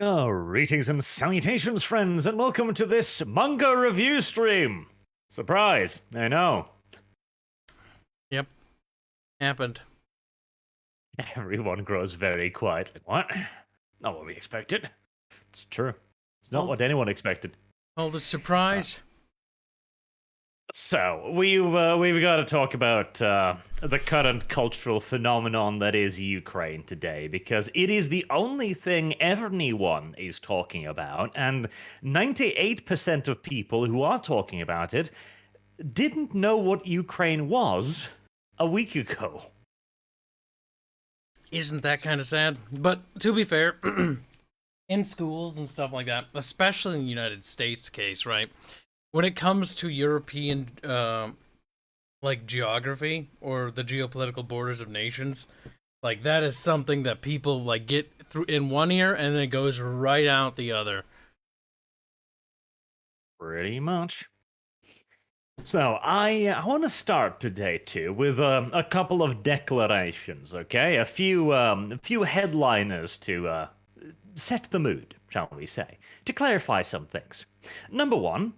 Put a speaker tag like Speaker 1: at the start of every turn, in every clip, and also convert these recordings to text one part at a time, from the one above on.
Speaker 1: Oh, greetings and salutations, friends, and welcome to this manga review stream. Surprise, I know.
Speaker 2: Yep. Happened.
Speaker 1: Everyone grows very quiet. Like, what? Not what we expected. It's true. It's not what anyone expected.
Speaker 2: Oh, the surprise.
Speaker 1: So, we've got to talk about the current cultural phenomenon that is Ukraine today, because it is the only thing everyone is talking about, and 98% of people who are talking about it didn't know what Ukraine was a week ago.
Speaker 2: Isn't that kind of sad? But to be fair, in schools and stuff like that, especially in the United States case, right? When it comes to European, like geography or the geopolitical borders of nations, like that is something that people like get through in one ear and then it goes right out the other.
Speaker 1: Pretty much. So I want to start today too with a couple of declarations, okay? A few headliners to set the mood, shall we say, to clarify some things. Number one,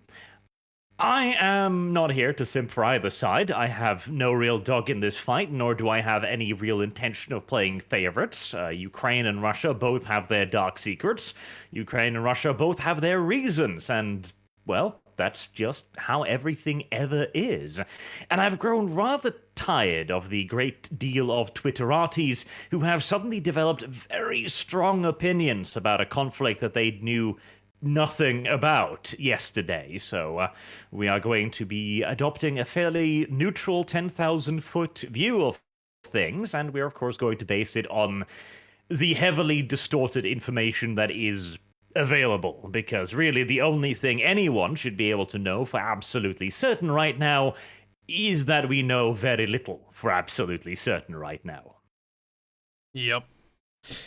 Speaker 1: I am not here to simp for either side. I have no real dog in this fight, nor do I have any real intention of playing favorites. Ukraine and Russia both have their dark secrets. Ukraine and Russia both have their reasons, and, well, that's just how everything ever is. And I've grown rather tired of the great deal of Twitteratis who have suddenly developed very strong opinions about a conflict that they knew nothing about yesterday. So we are going to be adopting a fairly neutral 10,000-foot view of things, and we're of course going to base it on the heavily distorted information that is available, because really the only thing anyone should be able to know for absolutely certain right now is that we know very little for absolutely certain right now.
Speaker 2: Yep.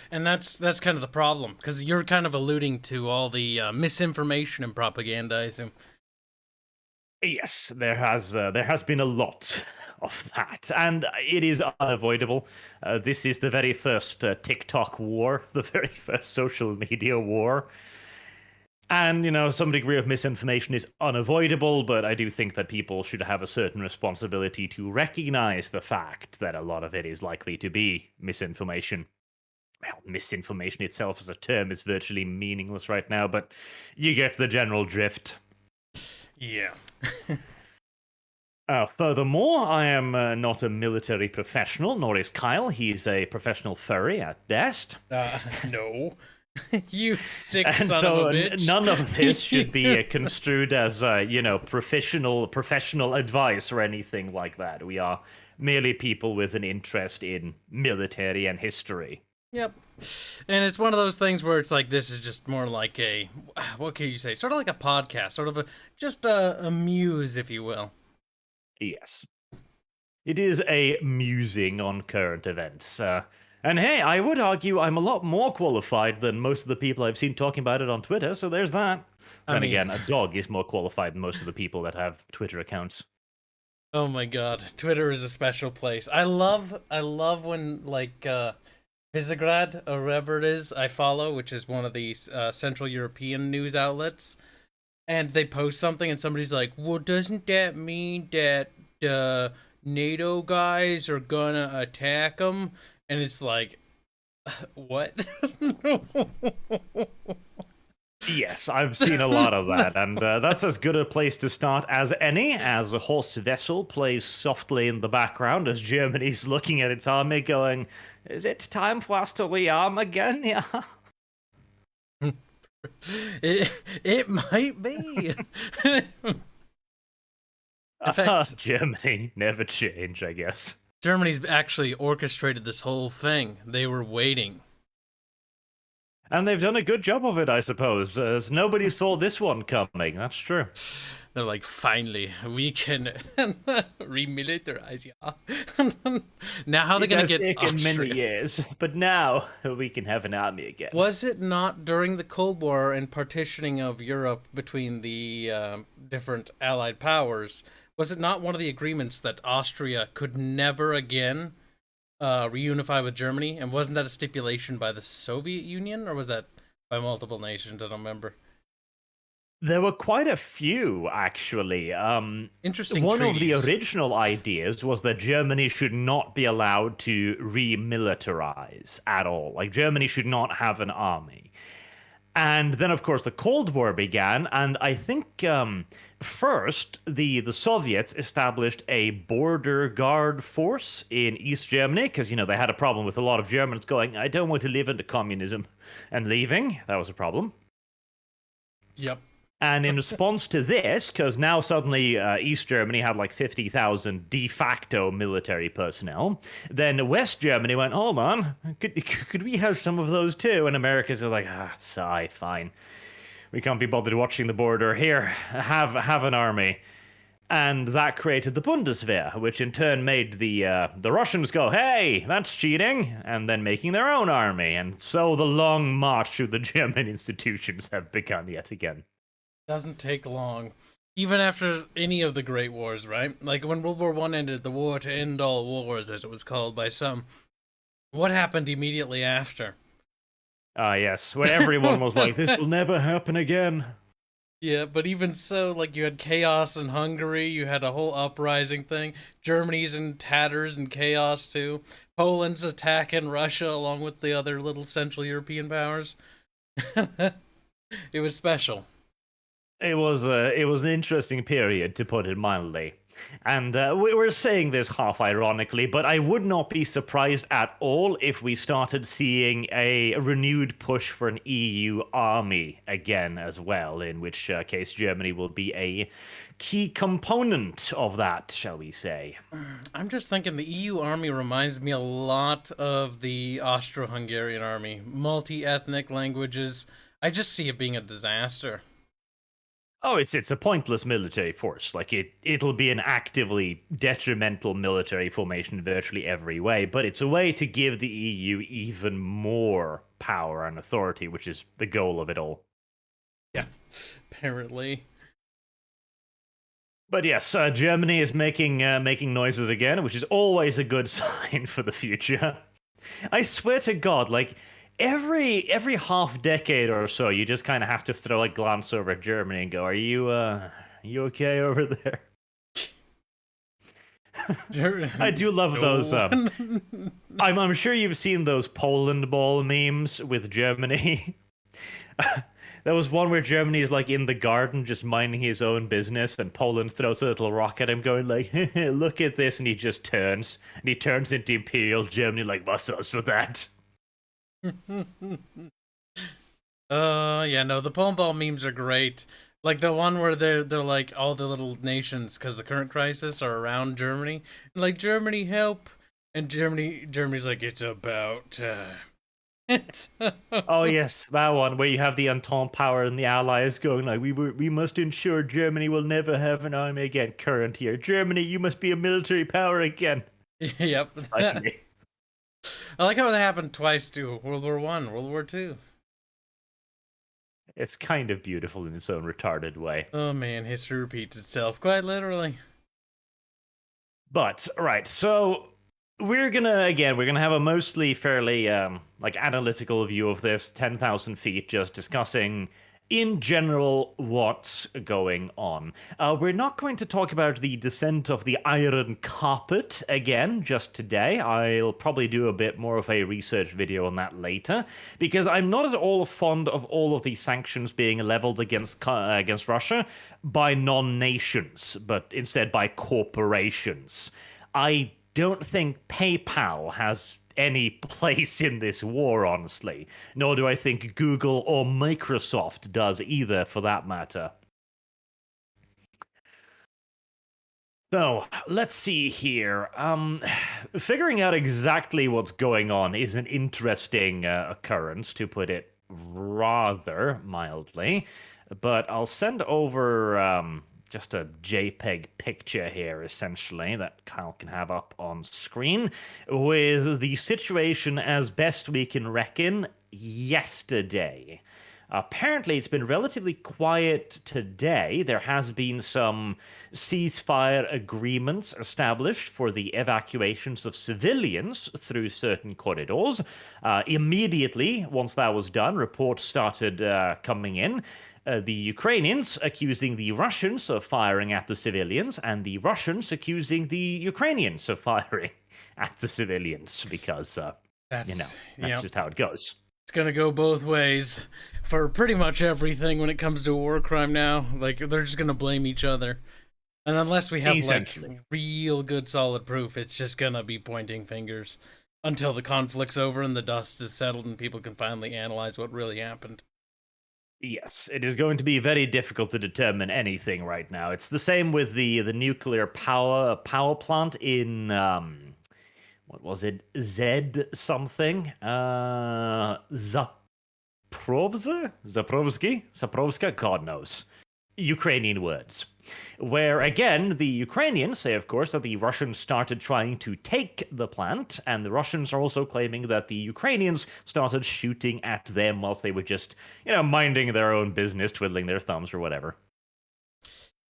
Speaker 2: And that's kind of the problem, because you're kind of alluding to all the misinformation and propaganda, I assume.
Speaker 1: Yes, there has been a lot of that, and it is unavoidable. This is the very first TikTok war, the very first social media war. And, some degree of misinformation is unavoidable, but I do think that people should have a certain responsibility to recognize the fact that a lot of it is likely to be misinformation. Well, misinformation itself as a term is virtually meaningless right now, but you get the general drift.
Speaker 2: Yeah.
Speaker 1: Furthermore, I am not a military professional, nor is Kyle. He's a professional furry at best.
Speaker 2: No. You sick
Speaker 1: and
Speaker 2: son
Speaker 1: so
Speaker 2: of a bitch.
Speaker 1: None of this should be construed as, professional advice or anything like that. We are merely people with an interest in military and history.
Speaker 2: Yep. And it's one of those things where it's like, this is just more like what can you say? Sort of like a podcast, sort of just a muse, if you will.
Speaker 1: Yes. It is a musing on current events. And hey, I would argue I'm a lot more qualified than most of the people I've seen talking about it on Twitter, so there's that. Again, a dog is more qualified than most of the people that have Twitter accounts.
Speaker 2: Oh my god, Twitter is a special place. I love when, like, Visegrad, or wherever it is I follow, which is one of these Central European news outlets, and they post something and somebody's like, well, doesn't that mean that NATO guys are gonna attack them? And it's like, what?
Speaker 1: Yes, I've seen a lot of that, and that's as good a place to start as any, as a Horst Wessel plays softly in the background as Germany's looking at its army going, is it time for us to rearm again? Yeah.
Speaker 2: It might be. In fact,
Speaker 1: Germany never change, I guess.
Speaker 2: Germany's actually orchestrated this whole thing. They were waiting.
Speaker 1: And they've done a good job of it, I suppose, as nobody saw this one coming. That's true.
Speaker 2: They're like, finally, we can remilitarize, yeah. Now how are they going to get
Speaker 1: taken
Speaker 2: Austria?
Speaker 1: many years, but now we can have an army again.
Speaker 2: Was it not during the Cold War and partitioning of Europe between the different Allied powers, was it not one of the agreements that Austria could never again reunify with Germany? And wasn't that a stipulation by the Soviet Union, or was that by multiple nations. I don't remember.
Speaker 1: There were quite a few, actually.
Speaker 2: Interesting
Speaker 1: One of the
Speaker 2: treaties.
Speaker 1: original ideas was that Germany should not be allowed to remilitarize at all. Like, Germany should not have an army. And then, of course, the Cold War began, and I think first the Soviets established a border guard force in East Germany because, you know, they had a problem with a lot of Germans going, I don't want to live under communism, and leaving. That was a problem.
Speaker 2: Yep.
Speaker 1: And in response to this, because now suddenly East Germany had like 50,000 de facto military personnel, then West Germany went, hold on, could we have some of those too? And America's like, sigh, fine. We can't be bothered watching the border. Here, have an army. And that created the Bundeswehr, which in turn made the Russians go, hey, that's cheating, and then making their own army. And so the long march through the German institutions have begun yet again.
Speaker 2: Doesn't take long. Even after any of the Great Wars, right? Like when World War One ended, the war to end all wars, as it was called by some. What happened immediately after?
Speaker 1: Yes, when everyone was like, this will never happen again.
Speaker 2: Yeah, but even so, like you had chaos in Hungary, you had a whole uprising thing. Germany's in tatters and chaos too. Poland's attacking Russia along with the other little Central European powers. It was special.
Speaker 1: It was an interesting period, to put it mildly. And we're saying this half ironically, but I would not be surprised at all if we started seeing a renewed push for an EU army again as well, in which case Germany will be a key component of that, shall we say.
Speaker 2: I'm just thinking the EU army reminds me a lot of the Austro-Hungarian army. Multi-ethnic languages. I just see it being a disaster.
Speaker 1: Oh, it's a pointless military force. Like it'll be an actively detrimental military formation in virtually every way, but it's a way to give the EU even more power and authority, which is the goal of it all.
Speaker 2: Yeah, apparently.
Speaker 1: But yes, Germany is making noises again, which is always a good sign for the future. I swear to God, like every half decade or so, you just kind of have to throw a glance over at Germany and go, "Are you okay over there?" I do love those. I'm sure you've seen those Poland ball memes with Germany. There was one where Germany is like in the garden just minding his own business, and Poland throws a little rock at him, going like, "Look at this," and he just turns, and he turns into Imperial Germany, like, "What's us with that?"
Speaker 2: Yeah, no, the Pole ball memes are great. Like the one where they're like all the little nations, because the current crisis are around Germany, and like Germany help, and Germany's like it's about time.
Speaker 1: Oh yes, that one where you have the Entente power and the Allies going like, we must ensure Germany will never have an army again. Current here, Germany, you must be a military power again.
Speaker 2: Yep. I like how that happened twice too. World War One, World War Two.
Speaker 1: It's kind of beautiful in its own retarded way.
Speaker 2: Oh man, history repeats itself, quite literally.
Speaker 1: But right, so we're gonna have a mostly fairly like analytical view of this, 10,000 feet, just discussing in general what's going on. We're not going to talk about the descent of the Iron Carpet again just today. I'll probably do a bit more of a research video on that later, because I'm not at all fond of all of the sanctions being leveled against Russia by non-nations, but instead by corporations. I don't think PayPal has any place in this war, honestly. Nor do I think Google or Microsoft does either, for that matter. So, let's see here. Figuring out exactly what's going on is an interesting occurrence, to put it rather mildly. But I'll send over just a JPEG picture here, essentially, that Kyle can have up on screen, with the situation as best we can reckon yesterday. Apparently, it's been relatively quiet today. There has been some ceasefire agreements established for the evacuations of civilians through certain corridors. Immediately, once that was done, reports started coming in. The Ukrainians accusing the Russians of firing at the civilians, and the Russians accusing the Ukrainians of firing at the civilians, because, that's just how it goes.
Speaker 2: It's gonna go both ways for pretty much everything when it comes to a war crime now. Like, they're just gonna blame each other. And unless we have, like, real good solid proof, it's just gonna be pointing fingers until the conflict's over and the dust is settled and people can finally analyze what really happened.
Speaker 1: Yes, it is going to be very difficult to determine anything right now. It's the same with the nuclear power plant in what was it? Z something? Zaprovska? God knows. Ukrainian words. Where, again, the Ukrainians say, of course, that the Russians started trying to take the plant, and the Russians are also claiming that the Ukrainians started shooting at them whilst they were just, minding their own business, twiddling their thumbs or whatever.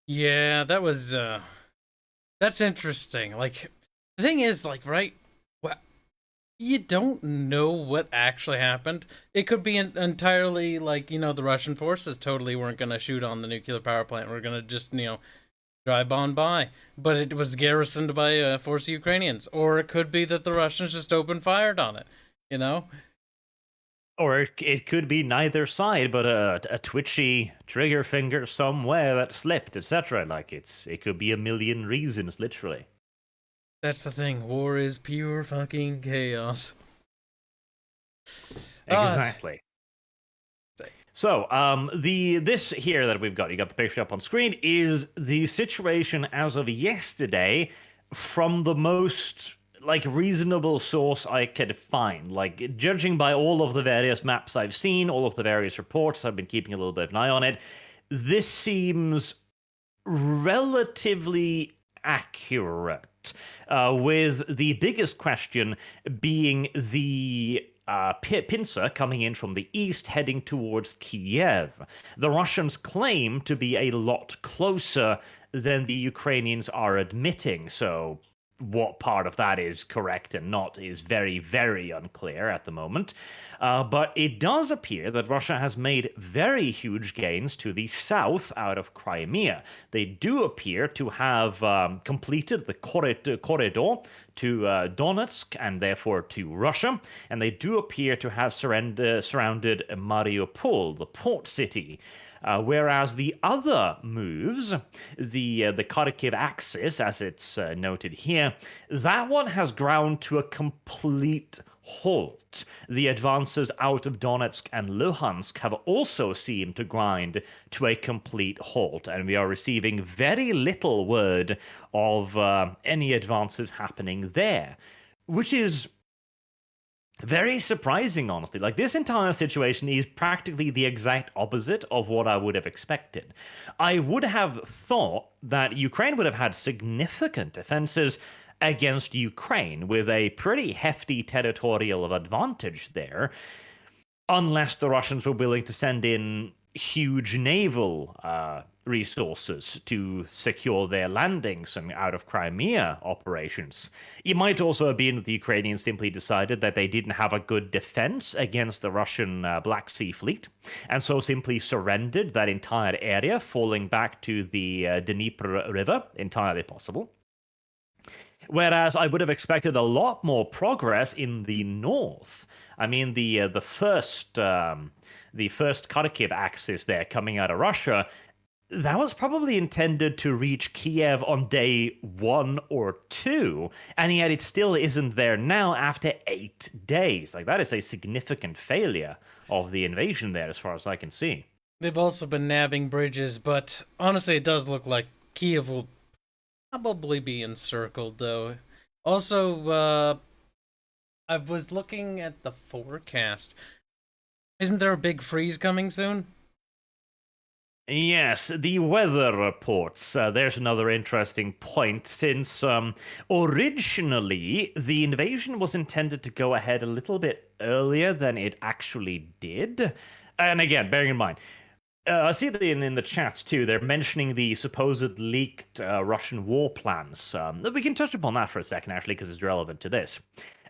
Speaker 2: Yeah, that was, that's interesting. Like, the thing is, like, right, you don't know what actually happened. It could be entirely like, the Russian forces totally weren't going to shoot on the nuclear power plant. We're going to just, drive on by. But it was garrisoned by a force of Ukrainians. Or it could be that the Russians just opened fired on it,
Speaker 1: Or it could be neither side, but a twitchy trigger finger somewhere that slipped, etc. Like, it could be a million reasons, literally.
Speaker 2: That's the thing. War is pure fucking chaos.
Speaker 1: Exactly. So, this here that we've got, you got the picture up on screen, is the situation as of yesterday from the most, reasonable source I could find. Like, judging by all of the various maps I've seen, all of the various reports, I've been keeping a little bit of an eye on it, this seems relatively accurate. With the biggest question being the pincer coming in from the east heading towards Kiev. The Russians claim to be a lot closer than the Ukrainians are admitting, so what part of that is correct and not is very, very unclear at the moment. But it does appear that Russia has made very huge gains to the south out of Crimea. They do appear to have completed the corridor to Donetsk and therefore to Russia, and they do appear to have surrounded Mariupol, the port city. Whereas the other moves, the Kharkiv axis, as it's noted here, that one has ground to a complete halt. The advances out of Donetsk and Luhansk have also seemed to grind to a complete halt, and we are receiving very little word of any advances happening there, which is very surprising, honestly. Like, this entire situation is practically the exact opposite of what I would have expected. I would have thought that Ukraine would have had significant offenses against Ukraine with a pretty hefty territorial advantage there, unless the Russians were willing to send in huge naval resources to secure their landings and out of Crimea operations. It might also have been that the Ukrainians simply decided that they didn't have a good defense against the Russian Black Sea Fleet, and so simply surrendered that entire area, falling back to the Dnieper River. Entirely possible. Whereas I would have expected a lot more progress in the north. I mean, the first Kharkiv axis there coming out of Russia, that was probably intended to reach Kiev on day 1 or 2, and yet it still isn't there now after 8 days. Like, that is a significant failure of the invasion there, as far as I can see.
Speaker 2: They've also been nabbing bridges, but honestly, it does look like Kiev will probably be encircled, though. Also, I was looking at the forecast. Isn't there a big freeze coming soon?
Speaker 1: Yes, the weather reports. There's another interesting point, since originally the invasion was intended to go ahead a little bit earlier than it actually did. And again, bearing in mind, I see that in the chat too, they're mentioning the supposed leaked Russian war plans. We can touch upon that for a second, actually, because it's relevant to this.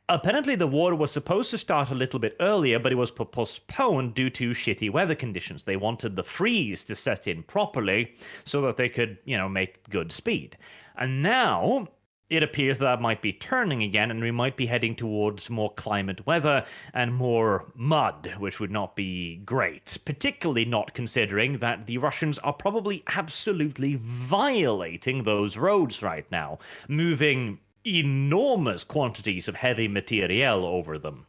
Speaker 1: Apparently, the war was supposed to start a little bit earlier, but it was postponed due to shitty weather conditions. They wanted the freeze to set in properly so that they could, make good speed. And now it appears that might be turning again, and we might be heading towards more climate weather and more mud, which would not be great. Particularly not considering that the Russians are probably absolutely violating those roads right now, moving enormous quantities of heavy material over them.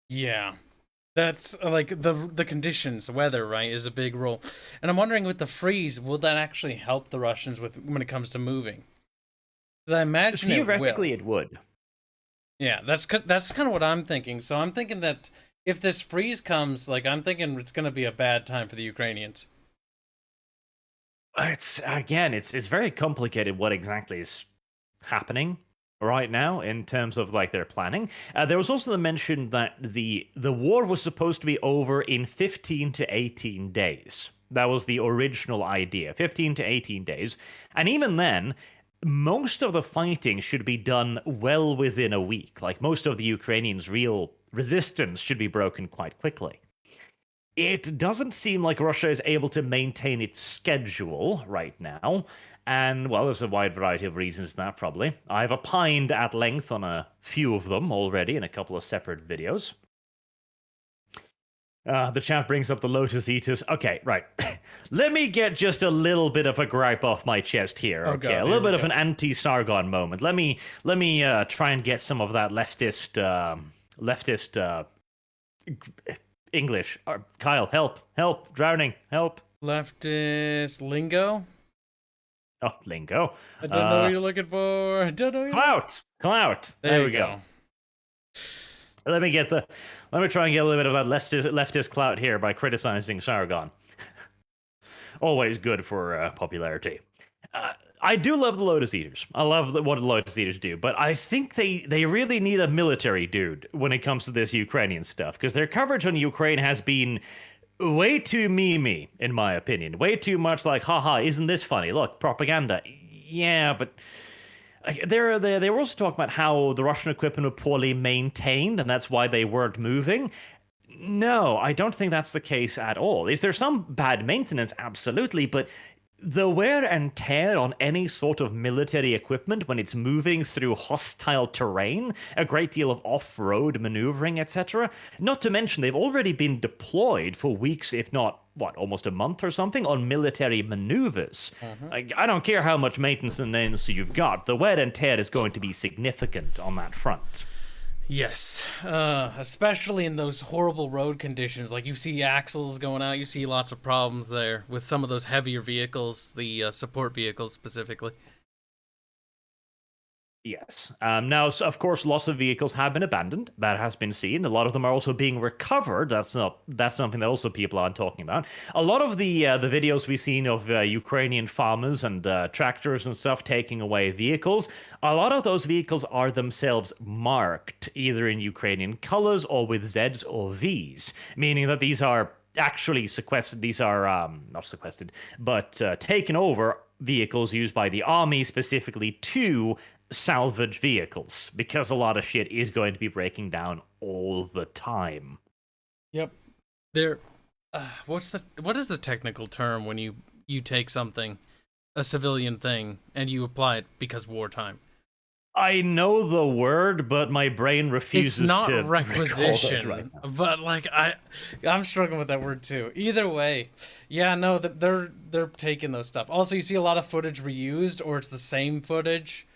Speaker 2: Yeah. That's like the conditions, weather, right, is a big role. And I'm wondering with the freeze, will that actually help the Russians when it comes to moving? Because I imagine
Speaker 1: Theoretically, it would.
Speaker 2: Yeah, that's kind of what I'm thinking. So I'm thinking that if this freeze comes, like, I'm thinking it's going to be a bad time for the Ukrainians.
Speaker 1: It's very complicated what exactly is happening right now in terms of like their planning. There was also the mention that the war was supposed to be over in 15 to 18 days. That was the original idea, 15 to 18 days. And even then, most of the fighting should be done well within a week. Like, most of the Ukrainians' real resistance should be broken quite quickly. It doesn't seem like Russia is able to maintain its schedule right now. And, well, there's a wide variety of reasons for that, probably. I've opined at length on a few of them already in a couple of separate videos. The chat brings up the Lotus Eaters. Okay, right. Let me get just a little bit of a gripe off my chest here.
Speaker 2: Oh,
Speaker 1: Okay,
Speaker 2: God,
Speaker 1: a little bit of an anti-Sargon moment. Let me try and get some of that leftist English. Kyle, help, drowning, help.
Speaker 2: Leftist lingo?
Speaker 1: Oh, lingo.
Speaker 2: I don't know what you're looking for. I don't know.
Speaker 1: Clout. There we go. Let me try and get a little bit of that leftist clout here by criticizing Sargon. Always good for popularity. I do love the Lotus Eaters. I love what the Lotus Eaters do, but I think they really need a military dude when it comes to this Ukrainian stuff, because their coverage on Ukraine has been way too memey, in my opinion. Way too much like, haha, isn't this funny? Look, propaganda. Yeah, but they were also talking about how the Russian equipment were poorly maintained, and that's why they weren't moving. No, I don't think that's the case at all. Is there some bad maintenance? Absolutely, but the wear and tear on any sort of military equipment when it's moving through hostile terrain, a great deal of off-road maneuvering, etc. Not to mention, they've already been deployed for weeks, if not, almost a month or something, on military maneuvers. I don't care how much maintenance you've got, the wear and tear is going to be significant on that front.
Speaker 2: Yes, especially in those horrible road conditions. Like, you see axles going out, you see lots of problems there with some of those heavier vehicles, the support vehicles specifically.
Speaker 1: Yes. Now, of course, lots of vehicles have been abandoned. That has been seen. A lot of them are also being recovered. That's something that also people aren't talking about. A lot of the videos we've seen of Ukrainian farmers and tractors and stuff taking away vehicles, a lot of those vehicles are themselves marked either in Ukrainian colors or with Zs or Vs, meaning that these are actually sequestered. These are not sequestered, but taken over vehicles used by the army specifically to salvage vehicles, because a lot of shit is going to be breaking down all the time.
Speaker 2: Yep. What is the technical term when you take something, a civilian thing, and you apply it because wartime?
Speaker 1: I know the word, but my brain refuses to.
Speaker 2: It's not requisition, right, but like I'm struggling with that word too. Either way, yeah, no, they're taking those stuff. Also, you see a lot of footage reused, or it's the same footage.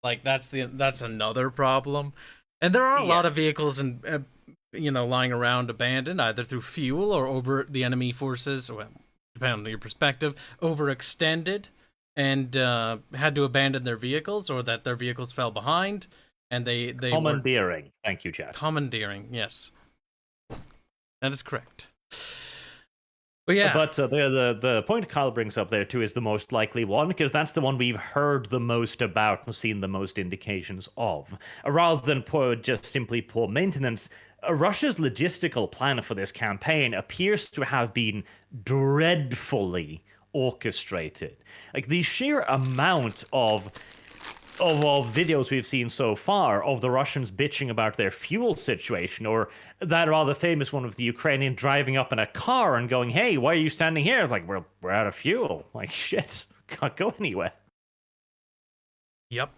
Speaker 2: Like, that's another problem. And there are a lot of vehicles and lying around abandoned, either through fuel or over the enemy forces, or, depending on your perspective, overextended and had to abandon their vehicles, or that their vehicles fell behind and they
Speaker 1: commandeering. Thank you, chat.
Speaker 2: Commandeering, yes, that is correct. But yeah,
Speaker 1: But the point Kyle brings up there too is the most likely one, because that's the one we've heard the most about and seen the most indications of. Rather than just simply poor maintenance, Russia's logistical plan for this campaign appears to have been dreadfully orchestrated. Like the sheer amount of videos we've seen so far of the Russians bitching about their fuel situation, or that rather famous one of the Ukrainian driving up in a car and going, "Hey, why are you standing here?" It's like, we're out of fuel. Like, shit, can't go anywhere.
Speaker 2: yep.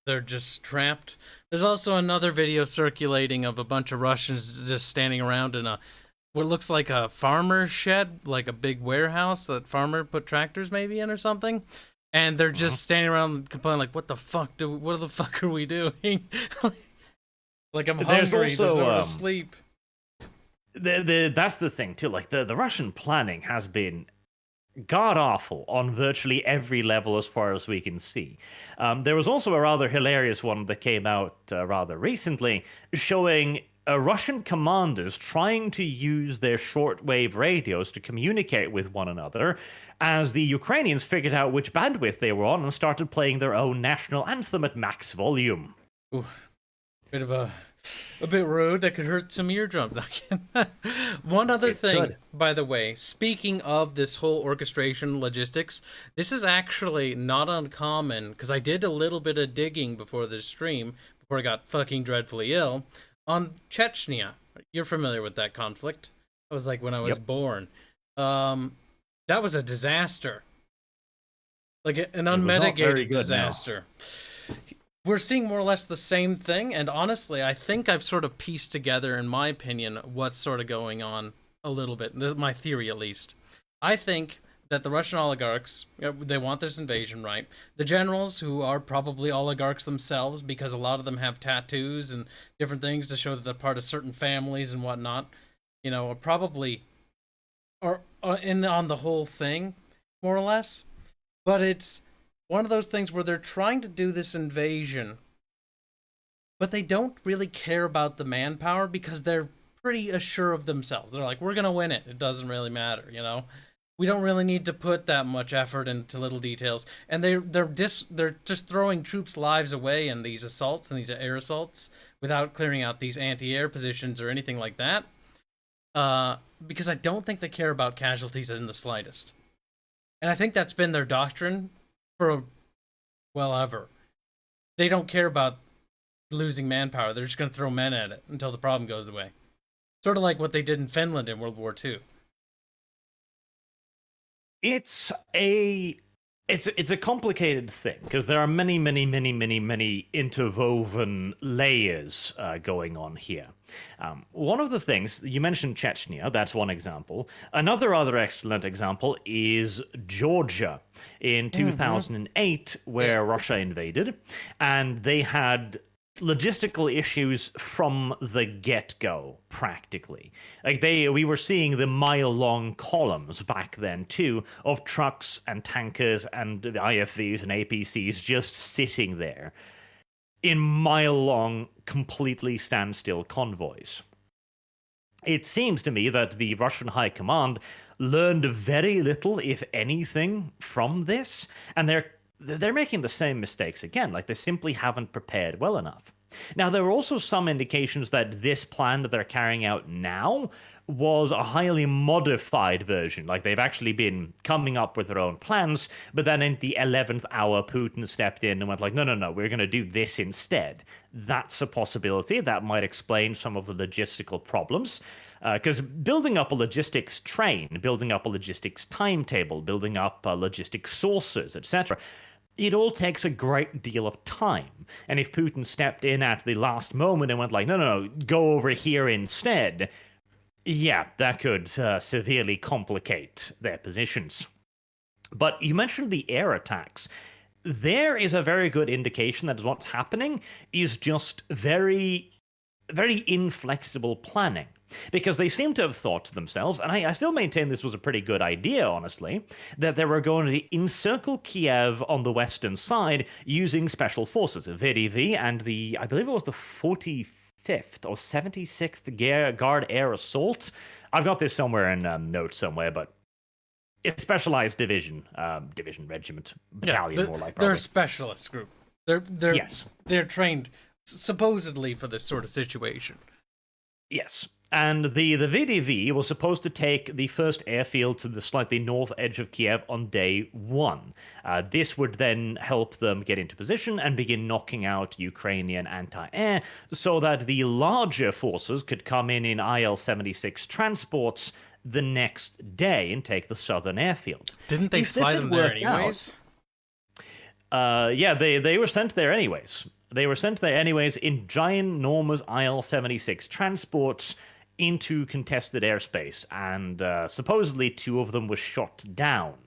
Speaker 2: They're just trapped. There's also another video circulating of a bunch of Russians just standing around in what looks like a farmer's shed, like a big warehouse that farmer put tractors maybe in or something. And they're just standing around complaining, like, what the fuck are we doing? Like, I'm hungry, there's nowhere to sleep.
Speaker 1: That's the thing, too. Like, the Russian planning has been god-awful on virtually every level as far as we can see. There was also a rather hilarious one that came out rather recently, showing Russian commanders trying to use their shortwave radios to communicate with one another, as the Ukrainians figured out which bandwidth they were on and started playing their own national anthem at max volume.
Speaker 2: Ooh, a bit rude. That could hurt some eardrums. One other thing, by the way, speaking of this whole orchestration logistics, this is actually not uncommon, because I did a little bit of digging before this stream, before I got fucking dreadfully ill, on Chechnya. You're familiar with that conflict. It was like when I was born. That was a disaster. Like an unmitigated disaster. We're seeing more or less the same thing, and honestly, I think I've sort of pieced together, in my opinion, what's sort of going on a little bit. This is my theory, at least. I think that the Russian oligarchs, they want this invasion, right? The generals, who are probably oligarchs themselves, because a lot of them have tattoos and different things to show that they're part of certain families and whatnot, are probably in on the whole thing, more or less. But it's one of those things where they're trying to do this invasion, but they don't really care about the manpower because they're pretty assured of themselves. They're like, we're going to win it. It doesn't really matter, We don't really need to put that much effort into little details. And they're just throwing troops' lives away in these assaults and these air assaults without clearing out these anti-air positions or anything like that. Because I don't think they care about casualties in the slightest. And I think that's been their doctrine for, ever. They don't care about losing manpower. They're just going to throw men at it until the problem goes away. Sort of like what they did in Finland in World War II.
Speaker 1: It's a complicated thing, because there are many interwoven layers going on here. One of the things, you mentioned Chechnya, that's one example. Another excellent example is Georgia in 2008, where Russia invaded, and they had logistical issues from the get-go, practically. Like we were seeing the mile-long columns back then too of trucks and tankers and IFVs and APCs just sitting there in mile-long, completely standstill convoys. It seems to me that the Russian High Command learned very little, if anything, from this, and they're making the same mistakes again. Like, they simply haven't prepared well enough. Now, there are also some indications that this plan that they're carrying out now was a highly modified version. Like, they've actually been coming up with their own plans, but then in the 11th hour, Putin stepped in and went like, no, we're going to do this instead. That's a possibility. That might explain some of the logistical problems. Because building up a logistics train, building up a logistics timetable, building up logistics sources, etc., it all takes a great deal of time. And if Putin stepped in at the last moment and went like, no, go over here instead, yeah, that could severely complicate their positions. But you mentioned the air attacks. There is a very good indication that what's happening is just very, very inflexible planning. Because they seem to have thought to themselves, and I still maintain this was a pretty good idea, honestly, that they were going to encircle Kiev on the western side using special forces, VDV and I believe it was the 45th or 76th Guard Air Assault. I've got this somewhere in notes somewhere, but a specialized regiment, battalion, more like,
Speaker 2: they're a
Speaker 1: probably.
Speaker 2: specialist group. They're
Speaker 1: Yes.
Speaker 2: they're trained supposedly for this sort of situation.
Speaker 1: Yes. And the VDV was supposed to take the first airfield to the slightly north edge of Kiev on day one. This would then help them get into position and begin knocking out Ukrainian anti-air so that the larger forces could come in IL-76 transports the next day and take the southern airfield.
Speaker 2: Didn't they fly them there anyways?
Speaker 1: Yeah, they were sent there anyways. They were sent there anyways in giant, enormous IL-76 transports into contested airspace, and supposedly 2 of them were shot down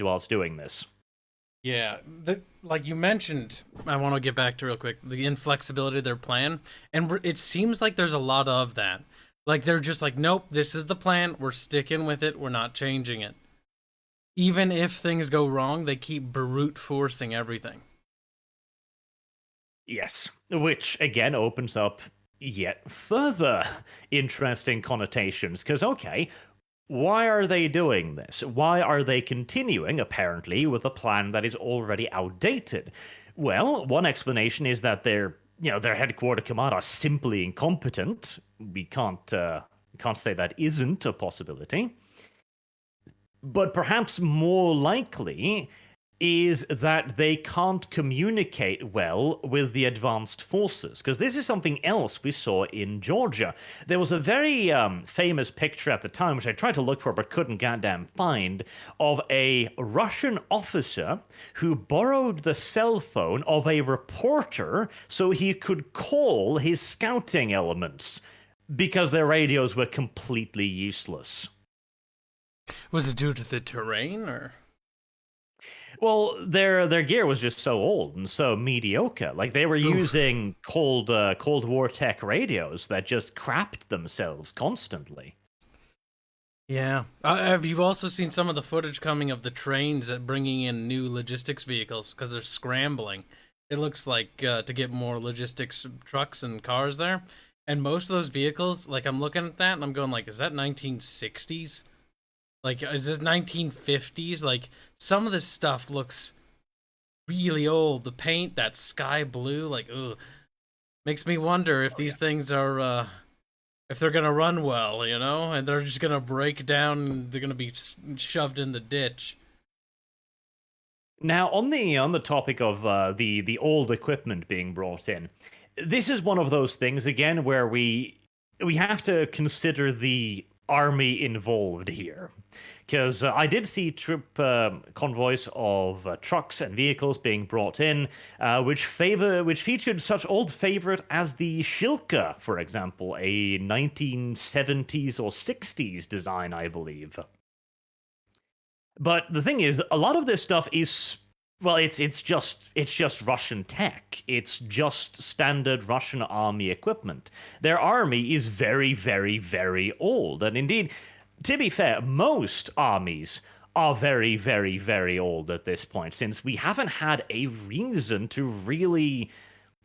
Speaker 1: whilst doing this.
Speaker 2: Yeah, like you mentioned, I want to get back to real quick, the inflexibility of their plan, and it seems like there's a lot of that. Like, they're just like, nope, this is the plan, we're sticking with it, we're not changing it. Even if things go wrong, they keep brute forcing everything.
Speaker 1: Yes, which again opens up yet further interesting connotations, because, okay, why are they doing this? Why are they continuing, apparently, with a plan that is already outdated? Well, one explanation is that their headquarter command are simply incompetent. We can't say that isn't a possibility. But perhaps more likely is that they can't communicate well with the advanced forces, because this is something else we saw in Georgia. There was a very famous picture at the time, which I tried to look for but couldn't goddamn find, of a Russian officer who borrowed the cell phone of a reporter so he could call his scouting elements, because their radios were completely useless.
Speaker 2: Was it due to the terrain, or...?
Speaker 1: Well, their gear was just so old and so mediocre. Like, they were using Cold War tech radios that just crapped themselves constantly.
Speaker 2: Yeah. Have you also seen some of the footage coming of the trains that bringing in new logistics vehicles because they're scrambling? It looks like to get more logistics trucks and cars there. And most of those vehicles, like, I'm looking at that and I'm going like, is that 1960s? Like, is this 1950s? Like, some of this stuff looks really old. The paint, that sky blue, like, ugh. Makes me wonder if these things are, if they're gonna run well, you know? And they're just gonna break down and they're gonna be shoved in the ditch.
Speaker 1: Now, on the topic of the old equipment being brought in, this is one of those things, again, where we have to consider the army involved here, because I did see troop convoys of trucks and vehicles being brought in, which featured such old favorite as the Shilka, for example, a 1970s or 60s design, I believe. But the thing is, a lot of this stuff is, well, it's just Russian tech. It's just standard Russian army equipment. Their army is very, very, very old. And indeed, to be fair, most armies are very, very, very old at this point, since we haven't had a reason to really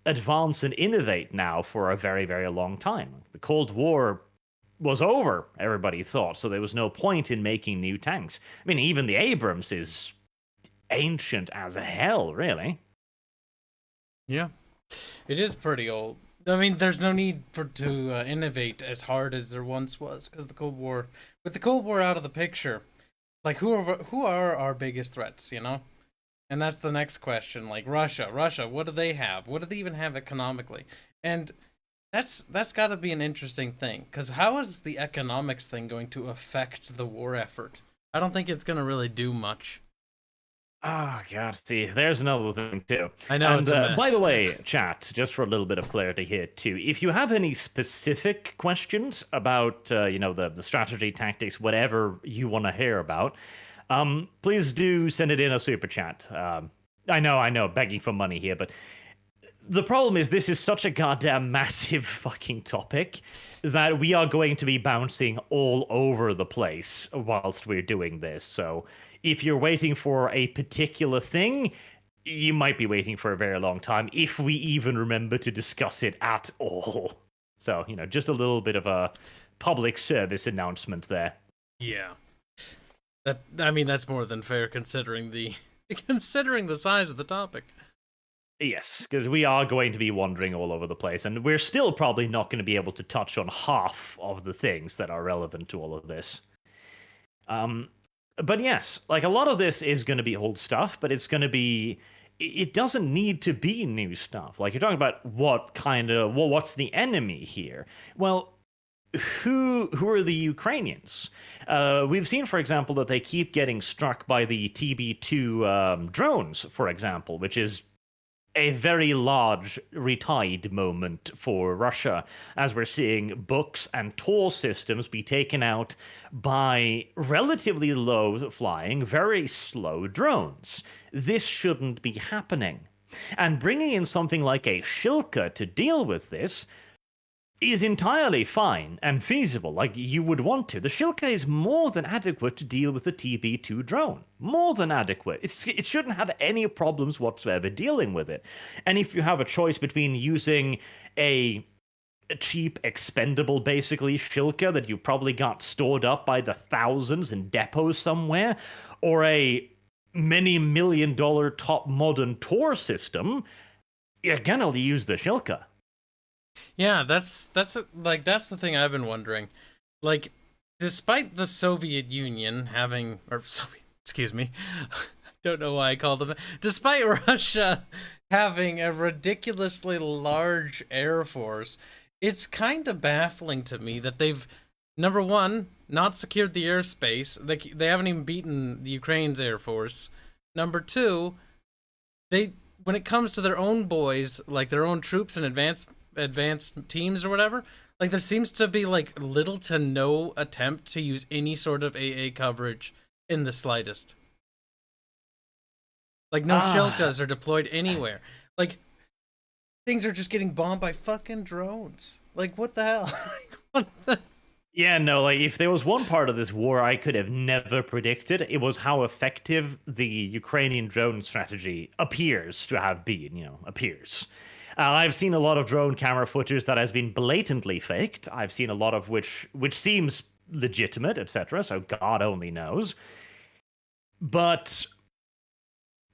Speaker 1: advance and innovate now for a very, very long time. The Cold War was over, everybody thought, so there was no point in making new tanks. I mean, even the Abrams is ancient as hell, really.
Speaker 2: Yeah, it is pretty old. I mean, there's no need to innovate as hard as there once was, because the Cold War, with the Cold War out of the picture, like, who are our biggest threats, you know? And that's the next question. Like, Russia, what do they have? What do they even have economically? And that's got to be an interesting thing, because how is the economics thing going to affect the war effort? I don't think it's going to really do much.
Speaker 1: Oh, God, see, there's another thing, too.
Speaker 2: I know, it's a mess.
Speaker 1: By the way, chat, just for a little bit of clarity here, too, if you have any specific questions about, the strategy, tactics, whatever you want to hear about, please do send it in a super chat. I know, begging for money here, but the problem is this is such a goddamn massive fucking topic that we are going to be bouncing all over the place whilst we're doing this, so if you're waiting for a particular thing, you might be waiting for a very long time, if we even remember to discuss it at all. So, just a little bit of a public service announcement there.
Speaker 2: Yeah. That's more than fair considering the considering the size of the topic.
Speaker 1: Yes, because we are going to be wandering all over the place, and we're still probably not going to be able to touch on half of the things that are relevant to all of this. But yes, like a lot of this is going to be old stuff, but it's going to be. It doesn't need to be new stuff. Like you're talking about what's the enemy here? Well, who are the Ukrainians? We've seen, for example, that they keep getting struck by the TB2 drones, for example, which is a very large retide moment for Russia, as we're seeing books and toll systems be taken out by relatively low flying, very slow drones. This shouldn't be happening. And bringing in something like a Shilka to deal with this is entirely fine and feasible, like you would want to. The Shilka is more than adequate to deal with the TB2 drone. More than adequate. It shouldn't have any problems whatsoever dealing with it. And if you have a choice between using a cheap, expendable, basically, Shilka that you probably got stored up by the thousands in depots somewhere, or a many $million top modern Tor system, you're gonna use the Shilka.
Speaker 2: Yeah, that's the thing I've been wondering. Like, despite the Soviet Union having, excuse me, I don't know why I called them. Despite Russia having a ridiculously large air force, it's kind of baffling to me that they've, number one, not secured the airspace. They haven't even beaten the Ukraine's air force. Number two, when it comes to their own boys, like their own troops and advanced teams or whatever, like there seems to be like little to no attempt to use any sort of AA coverage in the slightest. Like no Shilkas are deployed anywhere. Like things are just getting bombed by fucking drones. Like what the hell?
Speaker 1: Yeah, no, like if there was one part of this war I could have never predicted, it was how effective the Ukrainian drone strategy appears to have been, appears. I've seen a lot of drone camera footage that has been blatantly faked. I've seen a lot of which seems legitimate, etc., so God only knows. But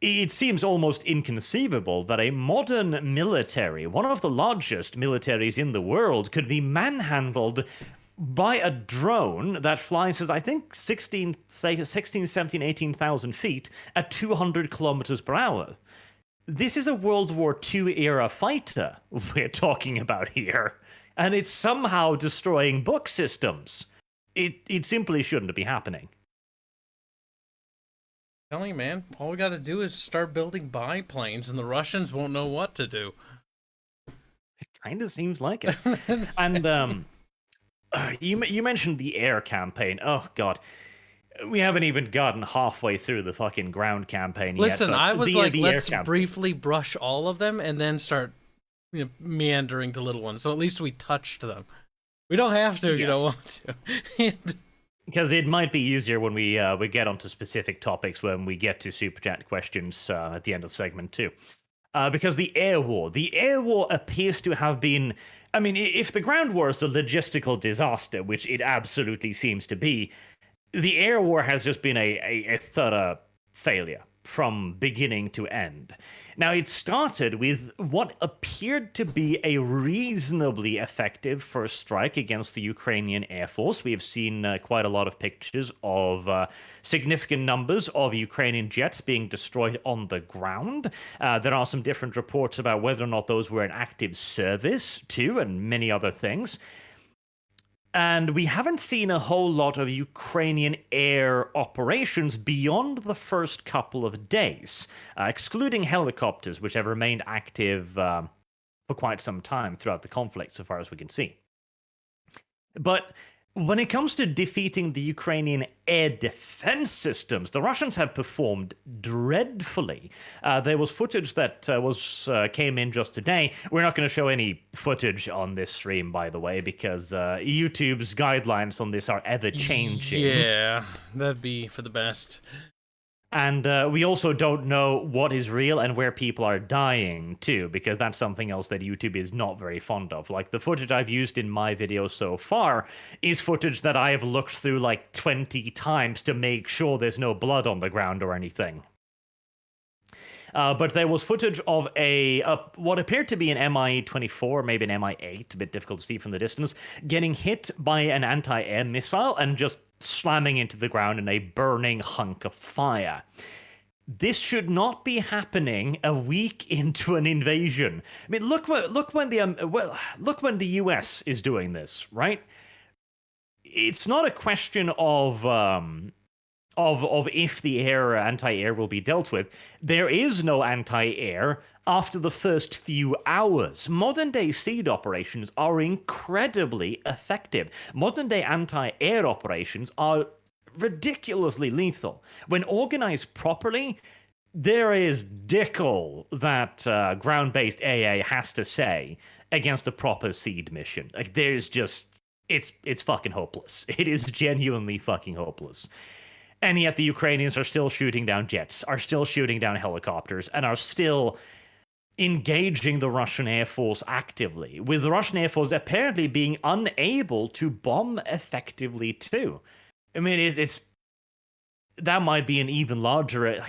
Speaker 1: it seems almost inconceivable that a modern military, one of the largest militaries in the world, could be manhandled by a drone that flies at, I think, 16, 17, 18,000 feet at 200 kilometers per hour. This is a World War II era fighter we're talking about here, and it's somehow destroying book systems. It simply shouldn't be happening.
Speaker 2: Tell you, man, all we gotta do is start building biplanes, and the Russians won't know what to do.
Speaker 1: It kind of seems like it. And you mentioned the air campaign. Oh God. We haven't even gotten halfway through the fucking ground campaign yet.
Speaker 2: Listen, I was like, let's briefly brush all of them and then start meandering to little ones. So at least we touched them. We don't have to, you don't want to.
Speaker 1: Because it might be easier when we get onto specific topics when we get to Super Chat questions at the end of the segment too. Because the air war appears to have been... I mean, if the ground war is a logistical disaster, which it absolutely seems to be, the air war has just been a thorough failure from beginning to end. Now, it started with what appeared to be a reasonably effective first strike against the Ukrainian Air Force. We have seen quite a lot of pictures of significant numbers of Ukrainian jets being destroyed on the ground. There are some different reports about whether or not those were in active service, too, and many other things. And we haven't seen a whole lot of Ukrainian air operations beyond the first couple of days, excluding helicopters, which have remained active for quite some time throughout the conflict, so far as we can see. But when it comes to defeating the Ukrainian air defense systems, the Russians have performed dreadfully. There was footage that came in just today. We're not going to show any footage on this stream, by the way, because YouTube's guidelines on this are ever changing.
Speaker 2: Yeah, that'd be for the best.
Speaker 1: And we also don't know what is real and where people are dying, too, because that's something else that YouTube is not very fond of. Like, the footage I've used in my video so far is footage that I have looked through like 20 times to make sure there's no blood on the ground or anything. But there was footage of what appeared to be an Mi-24, maybe an Mi-8, a bit difficult to see from the distance, getting hit by an anti-air missile and just slamming into the ground in a burning hunk of fire. This should not be happening a week into an invasion. I mean, look when the US is doing this, right? It's not a question of if the anti-air will be dealt with. There is no anti-air after the first few hours. Modern-day SEAD operations are incredibly effective. Modern-day anti-air operations are ridiculously lethal. When organized properly, there is dick all that ground-based AA has to say against a proper SEAD mission. Like, there's just... It's fucking hopeless. It is genuinely fucking hopeless. And yet the Ukrainians are still shooting down jets, are still shooting down helicopters, and are still engaging the Russian Air Force actively, with the Russian Air Force apparently being unable to bomb effectively too. I mean, it's that might be an even larger...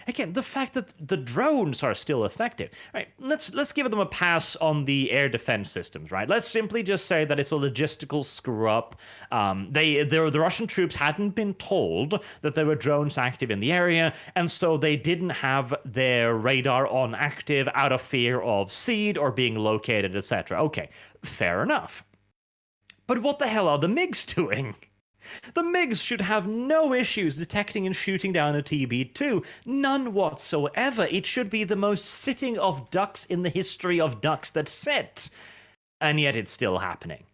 Speaker 1: Again, the fact that the drones are still effective, right? Let's give them a pass on the air defense systems, right? Let's simply just say that it's a logistical screw-up. The Russian troops hadn't been told that there were drones active in the area, and so they didn't have their radar on active out of fear of SEAD or being located, etc. Okay, fair enough. But what the hell are the MiGs doing? The MiGs should have no issues detecting and shooting down a TB2. None whatsoever. It should be the most sitting of ducks in the history of ducks that sit. And yet it's still happening.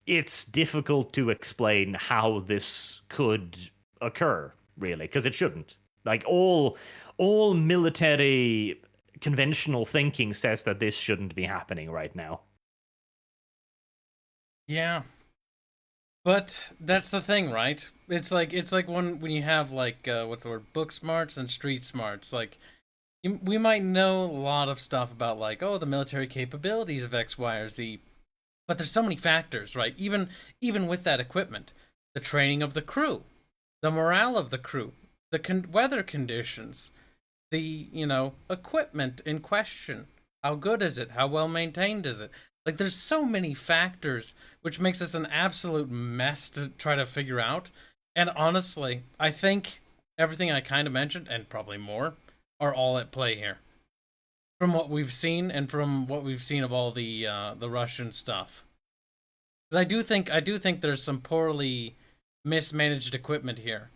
Speaker 1: It's difficult to explain how this could occur, really, because it shouldn't. Like, all military conventional thinking says that this shouldn't be happening right now.
Speaker 2: Yeah. But that's the thing, right? It's like when you have like what's the word, book smarts and street smarts. Like, we might know a lot of stuff about like, oh, the military capabilities of X, Y, or Z, but there's so many factors, right? Even with that equipment, the training of the crew, the morale of the crew, the weather conditions, the equipment in question. How good is it? How well maintained is it? Like, there's so many factors, which makes this an absolute mess to try to figure out. And honestly, I think everything I kind of mentioned, and probably more, are all at play here. From what we've seen, and from what we've seen of all the Russian stuff. Because I do think there's some poorly mismanaged equipment here.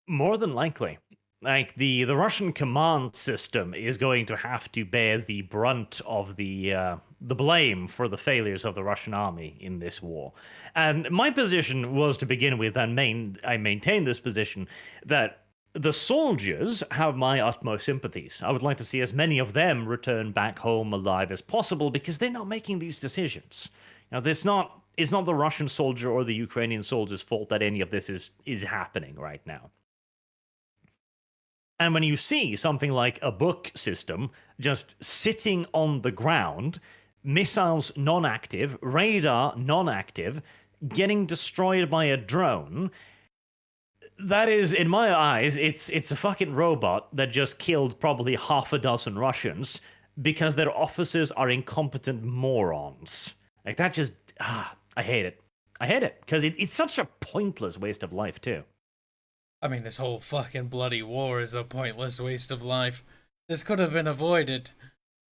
Speaker 1: More than likely. Like, the Russian command system is going to have to bear the brunt of the blame for the failures of the Russian army in this war. And my position was, to begin with, and I maintain this position, that the soldiers have my utmost sympathies. I would like to see as many of them return back home alive as possible, because they're not making these decisions. Now, it's not the Russian soldier or the Ukrainian soldier's fault that any of this is happening right now. And when you see something like a book system just sitting on the ground, missiles non-active, radar non-active, getting destroyed by a drone, that is, in my eyes, it's a fucking robot that just killed probably half a dozen Russians because their officers are incompetent morons. Like, that just... I hate it. I hate it, because it's such a pointless waste of life, too.
Speaker 2: I mean, this whole fucking bloody war is a pointless waste of life. This could have been avoided,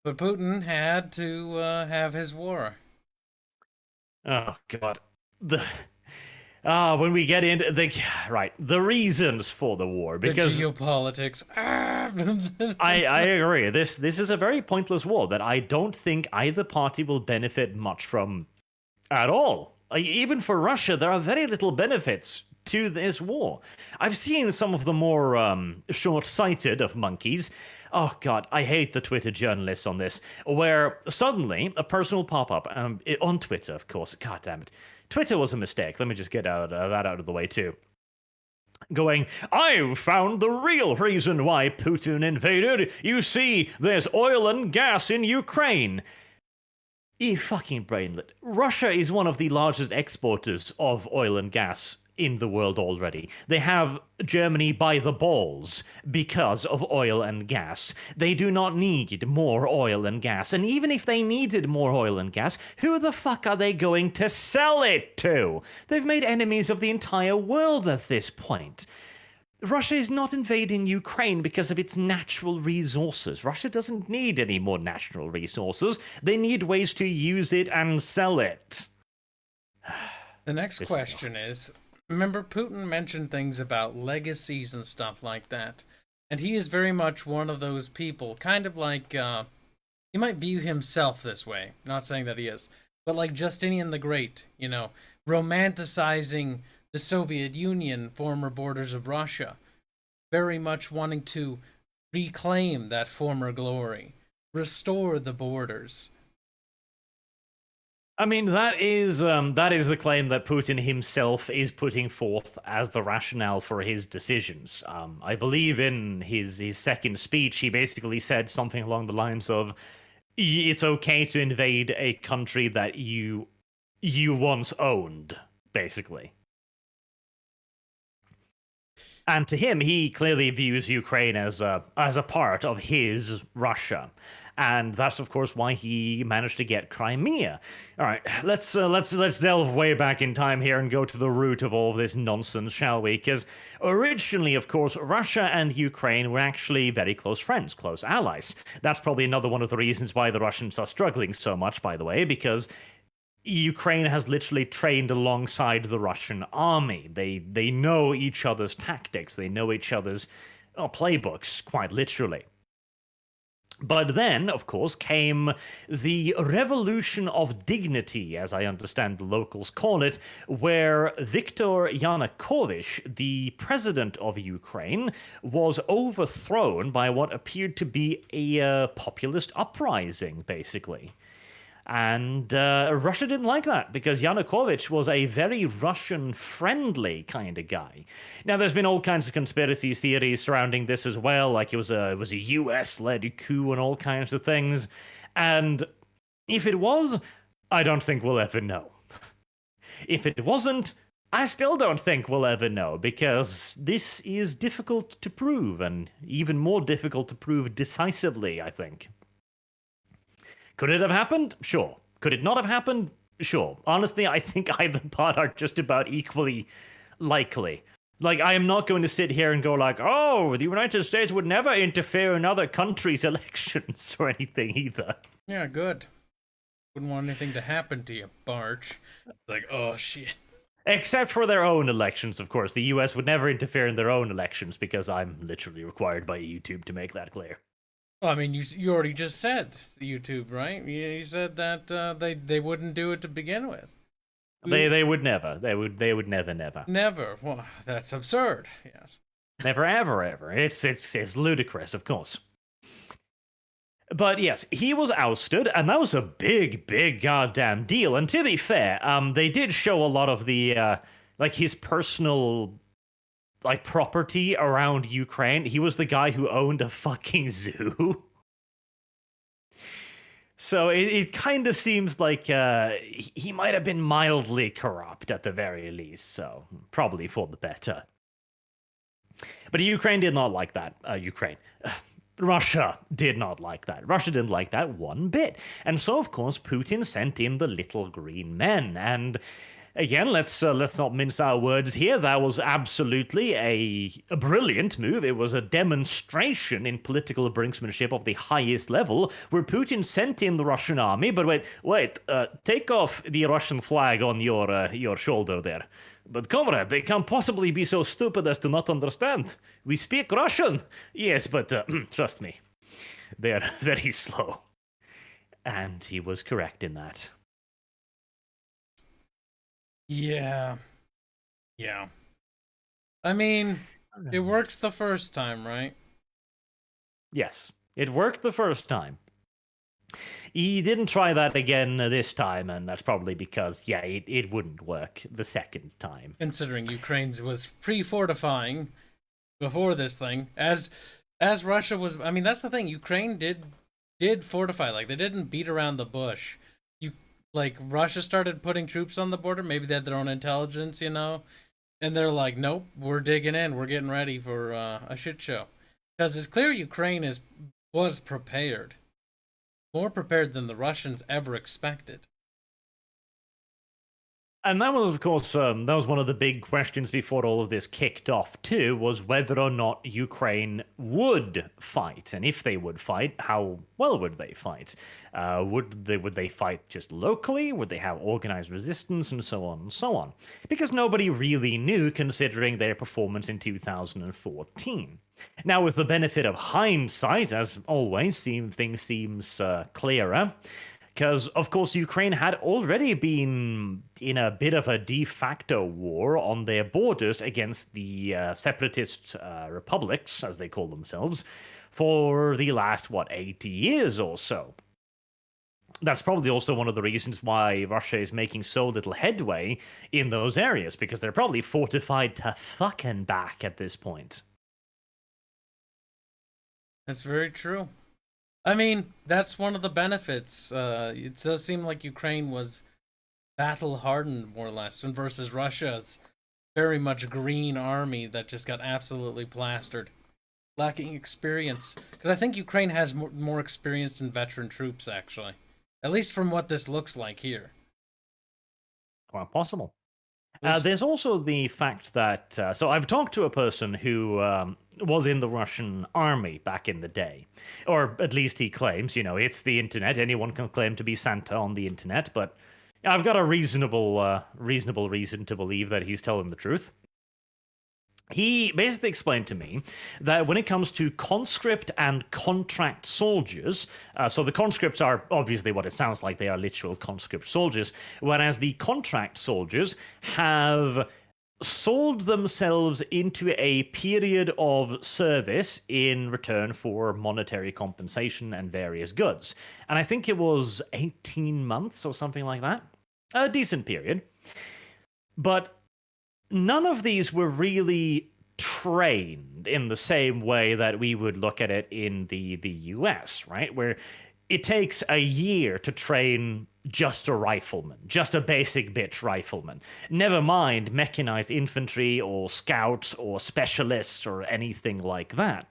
Speaker 2: but Putin had to have his war.
Speaker 1: Oh, God. When we get into the reasons for the war, because
Speaker 2: the geopolitics.
Speaker 1: I agree. This is a very pointless war that I don't think either party will benefit much from at all. Even for Russia, there are very little benefits to this war. I've seen some of the more short-sighted of monkeys. Oh, God, I hate the Twitter journalists on this, where suddenly a person will pop up, on Twitter, of course. God damn it. Twitter was a mistake. Let me just get that out of the way, too. going, "I've found the real reason why Putin invaded. You see, there's oil and gas in Ukraine." You fucking brainlet. Russia is one of the largest exporters of oil and gas in the world already. They have Germany by the balls because of oil and gas. They do not need more oil and gas. And even if they needed more oil and gas, who the fuck are they going to sell it to? They've made enemies of the entire world at this point. Russia is not invading Ukraine because of its natural resources. Russia doesn't need any more natural resources. They need ways to use it and sell it.
Speaker 2: The next question is, remember Putin mentioned things about legacies and stuff like that. And he is very much one of those people, kind of like, he might view himself this way, not saying that he is, but like Justinian the Great, you know, romanticizing the Soviet Union, former borders of Russia, very much wanting to reclaim that former glory, restore the borders.
Speaker 1: I mean, that is the claim that Putin himself is putting forth as the rationale for his decisions. I believe in his second speech, he basically said something along the lines of, "It's okay to invade a country that you once owned," basically. And to him, he clearly views Ukraine as a part of his Russia, and that's of course why he managed to get Crimea. All right, let's delve way back in time here and go to the root of all of this nonsense, shall we? Because originally, of course, Russia and Ukraine were actually very close friends, close allies. That's probably another one of the reasons why the Russians are struggling so much, by the way, because Ukraine has literally trained alongside the Russian army. They know each other's tactics. They know each other's playbooks, quite literally. But then, of course, came the Revolution of Dignity, as I understand the locals call it, where Viktor Yanukovych, the president of Ukraine, was overthrown by what appeared to be a populist uprising, basically. And Russia didn't like that because Yanukovych was a very Russian-friendly kind of guy. Now, there's been all kinds of conspiracy theories surrounding this as well, like it was a US-led coup and all kinds of things. And if it was, I don't think we'll ever know. If it wasn't, I still don't think we'll ever know, because this is difficult to prove, and even more difficult to prove decisively, I think. Could it have happened? Sure. Could it not have happened? Sure. Honestly, I think either part are just about equally likely. Like, I am not going to sit here and go like, oh, the United States would never interfere in other countries' elections or anything either.
Speaker 2: Yeah, good. Wouldn't want anything to happen to you, Barch. Like, oh, shit.
Speaker 1: Except for their own elections, of course. The US would never interfere in their own elections, because I'm literally required by YouTube to make that clear.
Speaker 2: Well, I mean, you already just said YouTube, right? You said that they wouldn't do it to begin with.
Speaker 1: They would never. They would never.
Speaker 2: Never. Well, that's absurd. Yes.
Speaker 1: Never, ever. It's ludicrous, of course. But yes, he was ousted, and that was a big goddamn deal. And to be fair, they did show a lot of the like his personal property around Ukraine. He was the guy who owned a fucking zoo. So it kind of seems like he might have been mildly corrupt at the very least, so probably for the better. But Ukraine did not like that. Russia did not like that. Russia didn't like that one bit. And so, of course, Putin sent in the little green men. And again, let's not mince our words here. That was absolutely a brilliant move. It was a demonstration in political brinksmanship of the highest level, where Putin sent in the Russian army. But wait, take off the Russian flag on your shoulder there. But comrade, they can't possibly be so stupid as to not understand. We speak Russian. Yes, but trust me, they're very slow. And he was correct in that.
Speaker 2: Yeah. I mean, it works the first time, right?
Speaker 1: Yes, it worked the first time. He didn't try that again this time, and that's probably because, yeah, it wouldn't work the second time.
Speaker 2: Considering Ukraine's was pre-fortifying before this thing, as Russia was. I mean, that's the thing. Ukraine did fortify. Like, they didn't beat around the bush. You like Russia started putting troops on the border. Maybe they had their own intelligence, and they're like, nope, we're digging in. We're getting ready for a shit show. Because it's clear Ukraine was prepared, more prepared than the Russians ever expected.
Speaker 1: And that was, of course, that was one of the big questions before all of this kicked off, too, was whether or not Ukraine would fight. And if they would fight, how well would they fight? Would they fight just locally? Would they have organized resistance? And so on and so on. Because nobody really knew, considering their performance in 2014. Now, with the benefit of hindsight, as always, things seems clearer. Because, of course, Ukraine had already been in a bit of a de facto war on their borders against the separatist republics, as they call themselves, for the last, 80 years or so. That's probably also one of the reasons why Russia is making so little headway in those areas, because they're probably fortified to fucking back at this point.
Speaker 2: That's very true. I mean, that's one of the benefits. It does seem like Ukraine was battle hardened, more or less, and versus Russia's very much green army that just got absolutely plastered, lacking experience. Because I think Ukraine has more experience in veteran troops, actually, at least from what this looks like here.
Speaker 1: Quite possible. There's also the fact that, so I've talked to a person who was in the Russian army back in the day. Or at least he claims, it's the internet. Anyone can claim to be Santa on the internet, but I've got a reasonable reason to believe that he's telling the truth. He basically explained to me that when it comes to conscript and contract soldiers, so the conscripts are obviously what it sounds like, they are literal conscript soldiers, whereas the contract soldiers have sold themselves into a period of service in return for monetary compensation and various goods. And I think it was 18 months or something like that. A decent period. But none of these were really trained in the same way that we would look at it in the US, right? Where it takes a year to train just a rifleman, just a basic bitch rifleman. Never mind mechanized infantry or scouts or specialists or anything like that.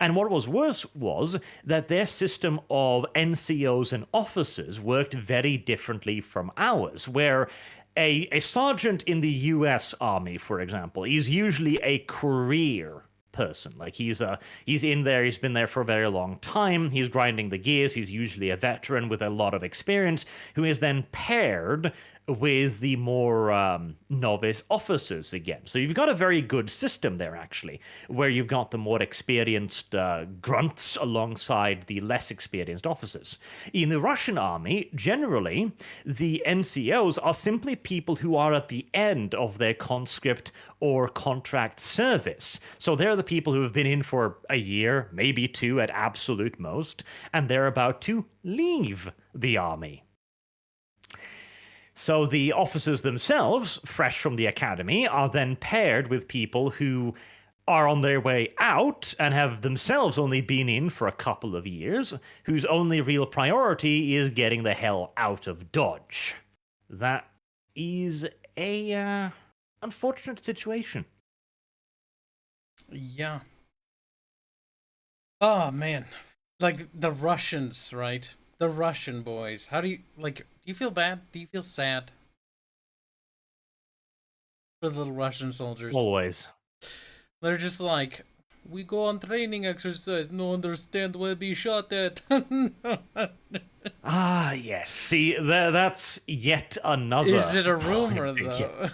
Speaker 1: And what was worse was that their system of NCOs and officers worked very differently from ours, where a sergeant in the US Army, for example, is usually a career person. Like he's in there, he's been there for a very long time, he's grinding the gears, he's usually a veteran with a lot of experience, who is then paired with the more novice officers again. So you've got a very good system there, actually, where you've got the more experienced grunts alongside the less experienced officers. In the Russian army, generally, the NCOs are simply people who are at the end of their conscript or contract service. So they're the people who have been in for a year, maybe two at absolute most, and they're about to leave the army. So the officers themselves, fresh from the academy, are then paired with people who are on their way out and have themselves only been in for a couple of years, whose only real priority is getting the hell out of Dodge. That is a unfortunate situation.
Speaker 2: Yeah. Oh, man. Like, the Russians, right? The Russian boys. How do you, do you feel bad? Do you feel sad? For the little Russian soldiers.
Speaker 1: Always.
Speaker 2: They're just like, we go on training exercise, no understand where be shot at.
Speaker 1: Yes. See, that's yet another.
Speaker 2: Is it a rumor, though?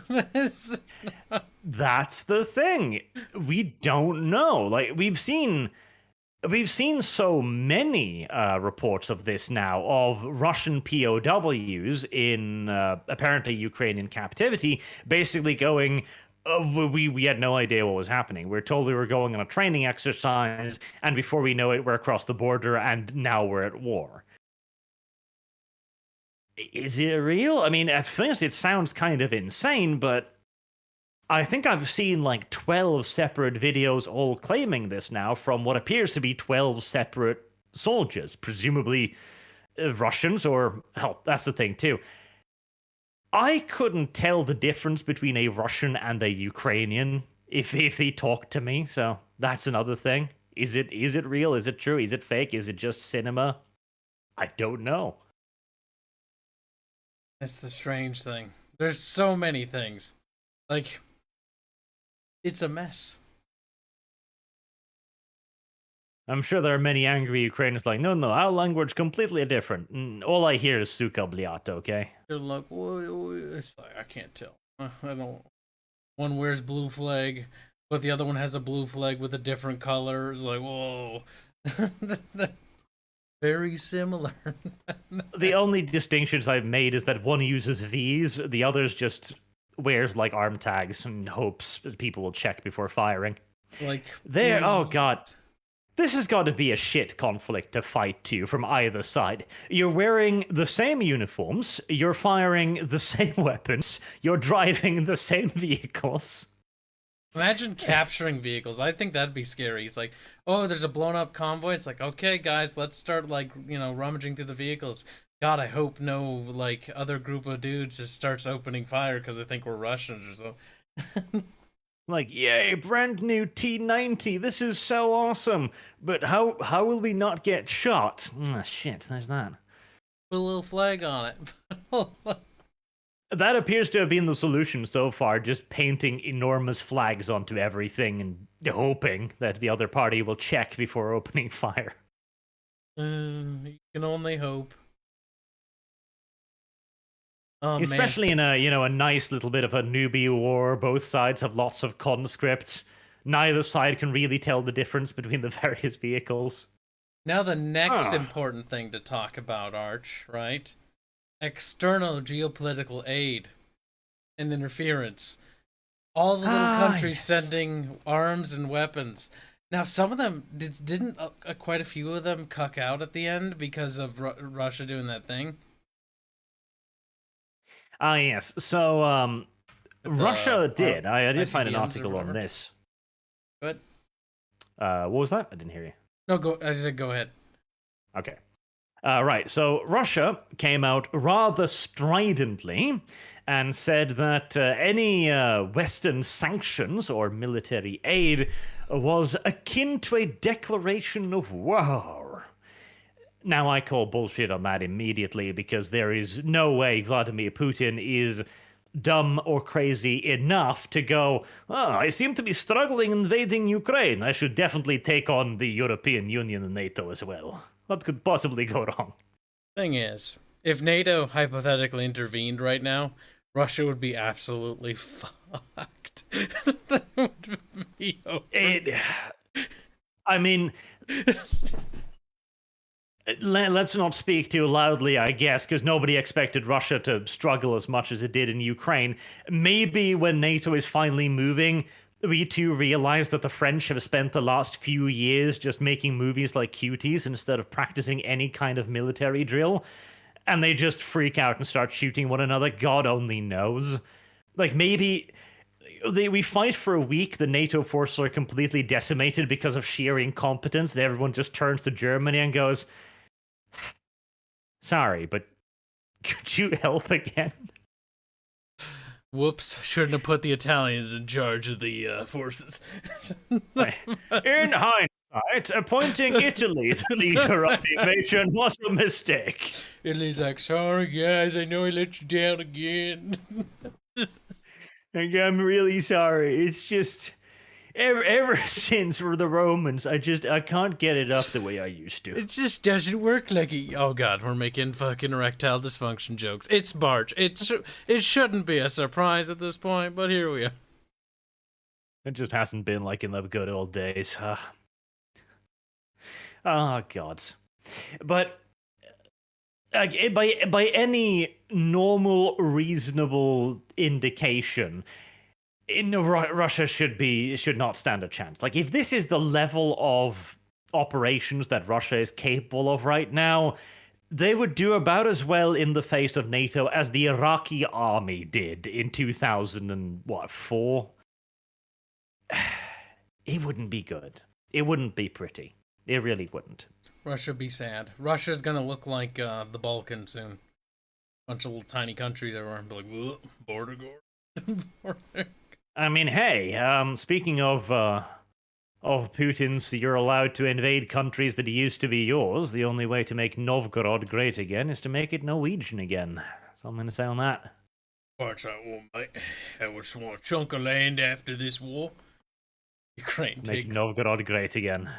Speaker 1: That's the thing. We don't know. Like, we've seen so many reports of this now, of Russian POWs in apparently Ukrainian captivity, basically going, we had no idea what was happening. We're told we were going on a training exercise, and before we know it, we're across the border, and now we're at war. Is it real? I mean, at first it sounds kind of insane, but I think I've seen like 12 separate videos all claiming this now from what appears to be 12 separate soldiers, presumably Russians, or hell, that's the thing too. I couldn't tell the difference between a Russian and a Ukrainian if they talked to me, so that's another thing. Is it real? Is it true? Is it fake? Is it just cinema? I don't know.
Speaker 2: That's the strange thing. There's so many things. Like, it's a mess.
Speaker 1: I'm sure there are many angry Ukrainians like, no, our language completely different. All I hear is suka bliat, okay?
Speaker 2: They're like, it's like, I can't tell. I don't. One wears blue flag, but the other one has a blue flag with a different color. It's like, whoa. Very similar.
Speaker 1: The only distinctions I've made is that one uses V's, the other's just wears like arm tags and hopes people will check before firing.
Speaker 2: Like,
Speaker 1: there, oh god. This has got to be a shit conflict to fight to from either side. You're wearing the same uniforms, you're firing the same weapons, you're driving the same vehicles.
Speaker 2: Imagine capturing vehicles. I think that'd be scary. It's like, oh, there's a blown up convoy. It's like, okay, guys, let's start, like, rummaging through the vehicles. God, I hope no, like, other group of dudes just starts opening fire because they think we're Russians or so.
Speaker 1: Like, yay, brand new T-90, this is so awesome. But how will we not get shot? Shit, there's that.
Speaker 2: Put a little flag on it.
Speaker 1: That appears to have been the solution so far, just painting enormous flags onto everything and hoping that the other party will check before opening fire.
Speaker 2: You can only hope. Oh,
Speaker 1: especially
Speaker 2: man.
Speaker 1: in a nice little bit of a newbie war. Both sides have lots of conscripts. Neither side can really tell the difference between the various vehicles.
Speaker 2: Now the next important thing to talk about, Arch, right? External geopolitical aid and interference. All the little countries sending arms and weapons. Now, some of them didn't quite a few of them cuck out at the end because of Russia doing that thing.
Speaker 1: Yes. So, Russia did. I did find an article on this.
Speaker 2: What?
Speaker 1: What was that? I didn't hear you.
Speaker 2: No, I said go ahead.
Speaker 1: Okay. Right, so Russia came out rather stridently and said that any Western sanctions or military aid was akin to a declaration of war. Now, I call bullshit on that immediately because there is no way Vladimir Putin is dumb or crazy enough to go, I seem to be struggling invading Ukraine. I should definitely take on the European Union and NATO as well. What could possibly go wrong?
Speaker 2: Thing is, if NATO hypothetically intervened right now, Russia would be absolutely fucked. That would be over.
Speaker 1: I mean, let's not speak too loudly, I guess, because nobody expected Russia to struggle as much as it did in Ukraine. Maybe when NATO is finally moving, we too realize that the French have spent the last few years just making movies like cuties instead of practicing any kind of military drill, and they just freak out and start shooting one another. God only knows. Like, maybe we fight for a week, the NATO forces are completely decimated because of sheer incompetence, and everyone just turns to Germany and goes, sorry, but could you help again?
Speaker 2: Whoops, shouldn't have put the Italians in charge of the forces.
Speaker 1: In hindsight, appointing Italy the leader of the invasion was a mistake.
Speaker 2: Italy's like, sorry guys, I know I let you down again.
Speaker 1: I'm really sorry. It's just, ever since we're the Romans, I can't get it up the way I used to.
Speaker 2: It just doesn't work like it. Oh god, we're making fucking erectile dysfunction jokes. It's Barch. It shouldn't be a surprise at this point, but here we are.
Speaker 1: It just hasn't been like in the good old days. Oh god. But by any normal, reasonable indication, Russia should not stand a chance. Like, if this is the level of operations that Russia is capable of right now, they would do about as well in the face of NATO as the Iraqi army did in 2004. It wouldn't be good. It wouldn't be pretty. It really wouldn't.
Speaker 2: Russia be sad. Russia's gonna look like the Balkans soon. Bunch of little tiny countries everywhere. Be like, whoa, border guard.
Speaker 1: I mean, hey, speaking of Putin's, you're allowed to invade countries that used to be yours. The only way to make Novgorod great again is to make it Norwegian again. So I'm going to say on that.
Speaker 2: Watch that one, mate. I just want a chunk of land after this war. Ukraine
Speaker 1: Make
Speaker 2: takes...
Speaker 1: Novgorod great again.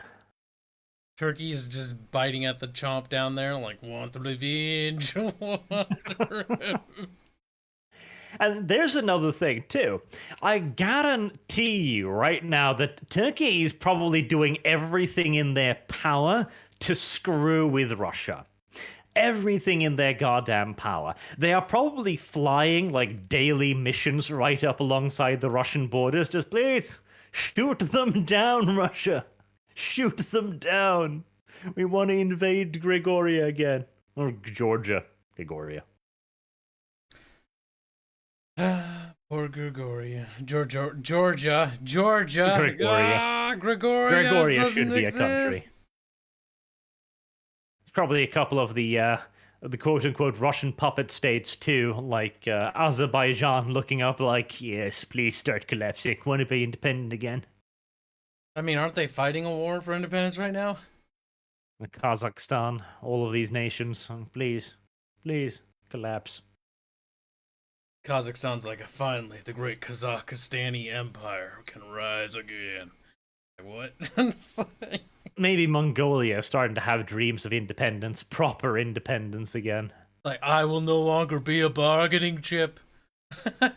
Speaker 2: Turkey is just biting at the chomp down there, like, want revenge.
Speaker 1: And there's another thing, too. I guarantee you right now that Turkey is probably doing everything in their power to screw with Russia. Everything in their goddamn power. They are probably flying, like, daily missions right up alongside the Russian borders. Just, please, shoot them down, Russia. Shoot them down. We want to invade Gregoria again. Or Georgia. Gregoria.
Speaker 2: Poor Gregoria. Georgia.
Speaker 1: Gregoria.
Speaker 2: Gregoria
Speaker 1: should be
Speaker 2: exist.
Speaker 1: a country. It's probably a couple of the quote-unquote Russian puppet states too, like Azerbaijan looking up like, yes, please start collapsing. Want to be independent again.
Speaker 2: I mean, aren't they fighting a war for independence right now?
Speaker 1: Kazakhstan, all of these nations, please collapse.
Speaker 2: Kazakhstan's like, finally, the great Kazakhstani Empire can rise again. Like, what?
Speaker 1: Maybe Mongolia is starting to have dreams of independence, proper independence again.
Speaker 2: Like, I will no longer be a bargaining chip.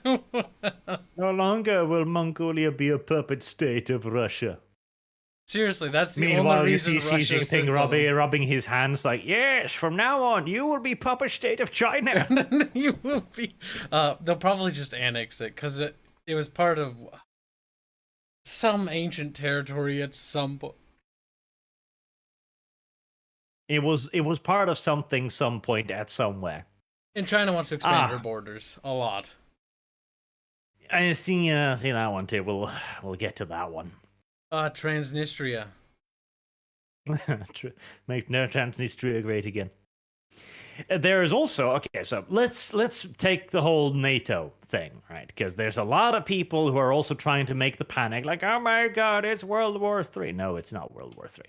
Speaker 1: No longer will Mongolia be a puppet state of Russia.
Speaker 2: Seriously, that's the
Speaker 1: Meanwhile,
Speaker 2: only
Speaker 1: you
Speaker 2: reason
Speaker 1: see
Speaker 2: Russia
Speaker 1: Xi
Speaker 2: sits
Speaker 1: Jinping
Speaker 2: on...
Speaker 1: rubbing his hands like, yes, from now on, you will be puppet state of China.
Speaker 2: You will be... they'll probably just annex it, because it was part of some ancient territory at some point.
Speaker 1: It was part of something, some point, at somewhere.
Speaker 2: And China wants to expand her borders a lot.
Speaker 1: I see that one too. We'll get to that one.
Speaker 2: Transnistria.
Speaker 1: Make Transnistria great again. There is also, okay, so let's take the whole NATO thing, right? Because there's a lot of people who are also trying to make the panic, like, oh my god, it's World War III. No, it's not World War III.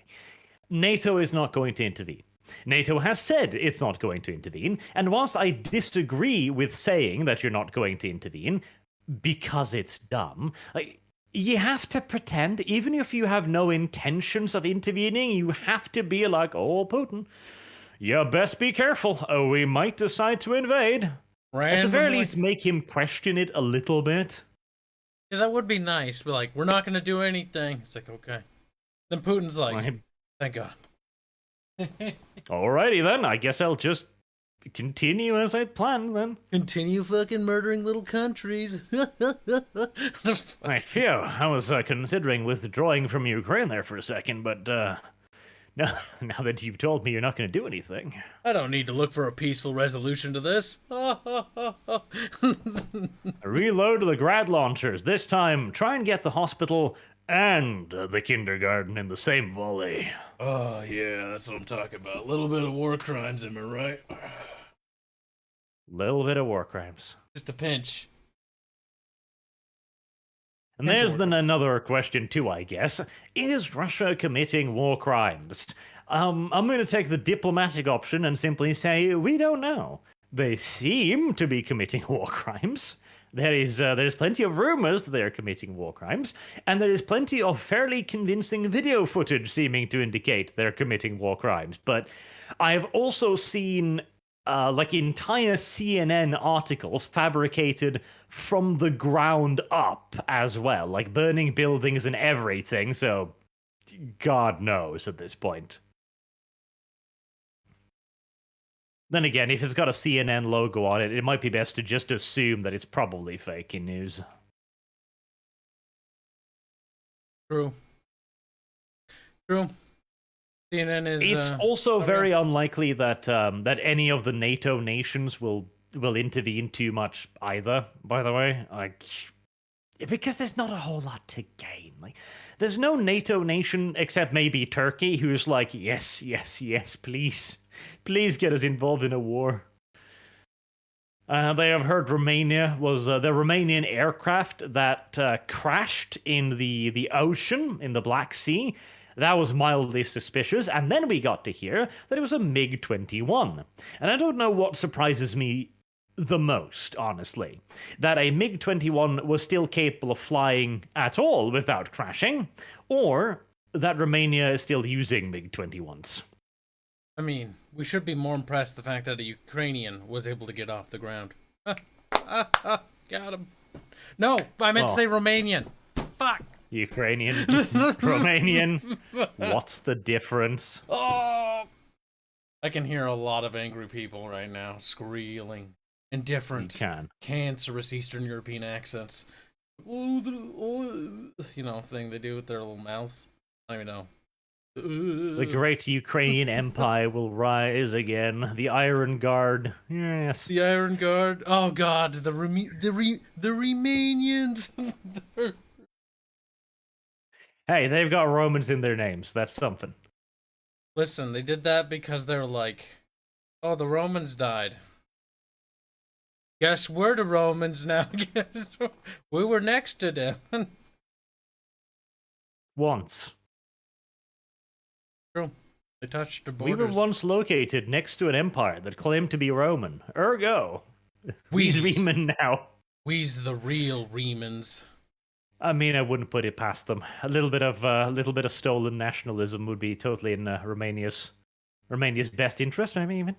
Speaker 1: NATO is not going to intervene. NATO has said it's not going to intervene, and whilst I disagree with saying that you're not going to intervene, because it's dumb, like, you have to pretend, even if you have no intentions of intervening, you have to be like, oh, Putin, you best be careful. Oh, we might decide to invade. At the very least, make him question it a little bit.
Speaker 2: Yeah, that would be nice. But like, we're not going to do anything. It's like, okay. Then Putin's like, thank God.
Speaker 1: Alrighty then, I guess I'll just continue as I planned then.
Speaker 2: Continue fucking murdering little countries.
Speaker 1: Right, phew, I was considering withdrawing from Ukraine there for a second, but now that you've told me you're not going to do anything.
Speaker 2: I don't need to look for a peaceful resolution to this.
Speaker 1: Reload the grad launchers. This time, try and get the hospital and the kindergarten in the same volley.
Speaker 2: Oh, yeah, that's what I'm talking about. A little bit of war crimes, am I right?
Speaker 1: Little bit of war crimes.
Speaker 2: Just a pinch.
Speaker 1: And there's then another question too, I guess. Is Russia committing war crimes? I'm going to take the diplomatic option and simply say, we don't know. They seem to be committing war crimes. There's plenty of rumors that they're committing war crimes, and there is plenty of fairly convincing video footage seeming to indicate they're committing war crimes. But I've also seen like entire CNN articles fabricated from the ground up as well, like burning buildings and everything, so God knows at this point. Then again, if it's got a CNN logo on it, it might be best to just assume that it's probably fake news.
Speaker 2: True. CNN is.
Speaker 1: It's also very unlikely that that any of the NATO nations will intervene too much either. By the way, like, because there's not a whole lot to gain. Like, there's no NATO nation except maybe Turkey who's like, yes, yes, yes, please get us involved in a war. They have heard Romania was the Romanian aircraft that crashed in the ocean in the Black Sea. That was mildly suspicious, and then we got to hear that it was a MiG-21. And I don't know what surprises me the most, honestly. That a MiG-21 was still capable of flying at all without crashing, or that Romania is still using MiG-21s.
Speaker 2: I mean, we should be more impressed the fact that a Ukrainian was able to get off the ground. Got him. No, I meant to say Romanian. Fuck.
Speaker 1: Ukrainian, Romanian. What's the difference?
Speaker 2: Oh! I can hear a lot of angry people right now squealing in different cancerous Eastern European accents. You know, thing they do with their little mouths. I don't even know.
Speaker 1: The great Ukrainian Empire will rise again. The Iron Guard, yes.
Speaker 2: The Iron Guard. Oh God, the Romanians.
Speaker 1: Hey, they've got Romans in their names. That's something.
Speaker 2: Listen, they did that because they're like, oh, the Romans died. Guess we're the Romans now. Guess we were next to them.
Speaker 1: Once.
Speaker 2: True. They touched the borders.
Speaker 1: We were once located next to an empire that claimed to be Roman. Ergo, we's Riemann now.
Speaker 2: We's the real Riemans.
Speaker 1: I mean, I wouldn't put it past them. A little bit of stolen nationalism would be totally in Romania's best interest, maybe even.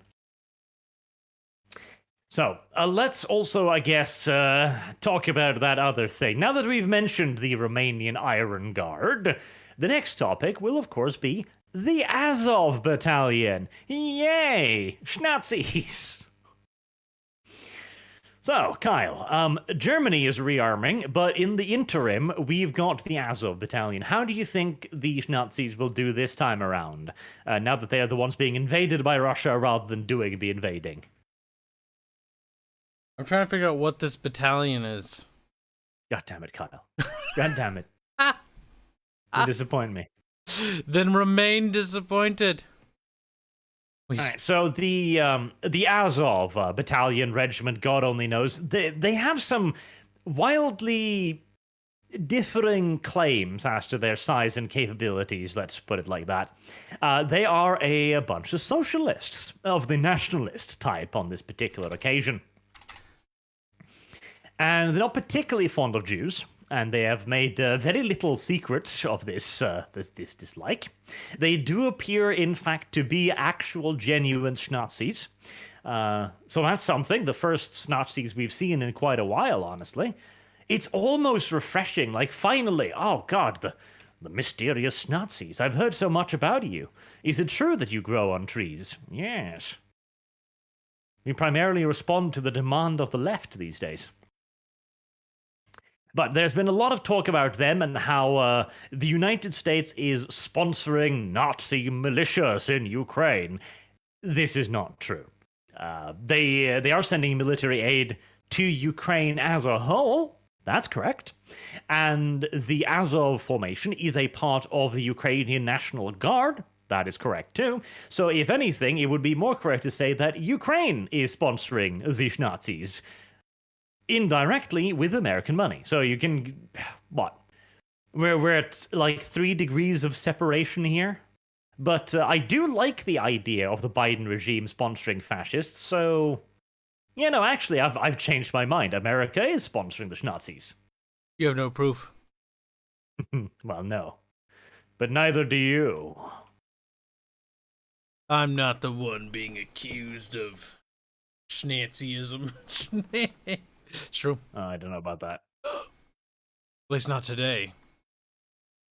Speaker 1: So let's also, I guess, talk about that other thing. Now that we've mentioned the Romanian Iron Guard, the next topic will, of course, be the Azov Battalion. Yay! Schnazis! So, Kyle, Germany is rearming, but in the interim, we've got the Azov Battalion. How do you think these Nazis will do this time around, now that they are the ones being invaded by Russia rather than doing the invading?
Speaker 2: I'm trying to figure out what this battalion is.
Speaker 1: God damn it, Kyle. God damn it. You disappoint me.
Speaker 2: Then remain disappointed.
Speaker 1: All right, so the Azov Battalion Regiment, God only knows, they have some wildly differing claims as to their size and capabilities, let's put it like that. They are a bunch of socialists of the nationalist type on this particular occasion. And they're not particularly fond of Jews, and they have made very little secret of this dislike. They do appear, in fact, to be actual, genuine Nazis. So that's something. The first Nazis we've seen in quite a while, honestly. It's almost refreshing. Like, finally, oh God, the mysterious Nazis. I've heard so much about you. Is it true that you grow on trees? Yes. We primarily respond to the demand of the left these days. But there's been a lot of talk about them and how the United States is sponsoring Nazi militias in Ukraine. This is not true. They are sending military aid to Ukraine as a whole. That's correct. And the Azov formation is a part of the Ukrainian National Guard. That is correct too. So if anything, it would be more correct to say that Ukraine is sponsoring the Nazis. Indirectly with American money. So you can, what? We're at like 3 degrees of separation here. But I do like the idea of the Biden regime sponsoring fascists, so, you know, actually, I've changed my mind. America is sponsoring the Nazis.
Speaker 2: You have no proof.
Speaker 1: Well, no. But neither do you.
Speaker 2: I'm not the one being accused of Schnaziism. It's true.
Speaker 1: I don't know about that.
Speaker 2: At least not today.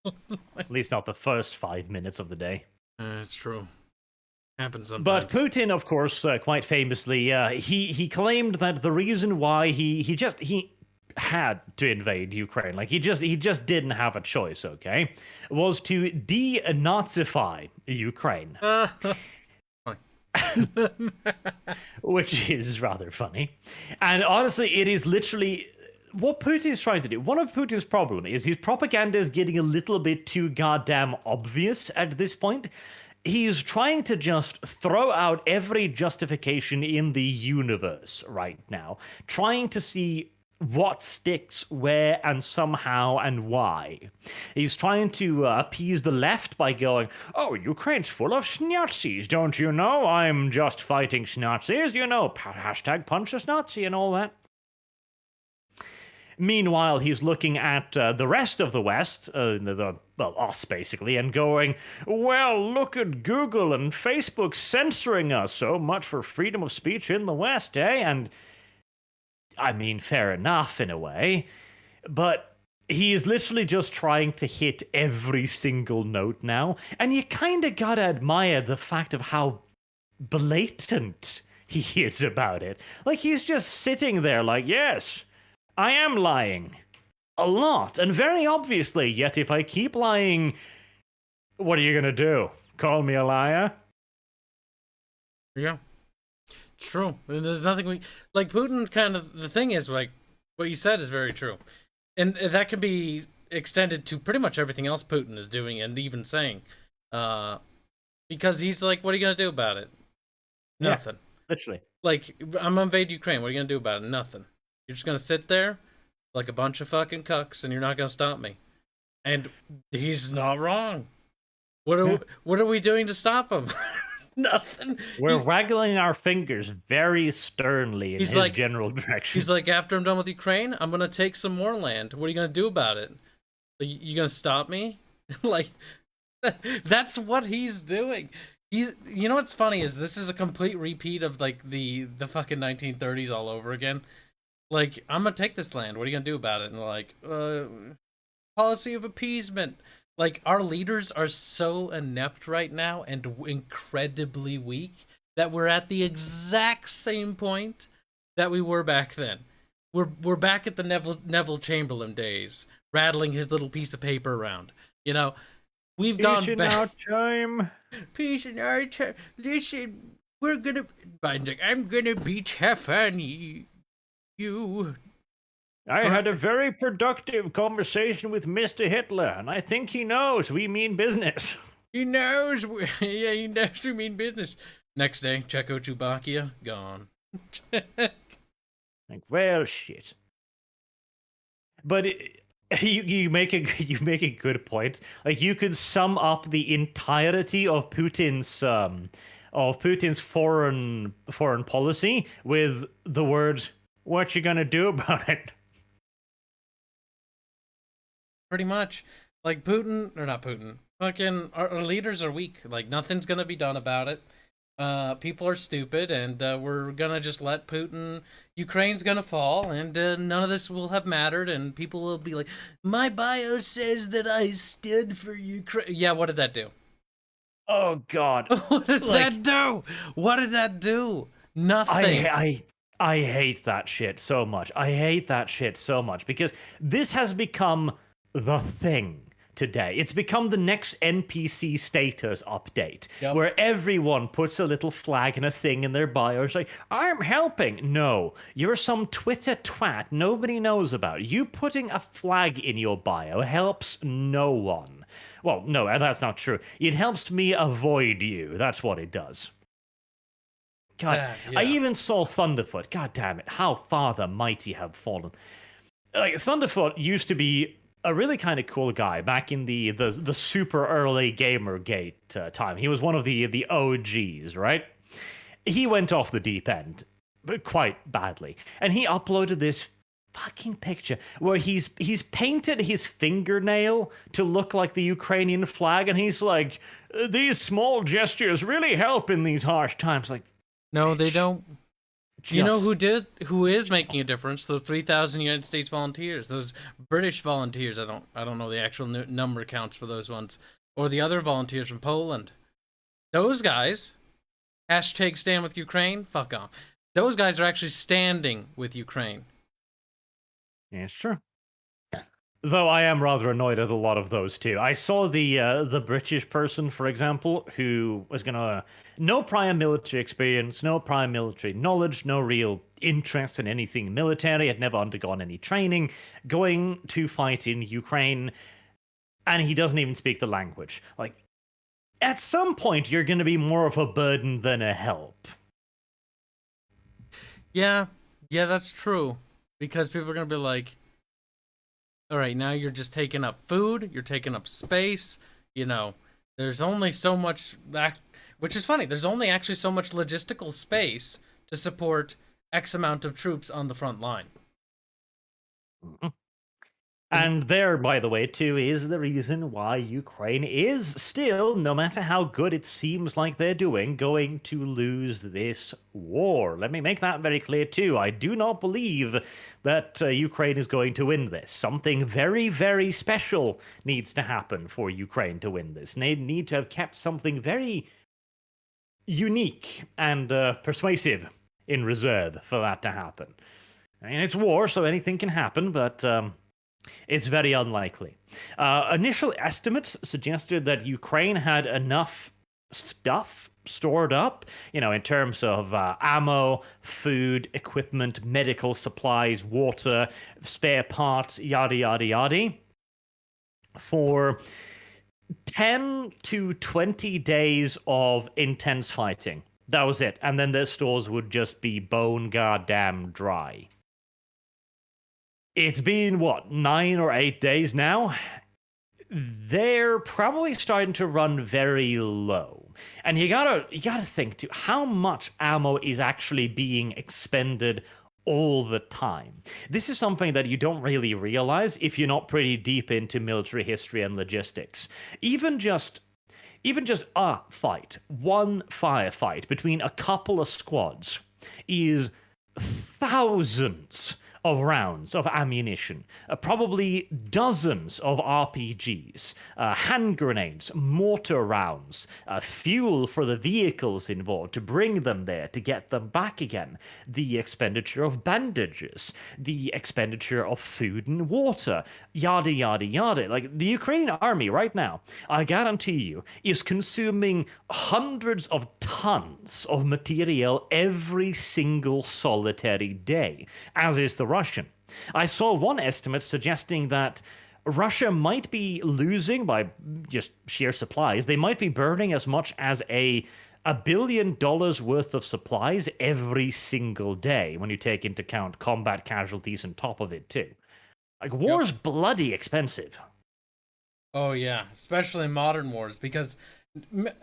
Speaker 1: At least not the first 5 minutes of the day.
Speaker 2: It's true. Happens sometimes.
Speaker 1: But Putin, of course, quite famously, he claimed that the reason why he had to invade Ukraine, like he just didn't have a choice, okay, was to de-Nazify Ukraine. Which is rather funny. And honestly, it is literally what Putin is trying to do. One of Putin's problem is his propaganda is getting a little bit too goddamn obvious at this point. He's trying to just throw out every justification in the universe right now, trying to see what sticks where and somehow and why. He's trying to appease the left by going, oh, Ukraine's full of Nazis, don't you know? I'm just fighting Nazis, you know, hashtag punch a Nazi and all that. Meanwhile, he's looking at the rest of the West, well, us basically, and going, well, look at Google and Facebook censoring us. So much for freedom of speech in the West, eh? And I mean, fair enough in a way, but he is literally just trying to hit every single note now, and you kind of gotta admire the fact of how blatant he is about it. Like, he's just sitting there like, yes, I am lying. A lot, and very obviously, yet if I keep lying, what are you gonna do? Call me a liar?
Speaker 2: Yeah. True. And there's nothing we like. Putin kind of, the thing is, like, what you said is very true, and that can be extended to pretty much everything else Putin is doing and even saying, because he's like, what are you gonna do about it? Nothing.
Speaker 1: Yeah, literally.
Speaker 2: Like, I'm gonna invade Ukraine. What are you gonna do about it? Nothing. You're just gonna sit there like a bunch of fucking cucks, and you're not gonna stop me. And he's not wrong. What are we doing to stop him? Nothing.
Speaker 1: We're waggling our fingers very sternly in his general direction.
Speaker 2: He's like, after I'm done with Ukraine, I'm gonna take some more land. What are you gonna do about it? You gonna stop me? Like, that's what he's doing. You know what's funny is this is a complete repeat of like the fucking 1930s all over again. Like, I'm gonna take this land. What are you gonna do about it? And like, policy of appeasement. Like, our leaders are so inept right now and incredibly weak that we're at the exact same point that we were back then. We're back at the Neville Chamberlain days, rattling his little piece of paper around. You know, we've gone back. Peace in our time. Listen, I'm gonna be tough on you.
Speaker 1: I had a very productive conversation with Mr. Hitler, and I think he knows we mean business.
Speaker 2: He knows, yeah, he knows we mean business. Next day, Czechoslovakia, gone.
Speaker 1: Like, well, shit. But you make a good point. Like, you could sum up the entirety of Putin's foreign policy with the word, "What you gonna do about it?"
Speaker 2: Pretty much. Like, Putin, or not Putin, fucking, our leaders are weak. Like, nothing's gonna be done about it. People are stupid, and we're gonna just let Putin, Ukraine's gonna fall, and none of this will have mattered, and people will be like, my bio says that I stood for Ukraine. Yeah, what did that do?
Speaker 1: Oh, God.
Speaker 2: What did that do? What did that do? Nothing.
Speaker 1: I hate that shit so much. I hate that shit so much, because this has become the thing today. It's become the next NPC status update, where everyone puts a little flag and a thing in their bio. It's like, I'm helping. No, you're some Twitter twat nobody knows about. You putting a flag in your bio helps no one. Well, no, that's not true. It helps me avoid you. That's what it does. God, yeah. I even saw Thunderfoot. God damn it, how far the mighty have fallen. Like, Thunderfoot used to be a really kind of cool guy back in the super early Gamergate time. He was one of the OGs, right? He went off the deep end, but quite badly. And he uploaded this fucking picture where he's painted his fingernail to look like the Ukrainian flag, and he's like, these small gestures really help in these harsh times. Like,
Speaker 2: no, they don't. You know who is making a difference? The 3,000 United States volunteers, those British volunteers. I don't know the actual number counts for those ones, or the other volunteers from Poland. Those guys, hashtag stand with Ukraine. Fuck off. Those guys are actually standing with Ukraine.
Speaker 1: Yeah, sure. Though I am rather annoyed at a lot of those too. I saw the British person, for example, who was gonna no prior military experience, no prior military knowledge, no real interest in anything military, had never undergone any training, going to fight in Ukraine, and he doesn't even speak the language. Like, at some point, you're gonna be more of a burden than a help.
Speaker 2: Yeah, that's true. Because people are gonna be like, all right, now you're just taking up food, you're taking up space, you know, there's only so much, which is funny, there's only actually so much logistical space to support X amount of troops on the front line.
Speaker 1: Mm-hmm. And there, by the way, too, is the reason why Ukraine is still, no matter how good it seems like they're doing, going to lose this war. Let me make that very clear, too. I do not believe that Ukraine is going to win this. Something very, very special needs to happen for Ukraine to win this. They need to have kept something very unique and persuasive in reserve for that to happen. I mean, it's war, so anything can happen, but it's very unlikely. Initial estimates suggested that Ukraine had enough stuff stored up, in terms of ammo, food, equipment, medical supplies, water, spare parts, yada, yada, yada, for 10 to 20 days of intense fighting. That was it. And then their stores would just be bone goddamn dry. It's been, 9 or 8 days now? They're probably starting to run very low. And you gotta think, too, how much ammo is actually being expended all the time? This is something that you don't really realize if you're not pretty deep into military history and logistics. Even just a fight, one firefight between a couple of squads is thousands of rounds of ammunition, probably dozens of RPGs, hand grenades, mortar rounds, fuel for the vehicles involved to bring them there, to get them back again, the expenditure of bandages, the expenditure of food and water, yada, yada, yada. Like, the Ukrainian army right now, I guarantee you, is consuming hundreds of tons of material every single solitary day, as is the Russian. I saw one estimate suggesting that Russia might be losing, by just sheer supplies, they might be burning as much as $1 billion worth of supplies every single day, when you take into account combat casualties on top of it, too. Like, war's bloody expensive.
Speaker 2: Oh, yeah, especially in modern wars, because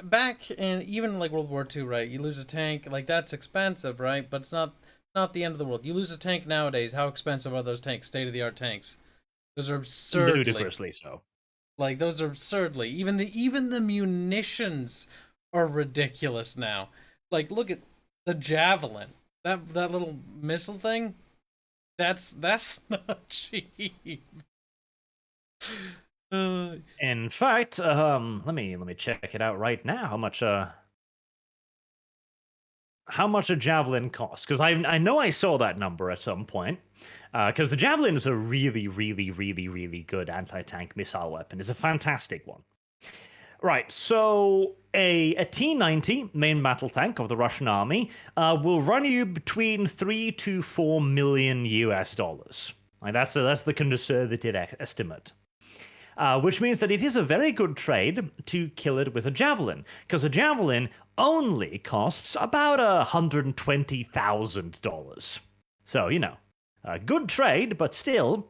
Speaker 2: back in even like World War II, right, you lose a tank, like, that's expensive, right, but it's not the end of the world. You lose a tank nowadays, how expensive are those tanks? State-of-the-art tanks. Those are absurdly
Speaker 1: ludicrously so.
Speaker 2: Like, those are absurdly. Even the munitions are ridiculous now. Like, look at the Javelin. That little missile thing. That's not cheap.
Speaker 1: In fact, let me check it out right now. How much a Javelin costs? Because I know I saw that number at some point. Because the Javelin is a really, really, really, really good anti-tank missile weapon. It's a fantastic one. Right, so a T-90 main battle tank of the Russian army will run you between $3 to $4 million US. Like, that's the conservative estimate. Which means that it is a very good trade to kill it with a Javelin, because a Javelin only costs about $120,000. So, a good trade, but still,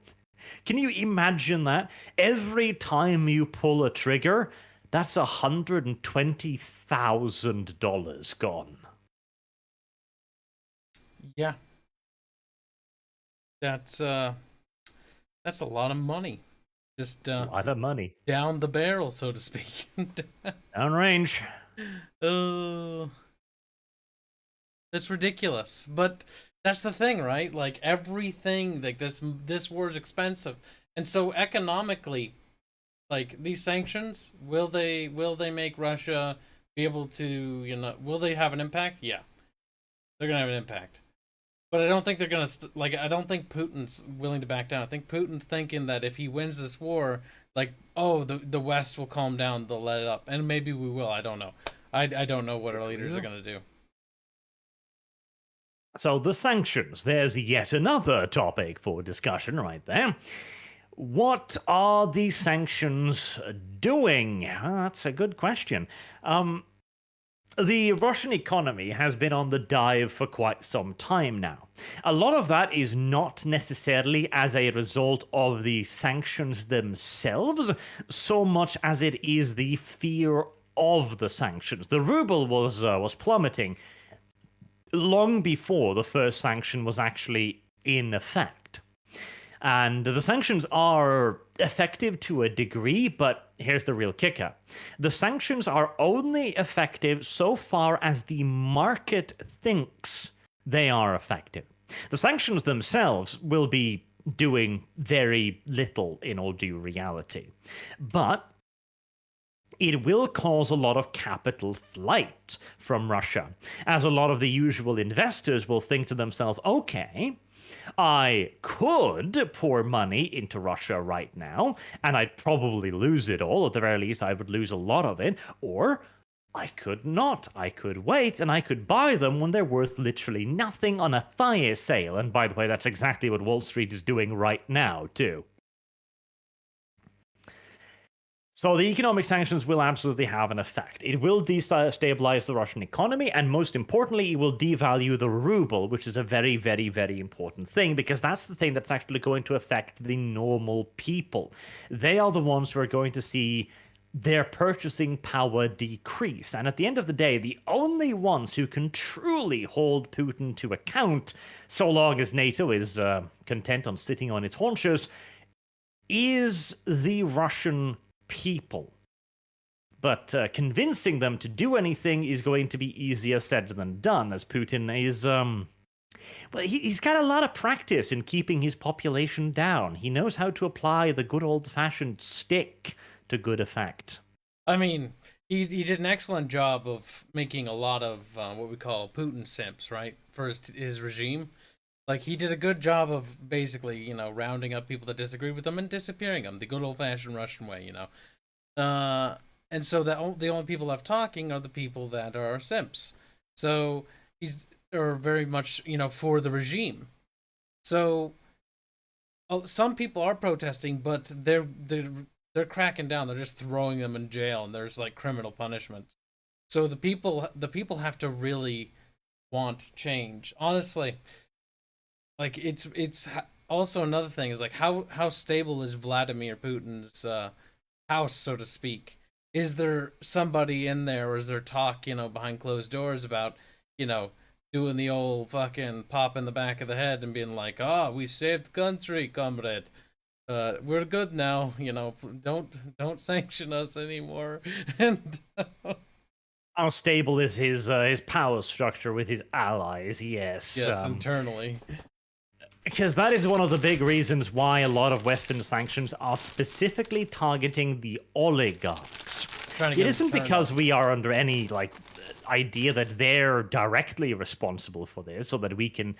Speaker 1: can you imagine that? Every time you pull a trigger, that's $120,000 gone.
Speaker 2: Yeah. That's a lot of money. Just
Speaker 1: a lot of money.
Speaker 2: Down the barrel, so to speak.
Speaker 1: Downrange.
Speaker 2: Oh. That's ridiculous. But that's the thing, right? Like, everything, like, this war is expensive. And so economically, like, these sanctions, will they make Russia be able to, will they have an impact? Yeah. They're going to have an impact. But I don't think they're gonna I don't think Putin's willing to back down. I think Putin's thinking that if he wins this war, like, oh, the West will calm down, they'll let it up, and maybe we will. I don't know. I don't know what our leaders are gonna do.
Speaker 1: So the sanctions, there's yet another topic for discussion right there. What are the sanctions doing? That's a good question. The Russian economy has been on the dive for quite some time now. A lot of that is not necessarily as a result of the sanctions themselves, so much as it is the fear of the sanctions. The ruble was plummeting long before the first sanction was actually in effect. And the sanctions are effective to a degree, but here's the real kicker. The sanctions are only effective so far as the market thinks they are effective. The sanctions themselves will be doing very little in all due reality. But it will cause a lot of capital flight from Russia, as a lot of the usual investors will think to themselves, okay, I could pour money into Russia right now, and I'd probably lose it all. At the very least, I would lose a lot of it. Or I could not. I could wait, and I could buy them when they're worth literally nothing on a fire sale. And by the way, that's exactly what Wall Street is doing right now, too. So the economic sanctions will absolutely have an effect. It will destabilize the Russian economy, and most importantly, it will devalue the ruble, which is a very, very, very important thing, because that's the thing that's actually going to affect the normal people. They are the ones who are going to see their purchasing power decrease. And at the end of the day, the only ones who can truly hold Putin to account, so long as NATO is content on sitting on its haunches, is the Russian people. But convincing them to do anything is going to be easier said than done, as Putin is, well, he's got a lot of practice in keeping his population down. He knows how to apply the good old-fashioned stick to good effect.
Speaker 2: I mean, he did an excellent job of making a lot of what we call Putin simps, right, for his regime. Like, he did a good job of basically, you know, rounding up people that disagree with him and disappearing them, the good old-fashioned Russian way, you know. And so that the only people left talking are the people that are simps. So are very much, you know, for the regime. So some people are protesting, but they're cracking down. They're just throwing them in jail, and there's like criminal punishment. So the people have to really want change. Honestly. Like, it's also another thing is, like, how stable is Vladimir Putin's house, so to speak? Is there somebody in there, or is there talk, you know, behind closed doors about, you know, doing the old fucking pop in the back of the head and being like, we saved the country, comrade. We're good now, you know, don't sanction us anymore. And
Speaker 1: how stable is his power structure with his allies? Yes,
Speaker 2: internally.
Speaker 1: Because that is one of the big reasons why a lot of Western sanctions are specifically targeting the oligarchs. It isn't because we are under any idea that they're directly responsible for this, so that we can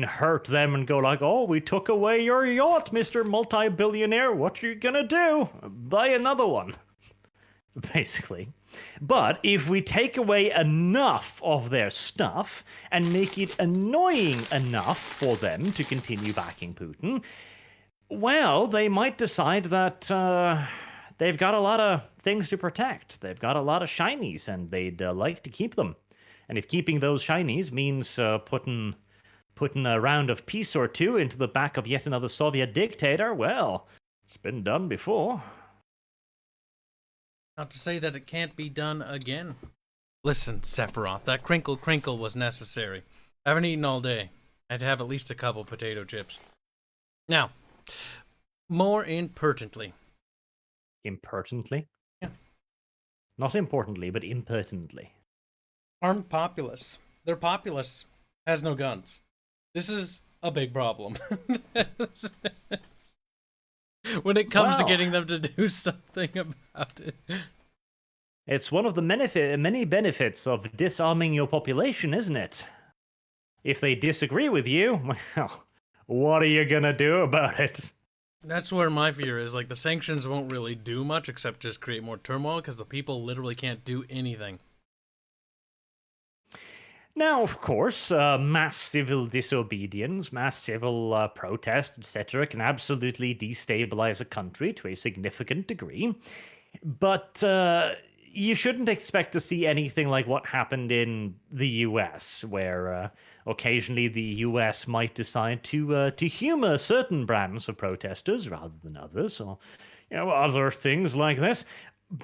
Speaker 1: hurt them and go like, oh, we took away your yacht, Mr. Multi-billionaire. What you gonna do? Buy another one. Basically. But if we take away enough of their stuff and make it annoying enough for them to continue backing Putin, well, they might decide that they've got a lot of things to protect. They've got a lot of shinies, and they'd like to keep them. And if keeping those shinies means putting a round of peace or two into the back of yet another Soviet dictator, well, it's been done before.
Speaker 2: Not to say that it can't be done again. Listen, Sephiroth, that crinkle was necessary. I haven't eaten all day. I had to have at least a couple potato chips. Now, more impertinently.
Speaker 1: Impertinently?
Speaker 2: Yeah.
Speaker 1: Not importantly, but impertinently.
Speaker 2: Armed populace. Their populace has no guns. This is a big problem. When it comes to getting them to do something about it.
Speaker 1: It's one of the many benefits of disarming your population, isn't it? If they disagree with you, well, what are you gonna do about it?
Speaker 2: That's where my fear is. Like, the sanctions won't really do much except just create more turmoil because the people literally can't do anything.
Speaker 1: Now, of course, mass civil disobedience, mass civil protest, etc., can absolutely destabilize a country to a significant degree. But you shouldn't expect to see anything like what happened in the US, where occasionally the US might decide to humor certain brands of protesters rather than others, or other things like this.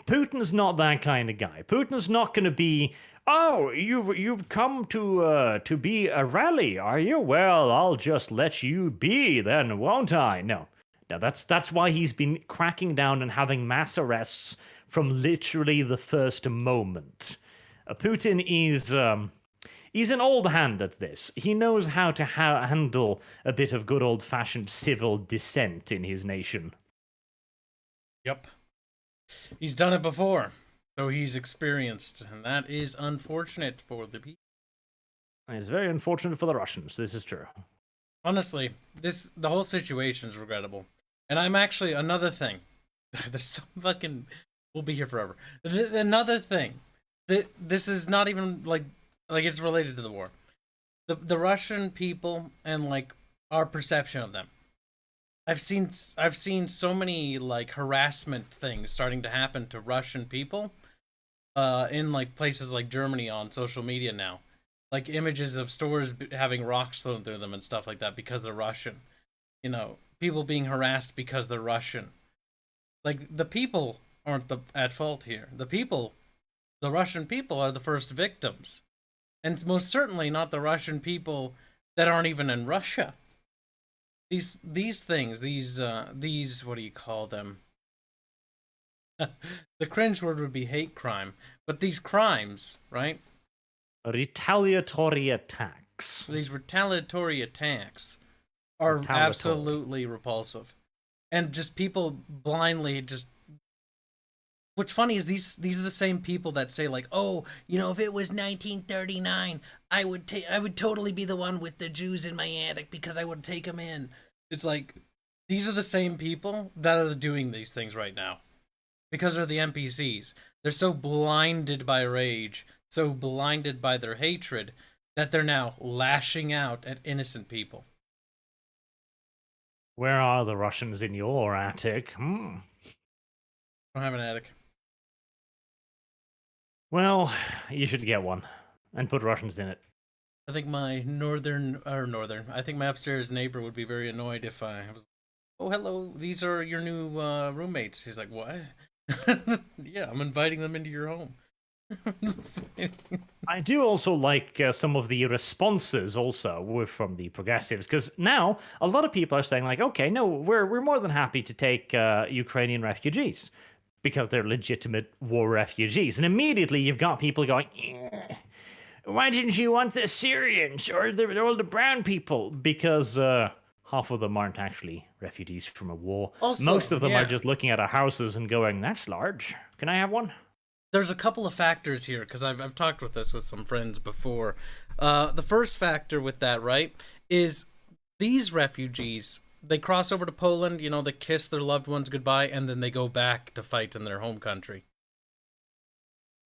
Speaker 1: Putin's not that kind of guy. Putin's not going to be, oh, you've come to be a rally, are you? Well, I'll just let you be then, won't I? No. Now that's why he's been cracking down and having mass arrests from literally the first moment. Putin is he's an old hand at this. He knows how to handle a bit of good old-fashioned civil dissent in his nation.
Speaker 2: Yep. He's done it before, so he's experienced, and that is unfortunate for the people.
Speaker 1: It's very unfortunate for the Russians. This is true.
Speaker 2: Honestly, the whole situation is regrettable. And I'm actually another thing. There's so fucking. We'll be here forever. Another thing. This is not even like it's related to the war. The Russian people and like our perception of them. I've seen so many like harassment things starting to happen to Russian people, in like places like Germany on social media now, like images of stores having rocks thrown through them and stuff like that because they're Russian. People being harassed because they're Russian. Like, the people aren't at fault here. The Russian people are the first victims, and most certainly not the Russian people that aren't even in Russia. These things, these what do you call them? The cringe word would be hate crime, but these crimes, right?
Speaker 1: Retaliatory attacks.
Speaker 2: These retaliatory attacks are absolutely repulsive, and just people blindly just. What's funny is these are the same people that say like, oh, if it was 1939, I would totally be the one with the Jews in my attic because I would take them in. It's like, these are the same people that are doing these things right now because they're the NPCs. They're so blinded by rage, so blinded by their hatred that they're now lashing out at innocent people.
Speaker 1: Where are the Russians in your attic?
Speaker 2: I don't have an attic.
Speaker 1: Well, you should get one and put Russians in it.
Speaker 2: I think my I think my upstairs neighbor would be very annoyed if I was, oh, hello, these are your new roommates. He's like, what? Yeah, I'm inviting them into your home.
Speaker 1: I do also like some of the responses also from the progressives, because now a lot of people are saying like, okay, no, we're more than happy to take Ukrainian refugees because they're legitimate war refugees, and immediately you've got people going, why didn't you want the Syrians or all the brown people? Because half of them aren't actually refugees from a war.
Speaker 2: Also,
Speaker 1: most of them are just looking at our houses and going, that's large. Can I have one?
Speaker 2: There's a couple of factors here, because I've talked with this with some friends before. The first factor with that, right, is these refugees, they cross over to Poland, they kiss their loved ones goodbye, and then they go back to fight in their home country.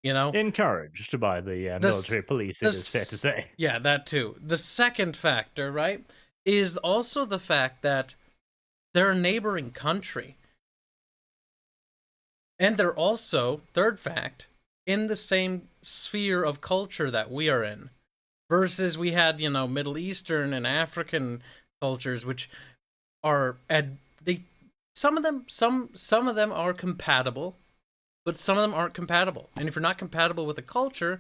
Speaker 1: Encouraged by the military police, it is fair to say.
Speaker 2: Yeah, that too. The second factor, right, is also the fact that they're a neighboring country. And they're also, third fact, in the same sphere of culture that we are in. Versus we had, Middle Eastern and African cultures, which are some of them are compatible, but some of them aren't compatible. And if you're not compatible with a culture,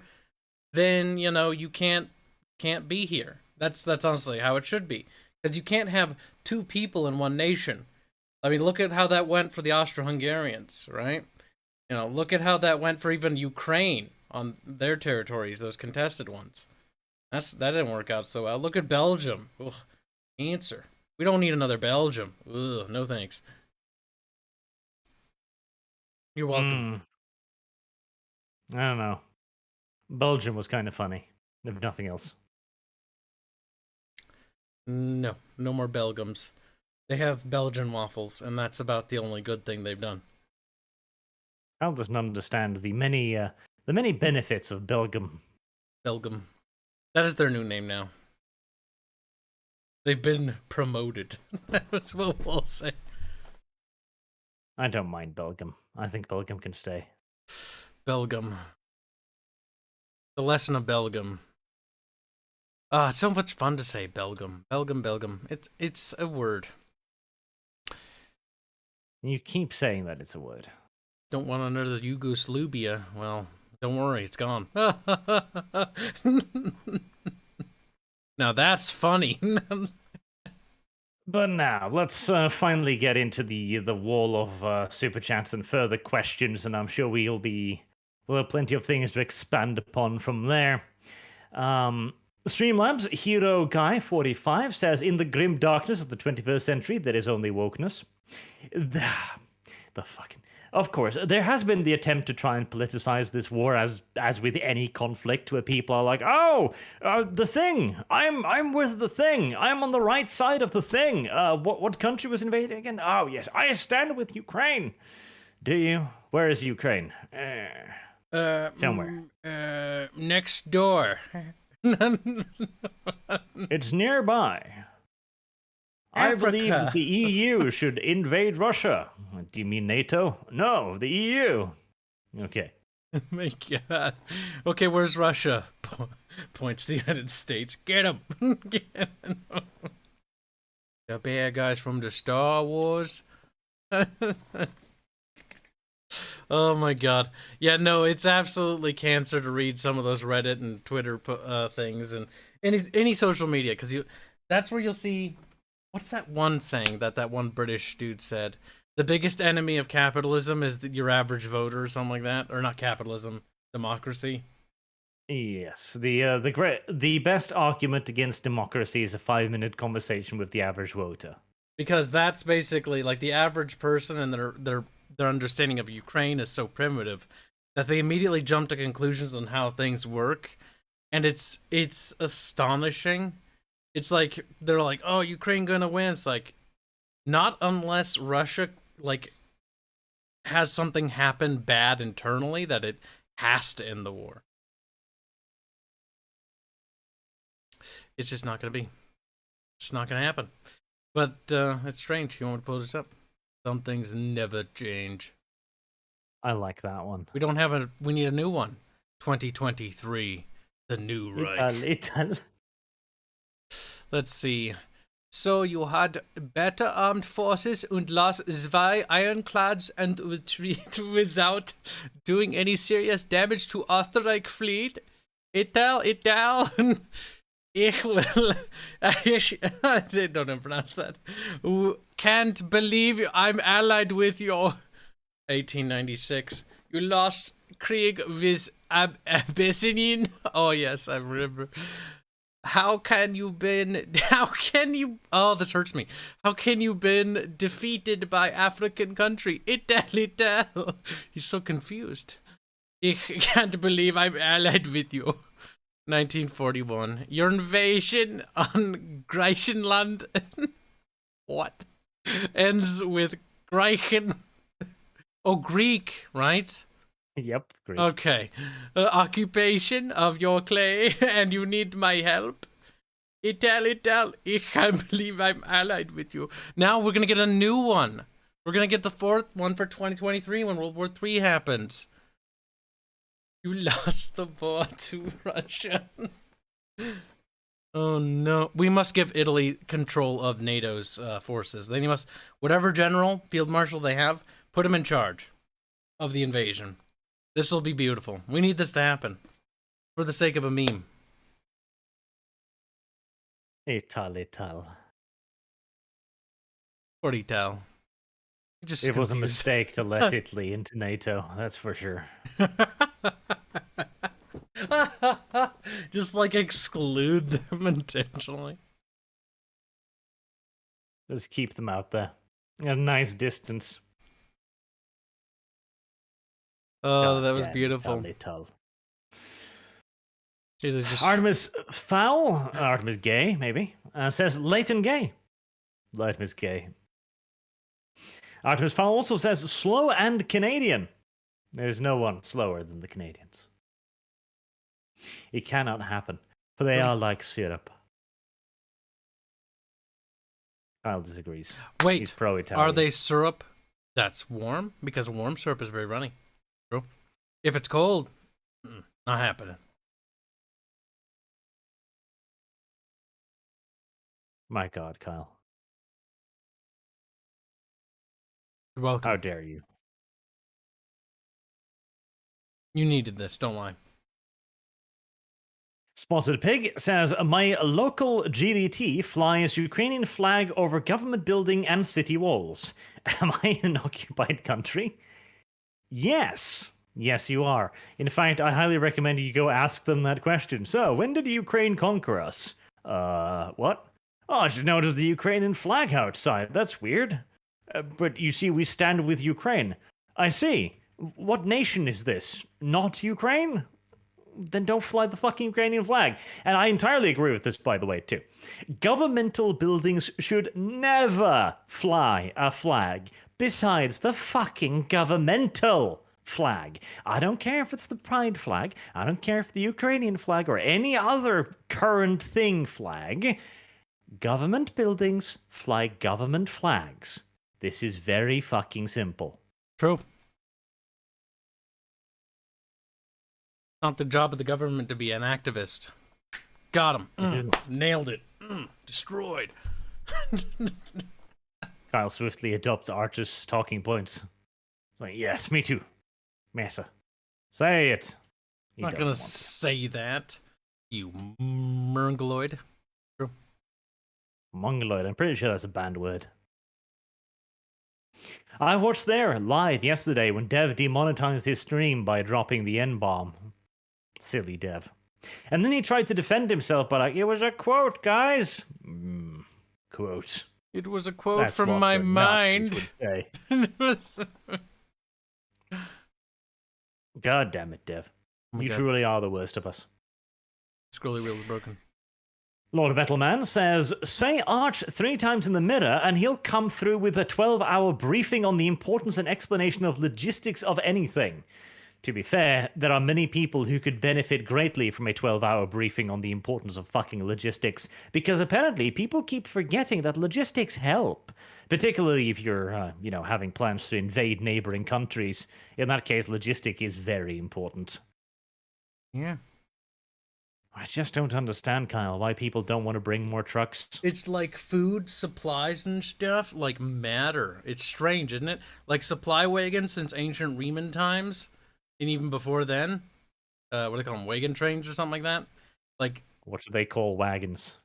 Speaker 2: then you can't be here. That's honestly how it should be, because you can't have two people in one nation. I mean, look at how that went for the Austro-Hungarians, right? Look at how that went for even Ukraine on their territories, those contested ones. That didn't work out so well. Look at Belgium. Ugh, answer. We don't need another Belgium. Ugh, no thanks. You're welcome.
Speaker 1: I don't know. Belgium was kind of funny, if nothing else.
Speaker 2: No, no more Belgiums. They have Belgian waffles, and that's about the only good thing they've done.
Speaker 1: Al doesn't understand the many benefits of Belgium.
Speaker 2: Belgium. That is their new name now. They've been promoted. That's what we'll say.
Speaker 1: I don't mind Belgium. I think Belgium can stay.
Speaker 2: Belgium. The lesson of Belgium. Ah, it's so much fun to say Belgium. Belgium. It's a word.
Speaker 1: You keep saying that it's a word.
Speaker 2: Don't want another Yugoslavia. Well, don't worry, it's gone. Now that's funny.
Speaker 1: But now, let's finally get into the wall of super chats and further questions, and I'm sure we'll have plenty of things to expand upon from there. Streamlabs Hero Guy 45 says, "In the grim darkness of the 21st century, there is only wokeness." The fucking. Of course, there has been the attempt to try and politicize this war, as with any conflict, where people are like, "Oh, the thing. I'm with the thing. I'm on the right side of the thing." What country was invaded again? Oh yes, I stand with Ukraine. Do you? Where is Ukraine? Somewhere.
Speaker 2: Next door.
Speaker 1: It's nearby. I believe that the EU should invade Russia. Do you mean NATO? No, the EU. Okay.
Speaker 2: Oh my God. Okay, where's Russia? Points the United States. Get him. Get him. The bad guys from the Star Wars. Oh my God. Yeah, no, it's absolutely cancer to read some of those Reddit and Twitter things and any social media, because that's where you'll see. What's that one saying that one British dude said? The biggest enemy of capitalism is your average voter, or something like that, or not capitalism, democracy.
Speaker 1: Yes, the best argument against democracy is a 5-minute conversation with the average voter.
Speaker 2: Because that's basically like the average person, and their understanding of Ukraine is so primitive that they immediately jump to conclusions on how things work, and it's astonishing. It's like they're like, "Oh, Ukraine gonna win." It's like, not unless Russia like has something happen bad internally that it has to end the war. It's just not gonna be. It's not gonna happen. But it's strange. You want to pull this up? Some things never change.
Speaker 1: I like that one.
Speaker 2: We don't have we need a new one. 2023, the new Reich. Let's see. So you had better armed forces and lost zwei ironclads and retreat without doing any serious damage to Österreich fleet. Ital. Ich will. I don't know pronounce that. Can't believe I'm allied with you. 1896. You lost Krieg with Abyssinian. Oh yes, I remember. Oh, this hurts me. How can you been defeated by African country? Italy. He's so confused. I can't believe I'm allied with you. 1941. Your invasion on Griechenland. What? Ends with Griechen. Oh, Greek, right?
Speaker 1: Yep, great.
Speaker 2: Okay. Occupation of your clay, and you need my help. Ital. I can't believe I'm allied with you. Now we're gonna get a new one. We're gonna get the fourth one for 2023 when World War III happens. You lost the war to Russia. Oh no. We must give Italy control of NATO's forces. They must, whatever general, field marshal they have, put him in charge of the invasion. This will be beautiful. We need this to happen. For the sake of a meme.
Speaker 1: Ital.
Speaker 2: Or Ital.
Speaker 1: It was a mistake to let Italy into NATO, that's for sure.
Speaker 2: Just like exclude them intentionally.
Speaker 1: Just keep them out there. At a nice distance.
Speaker 2: Oh, that was beautiful.
Speaker 1: Ital. Artemis Fowl, Artemis Gay, maybe, says Leighton Gay. Leighton Gay. Artemis Fowl also says slow and Canadian. There's no one slower than the Canadians. It cannot happen, for they are like syrup. Kyle disagrees.
Speaker 2: Wait,
Speaker 1: he's pro-Italian.
Speaker 2: Are they syrup that's warm? Because warm syrup is very runny. True. If it's cold, not happening.
Speaker 1: My God, Kyle.
Speaker 2: You're welcome.
Speaker 1: How dare you?
Speaker 2: You needed this, don't lie.
Speaker 1: Spotted Pig says, my local GBT flies Ukrainian flag over government building and city walls. Am I in an occupied country? Yes. Yes, you are. In fact, I highly recommend you go ask them that question. So, when did Ukraine conquer us? What? Oh, I just noticed the Ukrainian flag outside. That's weird. But you see, we stand with Ukraine. I see. What nation is this? Not Ukraine? Then don't fly the fucking Ukrainian flag. And I entirely agree with this, by the way, too. Governmental buildings should never fly a flag besides the fucking governmental flag. I don't care if it's the Pride flag. I don't care if the Ukrainian flag or any other current thing flag. Government buildings fly government flags. This is very fucking simple.
Speaker 2: True. Not the job of the government to be an activist. Got him. Nailed it. Destroyed.
Speaker 1: Kyle swiftly adopts Archer's talking points. It's like, yes, me too. Mesa. Say it.
Speaker 2: I'm not gonna say that, you mongoloid. True.
Speaker 1: Mongoloid. I'm pretty sure that's a banned word. I watched there live yesterday when Dev demonetized his stream by dropping the N-bomb. Silly Dev. And then he tried to defend himself by like, it was a quote, guys. Quote.
Speaker 2: It was a quote
Speaker 1: That's
Speaker 2: from
Speaker 1: what
Speaker 2: my
Speaker 1: the
Speaker 2: mind.
Speaker 1: Nazis would say. God damn it, Dev. You truly are the worst of us.
Speaker 2: Scrolly wheel is broken.
Speaker 1: Lord of Metalman says, say Arch 3 times in the mirror and he'll come through with a 12-hour briefing on the importance and explanation of logistics of anything. To be fair, there are many people who could benefit greatly from a 12-hour briefing on the importance of fucking logistics, because apparently people keep forgetting that logistics help, particularly if you're, having plans to invade neighboring countries. In that case, logistic is very important.
Speaker 2: Yeah.
Speaker 1: I just don't understand, Kyle, why people don't want to bring more trucks.
Speaker 2: It's like food, supplies, and stuff, matter. It's strange, isn't it? Like supply wagons since ancient Roman times. And even before then, what do they call them? Wagon trains or something like that?
Speaker 1: What do they call wagons?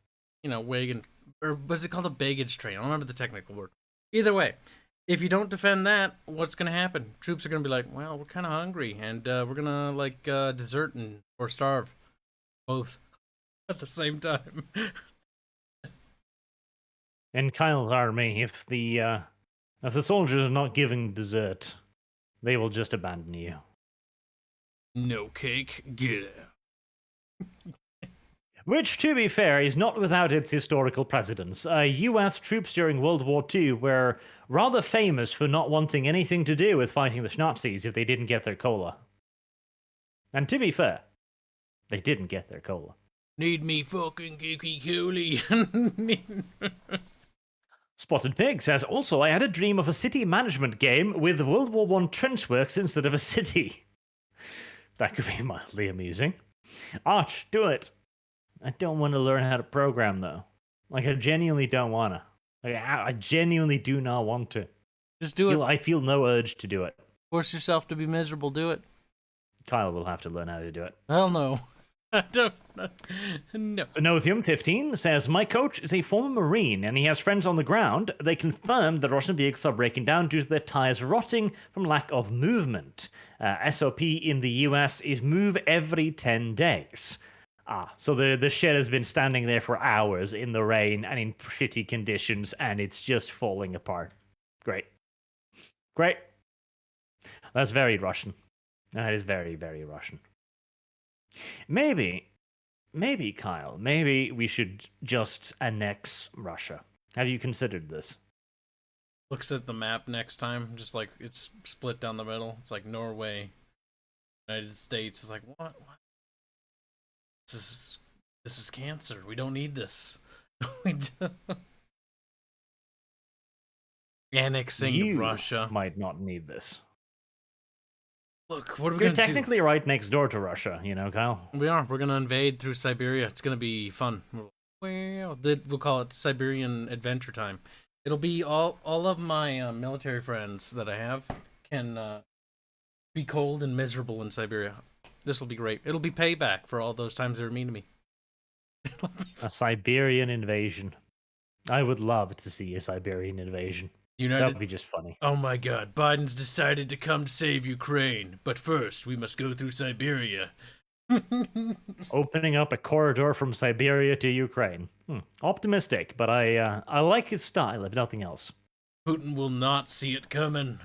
Speaker 2: Wagon, or was it called a baggage train? I don't remember the technical word. Either way, if you don't defend that, what's going to happen? Troops are going to be like, well, we're kind of hungry, and we're going to, desert or starve. Both. At the same time.
Speaker 1: In Kyle's army, if the soldiers are not giving dessert, they will just abandon you.
Speaker 2: No cake, get out.
Speaker 1: Which, to be fair, is not without its historical precedence. US troops during World War II were rather famous for not wanting anything to do with fighting the Nazis if they didn't get their cola. And to be fair, they didn't get their cola.
Speaker 2: Need me fucking cookie coolie.
Speaker 1: Spotted Pig says, also, I had a dream of a city management game with World War I trench works instead of a city. That could be mildly amusing. Arch, do it. I don't want to learn how to program, though. I genuinely don't want to. I genuinely do not want to.
Speaker 2: Just do it.
Speaker 1: I feel no urge to do it.
Speaker 2: Force yourself to be miserable, do it.
Speaker 1: Kyle will have to learn how to do it.
Speaker 2: Hell no. I don't know. No.
Speaker 1: Nothium15 says, my coach is a former Marine and he has friends on the ground. They confirmed that Russian vehicles are breaking down due to their tires rotting from lack of movement. SOP in the US is move every 10 days. So the shed has been standing there for hours in the rain and in shitty conditions and it's just falling apart. Great. That's very Russian. That is very, very Russian. Maybe maybe, Kyle, maybe we should just annex Russia. Have you considered this?
Speaker 2: Looks at the map next time, just like it's split down the middle. It's like Norway, United States. It's like what? This is cancer. We don't need this. We don't. Annexing
Speaker 1: You
Speaker 2: Russia.
Speaker 1: might not need this.
Speaker 2: Look, what are we
Speaker 1: You're
Speaker 2: gonna do?
Speaker 1: technically right next door to Russia, you know, Kyle.
Speaker 2: We are. We're gonna invade through Siberia. It's gonna be fun. We'll call it Siberian Adventure Time. It'll be all of my military friends that I have can be cold and miserable in Siberia. This will be great. It'll be payback for all those times they were mean to me.
Speaker 1: A Siberian invasion. I would love to see a Siberian invasion. That would be just funny.
Speaker 2: Oh my god, Biden's decided to come to save Ukraine, but first we must go through Siberia.
Speaker 1: Opening up a corridor from Siberia to Ukraine. Optimistic, but I like his style, if nothing else.
Speaker 2: Putin will not see it coming.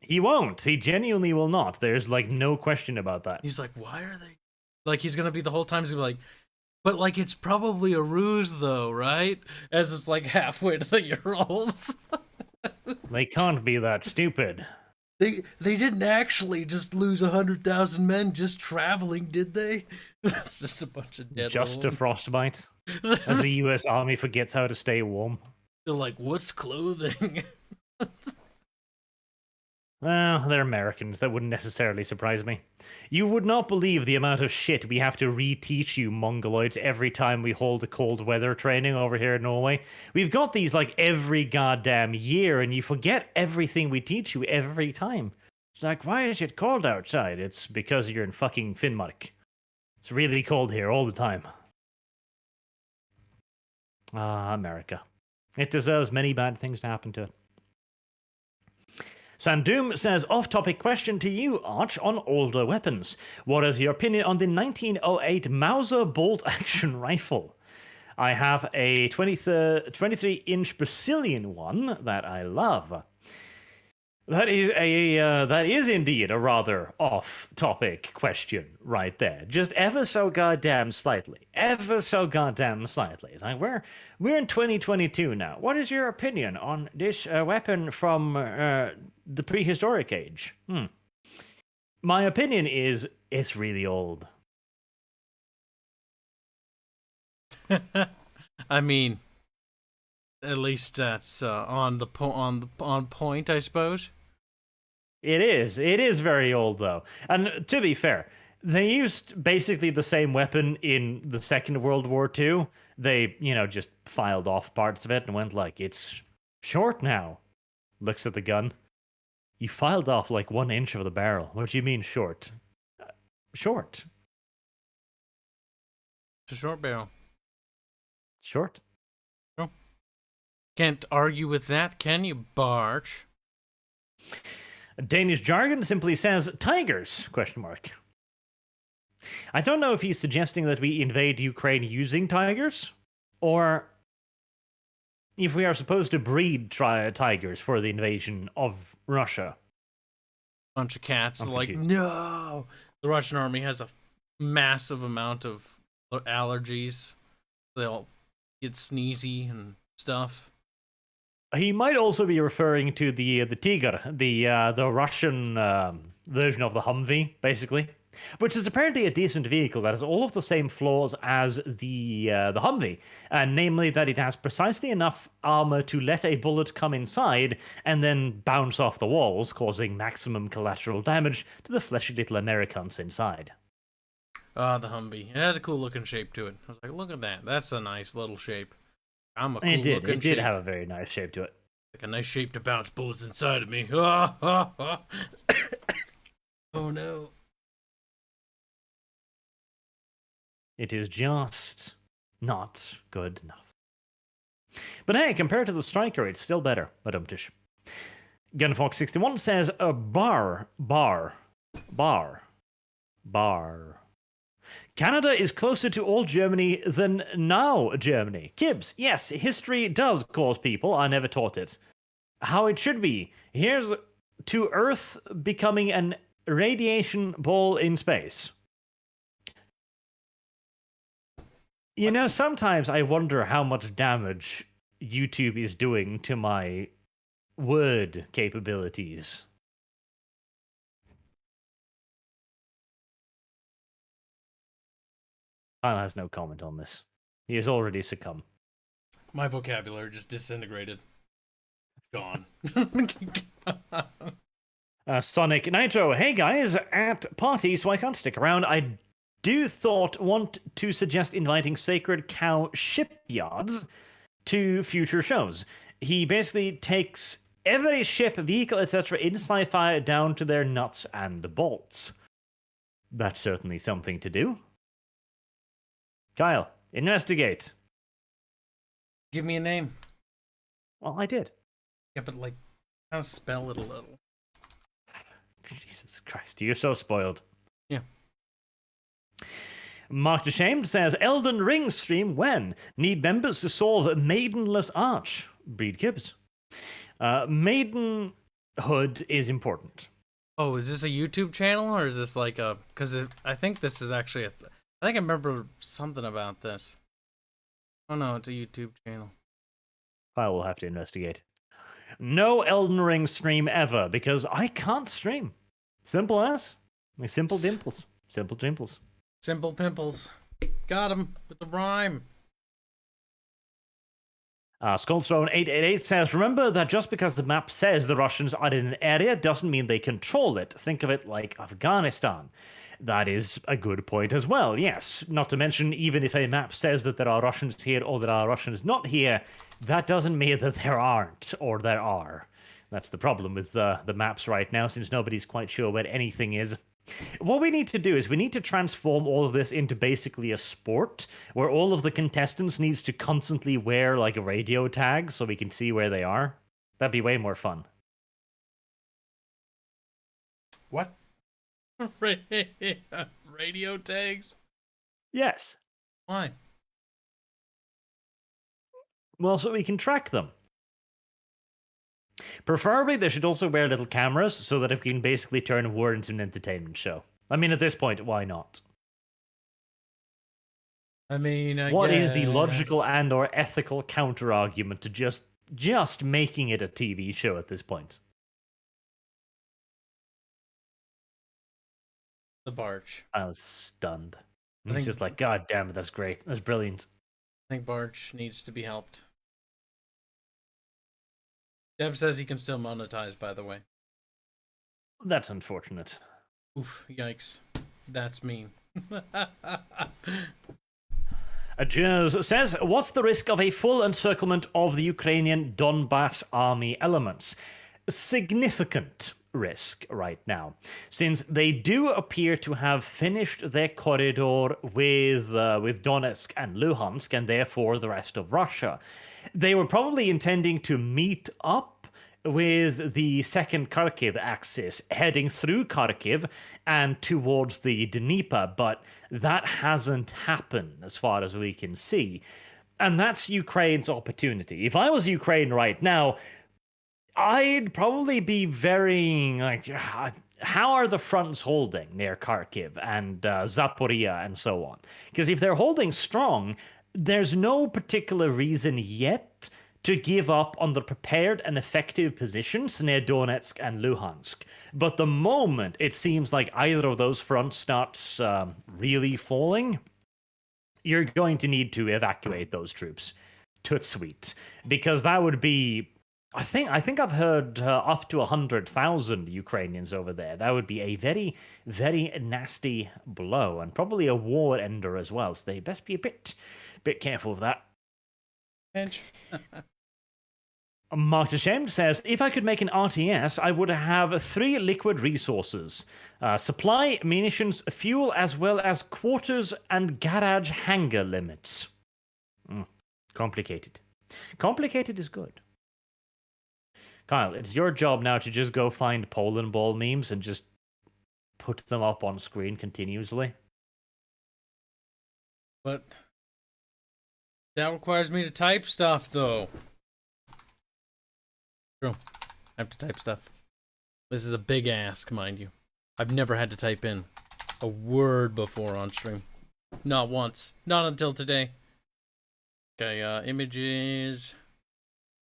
Speaker 1: He won't. He genuinely will not. There's, like, no question about that.
Speaker 2: He's like, why are they... Like, he's gonna be the whole time, he's gonna be like, but, like, it's probably a ruse, though, right? As it's, like, halfway to the Urals.
Speaker 1: They can't be that stupid.
Speaker 2: They didn't actually just lose 100,000 men just traveling, did they? That's just a bunch of dead.
Speaker 1: Just a frostbite. As the US Army forgets how to stay warm.
Speaker 2: They're like, what's clothing?
Speaker 1: Well, they're Americans. That wouldn't necessarily surprise me. You would not believe the amount of shit we have to reteach you Mongoloids every time we hold a cold weather training over here in Norway. We've got these like every goddamn year, and you forget everything we teach you every time. It's like, why is it cold outside? It's because you're in fucking Finnmark. It's really cold here all the time. Ah, America. It deserves many bad things to happen to it. Sandoom says, off-topic question to you, Arch, on older weapons. What is your opinion on the 1908 Mauser bolt-action rifle? I have a 23-inch Brazilian one that I love. That is indeed a rather off-topic question right there. Just ever so goddamn slightly. Ever so goddamn slightly. It's like, we're in 2022 now. What is your opinion on this weapon from the prehistoric age? My opinion is it's really old.
Speaker 2: I mean, at least that's on point, I suppose.
Speaker 1: It is very old, though. And to be fair, they used basically the same weapon in the Second World War II. They, just filed off parts of it and went like, it's short now. Looks at the gun. You filed off like 1 inch of the barrel. What do you mean short? Short.
Speaker 2: It's a short barrel.
Speaker 1: Short.
Speaker 2: Oh. Can't argue with that, can you, Barch?
Speaker 1: Danish jargon simply says tigers, ? I don't know if he's suggesting that we invade Ukraine using tigers, or if we are supposed to breed tigers for the invasion of Russia.
Speaker 2: Bunch of cats
Speaker 1: I'm
Speaker 2: like,
Speaker 1: confused.
Speaker 2: no! The Russian army has a massive amount of allergies. They all get sneezy and stuff.
Speaker 1: He might also be referring to the Tiger, the Russian version of the Humvee, basically, which is apparently a decent vehicle that has all of the same flaws as the Humvee, namely that it has precisely enough armor to let a bullet come inside and then bounce off the walls, causing maximum collateral damage to the fleshy little Americans inside.
Speaker 2: Ah, the Humvee. It had a cool looking shape to it. I was like, look at that. That's a nice little shape. I'm a cool
Speaker 1: It
Speaker 2: looking
Speaker 1: did
Speaker 2: shape.
Speaker 1: have a very nice shape to it.
Speaker 2: Like a nice shape to bounce bullets inside of me. Oh no.
Speaker 1: It is just not good enough. But hey, compared to the Striker, it's still better. Badumtish. Gunfox61 says, bar. Canada is closer to old Germany than now Germany. Kibbs, yes, history does cause people. I never taught it. How it should be. Here's to Earth becoming an radiation ball in space. You know, sometimes I wonder how much damage YouTube is doing to my word capabilities. Kyle has no comment on this. He has already succumbed.
Speaker 2: My vocabulary just disintegrated. Gone.
Speaker 1: Sonic Nitro, hey guys, at party, so I can't stick around. I want to suggest inviting Sacred Cow Shipyards to future shows. He basically takes every ship, vehicle, etc. in sci-fi down to their nuts and bolts. That's certainly something to do. Kyle, investigate.
Speaker 2: Give me a name.
Speaker 1: Well, I did.
Speaker 2: Yeah, but like, kind of spell it a little.
Speaker 1: Jesus Christ, you're so spoiled.
Speaker 2: Yeah.
Speaker 1: Mark Ashamed says, Elden Ring stream when? Need members to solve Maidenless Arch. Breed Gibbs. Maidenhood is important.
Speaker 2: Oh, is this a YouTube channel or is this like a? Because I think this is actually a. I think I remember something about this. Oh no, it's a YouTube channel.
Speaker 1: I will have to investigate. No Elden Ring stream ever because I can't stream. Simple as. Like simple dimples. Simple dimples.
Speaker 2: Simple pimples. Got him with the rhyme.
Speaker 1: Skullstone888 says, remember that just because the map says the Russians are in an area doesn't mean they control it. Think of it like Afghanistan. That is a good point as well, yes. Not to mention, even if a map says that there are Russians here or there are Russians not here, that doesn't mean that there aren't or there are. That's the problem with the maps right now, since nobody's quite sure where anything is. What we need to do is we need to transform all of this into basically a sport where all of the contestants needs to constantly wear like a radio tag so we can see where they are. That'd be way more fun.
Speaker 2: What? Radio tags?
Speaker 1: Yes.
Speaker 2: Why?
Speaker 1: Well, so we can track them. Preferably, they should also wear little cameras so that it can basically turn a war into an entertainment show. I mean, at this point, why not?
Speaker 2: I mean,
Speaker 1: what is the logical and or ethical counter-argument to just making it a TV show at this point?
Speaker 2: The Barch.
Speaker 1: I was stunned. He's just like, God damn it, that's great. That's brilliant.
Speaker 2: I think Barch needs to be helped. Dev says he can still monetize, by the way.
Speaker 1: That's unfortunate.
Speaker 2: Oof, yikes. That's mean.
Speaker 1: Jers says, what's the risk of a full encirclement of the Ukrainian Donbass army elements? Significant risk right now, since they do appear to have finished their corridor with Donetsk and Luhansk, and therefore the rest of Russia. They were probably intending to meet up with the second Kharkiv axis, heading through Kharkiv and towards the Dnieper, but that hasn't happened as far as we can see. And that's Ukraine's opportunity. If I was Ukraine right now, I'd probably be very like, how are the fronts holding near Kharkiv and Zaporizhia and so on? Because if they're holding strong, there's no particular reason yet to give up on the prepared and effective positions near Donetsk and Luhansk. But the moment it seems like either of those fronts starts really falling, you're going to need to evacuate those troops. Toot sweet. Because that would be... I think I've heard up to 100,000 Ukrainians over there. That would be a very, very nasty blow, and probably a war ender as well. So they best be a bit careful of that.
Speaker 2: Pinch.
Speaker 1: Mark Ashamed says, if I could make an RTS, I would have 3 liquid resources. Supply, munitions, fuel, as well as quarters and garage hangar limits. Complicated. Complicated is good. Kyle, it's your job now to just go find Poland ball memes and just put them up on screen continuously.
Speaker 2: But that requires me to type stuff, though. True. I have to type stuff. This is a big ask, mind you. I've never had to type in a word before on stream. Not once. Not until today. Okay, images.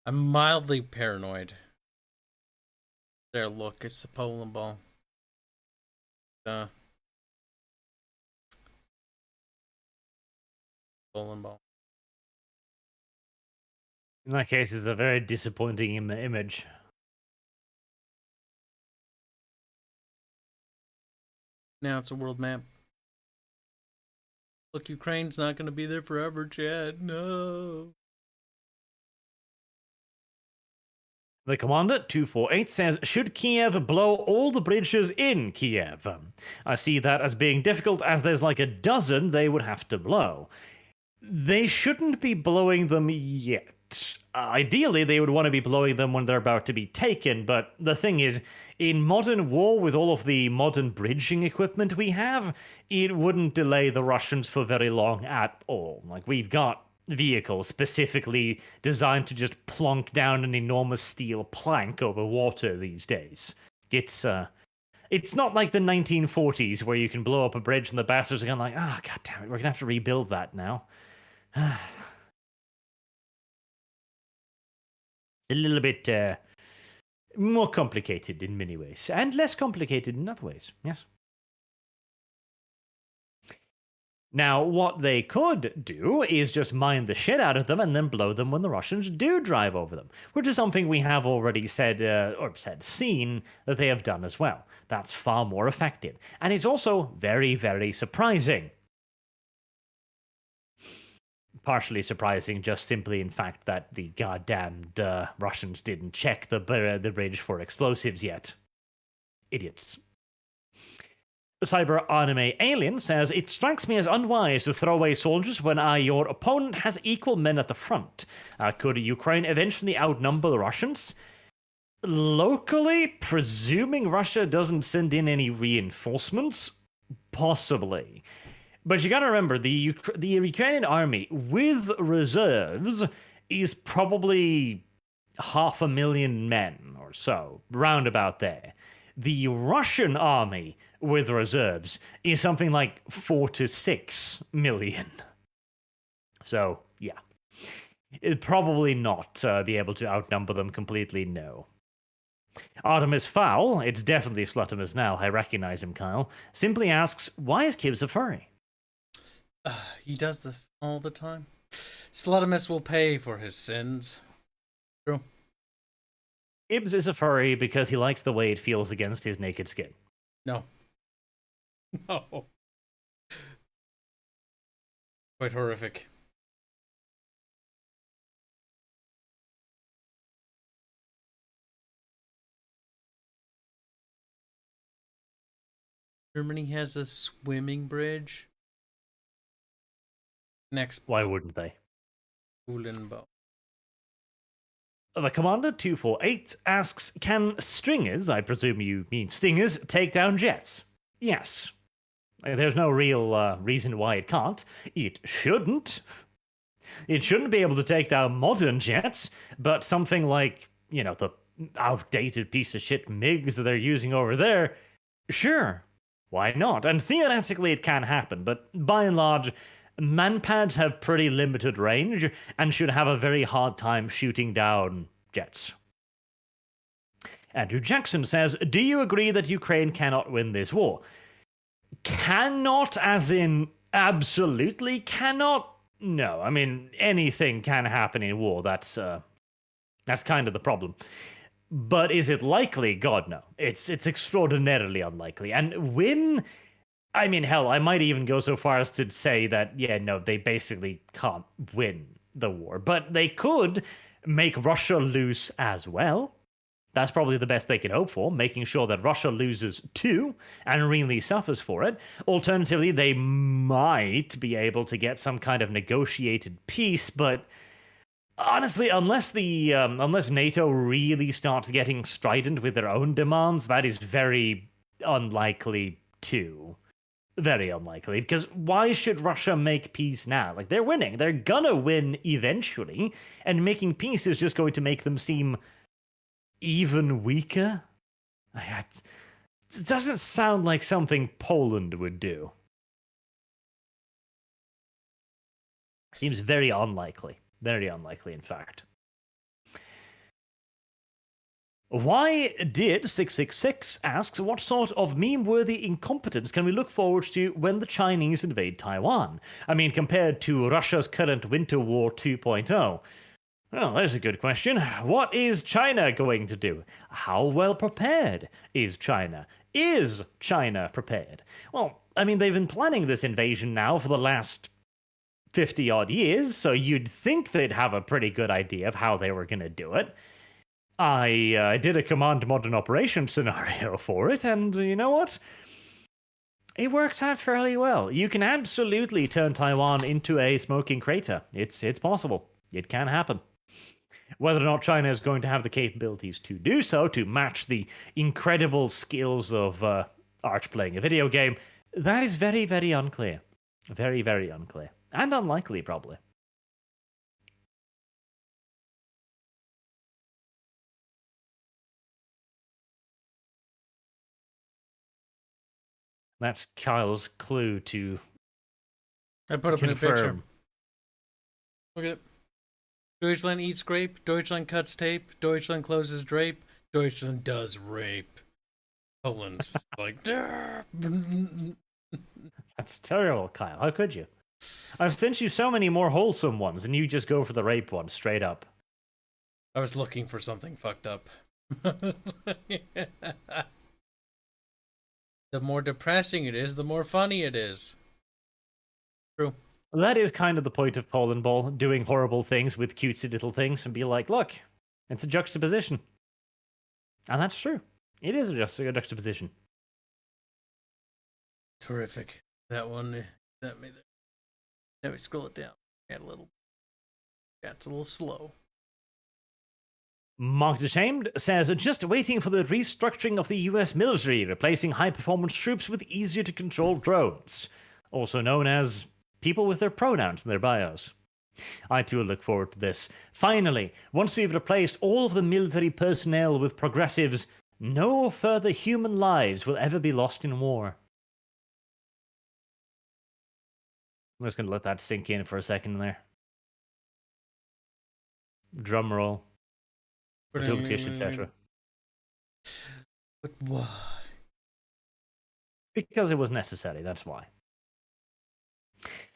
Speaker 2: I'm mildly paranoid. There, look, it's the Poland ball. Poland ball.
Speaker 1: In that case, it's a very disappointing image.
Speaker 2: Now it's a world map. Look, Ukraine's not going to be there forever, Chad. No.
Speaker 1: The commander, 248, says, should Kiev blow all the bridges in Kiev? I see that as being difficult as there's like a dozen they would have to blow. They shouldn't be blowing them yet. Ideally, they would want to be blowing them when they're about to be taken, but the thing is, in modern war, with all of the modern bridging equipment we have, it wouldn't delay the Russians for very long at all. Like, we've got vehicles specifically designed to just plonk down an enormous steel plank over water these days. It's not like the 1940s where you can blow up a bridge and the bastards are going like, oh, god damn it, we're gonna have to rebuild that now. It's a little bit more complicated in many ways, and less complicated in other ways, yes. Now, what they could do is just mine the shit out of them and then blow them when the Russians do drive over them, which is something we have already seen that they have done as well. That's far more effective, and it's also very, very surprising. Partially surprising, just simply in fact that the goddamned Russians didn't check the bridge for explosives yet. Idiots. Cyber Anime Alien says, it strikes me as unwise to throw away soldiers when your opponent has equal men at the front. Could Ukraine eventually outnumber the Russians? Locally, presuming Russia doesn't send in any reinforcements? Possibly. But you gotta remember, the Ukrainian army with reserves is probably 500,000 men or so, round about there. The Russian army with reserves is something like 4 to 6 million. So, yeah. It'd probably not be able to outnumber them completely, no. Artemis Fowl, it's definitely Slutimus now, I recognize him, Kyle, simply asks, why is Kibbs a furry?
Speaker 2: He does this all the time. Slutimus will pay for his sins. True.
Speaker 1: Gibbs is a furry because he likes the way it feels against his naked skin.
Speaker 2: No. No. Quite horrific. Germany has a swimming bridge. Next.
Speaker 1: Why wouldn't they?
Speaker 2: Ulenbo.
Speaker 1: The Commander 248 asks, can stringers, I presume you mean stingers, take down jets? Yes. There's no real reason why it can't. It shouldn't. It shouldn't be able to take down modern jets, but something like, you know, the outdated piece of shit MiGs that they're using over there, sure, why not? And theoretically it can happen, but by and large, manpads have pretty limited range and should have a very hard time shooting down jets. Andrew Jackson says, do you agree that Ukraine cannot win this war? Cannot as in absolutely cannot? No, I mean, anything can happen in war. That's kind of the problem. But is it likely? God, no. It's extraordinarily unlikely. And win... I mean, hell, I might even go so far as to say that, yeah, no, they basically can't win the war. But they could make Russia lose as well. That's probably the best they can hope for, making sure that Russia loses too and really suffers for it. Alternatively, they might be able to get some kind of negotiated peace, but honestly, unless NATO really starts getting strident with their own demands, that is very unlikely too. Very unlikely, because why should Russia make peace now? Like, they're winning. They're gonna win eventually, and making peace is just going to make them seem even weaker? It doesn't sound like something Poland would do. Seems very unlikely. Very unlikely, in fact. Why did 666 asks, what sort of meme-worthy incompetence can we look forward to when the Chinese invade Taiwan? I mean, compared to Russia's current Winter War 2.0. Well, there's a good question. What is China going to do? How well prepared is China? Is China prepared? Well, I mean, they've been planning this invasion now for the last 50-odd years, so you'd think they'd have a pretty good idea of how they were going to do it. I did a Command Modern Operations scenario for it, and you know what? It works out fairly well. You can absolutely turn Taiwan into a smoking crater. It's possible. It can happen. Whether or not China is going to have the capabilities to do so, to match the incredible skills of Arch playing a video game, that is very, very unclear. Very, very unclear. And unlikely, probably. That's Kyle's clue to
Speaker 2: I put up in a picture.
Speaker 1: confirm.
Speaker 2: Look at it. Deutschland eats grape. Deutschland cuts tape. Deutschland closes drape. Deutschland does rape. Poland's like.
Speaker 1: That's terrible, Kyle. How could you? I've sent you so many more wholesome ones, and you just go for the rape one straight up.
Speaker 2: I was looking for something fucked up. The more depressing it is, the more funny it is. True.
Speaker 1: That is kind of the point of Poland Ball, doing horrible things with cutesy little things, and be like, look, it's a juxtaposition. And that's true. It is a juxtaposition.
Speaker 2: Terrific. That one, that made it. Let me scroll it down. Add a little. That's a little slow.
Speaker 1: Marked Ashamed says, just waiting for the restructuring of the US military, replacing high-performance troops with easier-to-control drones, also known as people with their pronouns in their bios. I too look forward to this. Finally, once we've replaced all of the military personnel with progressives, no further human lives will ever be lost in war. I'm just going to let that sink in for a second there. Drum roll. Etc.
Speaker 2: But why?
Speaker 1: Because it was necessary, that's why.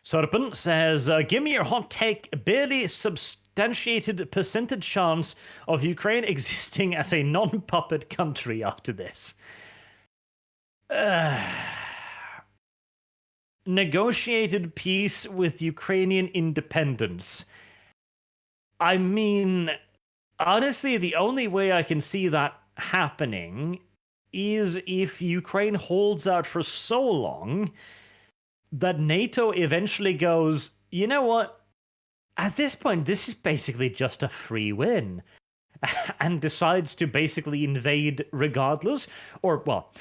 Speaker 1: Serpent says, give me your hot take, barely substantiated percentage chance of Ukraine existing as a non-puppet country after this. Negotiated peace with Ukrainian independence. I mean, honestly, the only way I can see that happening is if Ukraine holds out for so long that NATO eventually goes, you know what? At this point, this is basically just a free win. And decides to basically invade regardless. Or, well,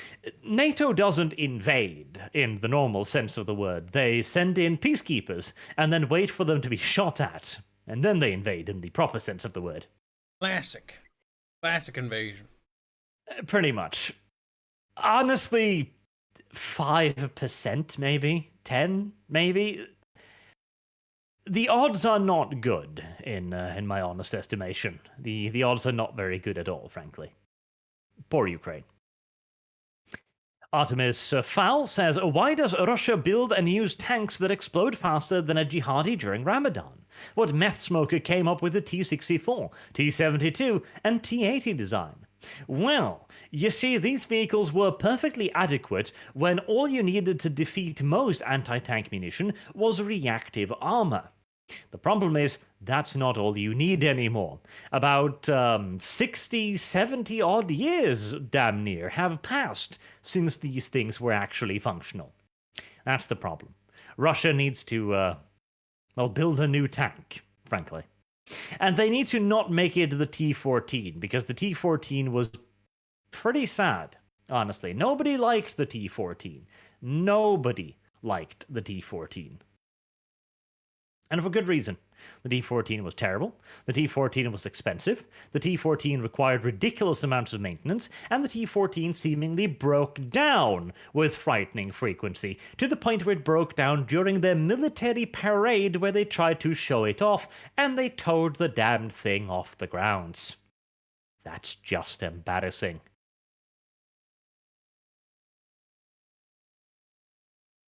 Speaker 1: NATO doesn't invade in the normal sense of the word. They send in peacekeepers and then wait for them to be shot at. And then they invade in the proper sense of the word.
Speaker 2: Classic invasion.
Speaker 1: Pretty much. Honestly, 5% maybe, 10 maybe. The odds are not good in my honest estimation. The odds are not very good at all, frankly. Poor Ukraine. Artemis Fowl says, why does Russia build and use tanks that explode faster than a jihadi during Ramadan? What meth smoker came up with the T-64, T-72, and T-80 design? Well, you see, these vehicles were perfectly adequate when all you needed to defeat most anti-tank munition was reactive armor. The problem is, that's not all you need anymore. About 60, 70 odd years, damn near, have passed since these things were actually functional. That's the problem. Russia needs to, build a new tank, frankly. And they need to not make it the T-14, because the T-14 was pretty sad, honestly. Nobody liked the T-14. Nobody liked the T-14. And for good reason. The T-14 was terrible, the T-14 was expensive, the T-14 required ridiculous amounts of maintenance, and the T-14 seemingly broke down with frightening frequency, to the point where it broke down during their military parade where they tried to show it off, and they towed the damned thing off the grounds. That's just embarrassing.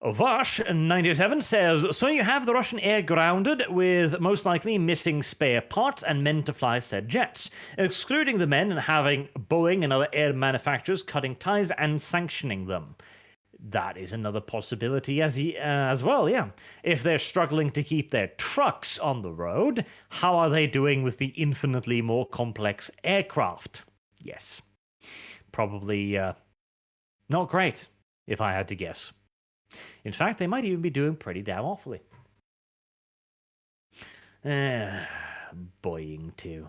Speaker 1: Vash97 says, so you have the Russian air grounded with most likely missing spare parts and men to fly said jets, excluding the men and having Boeing and other air manufacturers cutting ties and sanctioning them. That is another possibility as well, yeah. If they're struggling to keep their trucks on the road, how are they doing with the infinitely more complex aircraft? Yes. Probably not great, if I had to guess. In fact, they might even be doing pretty damn awfully. Boeing too.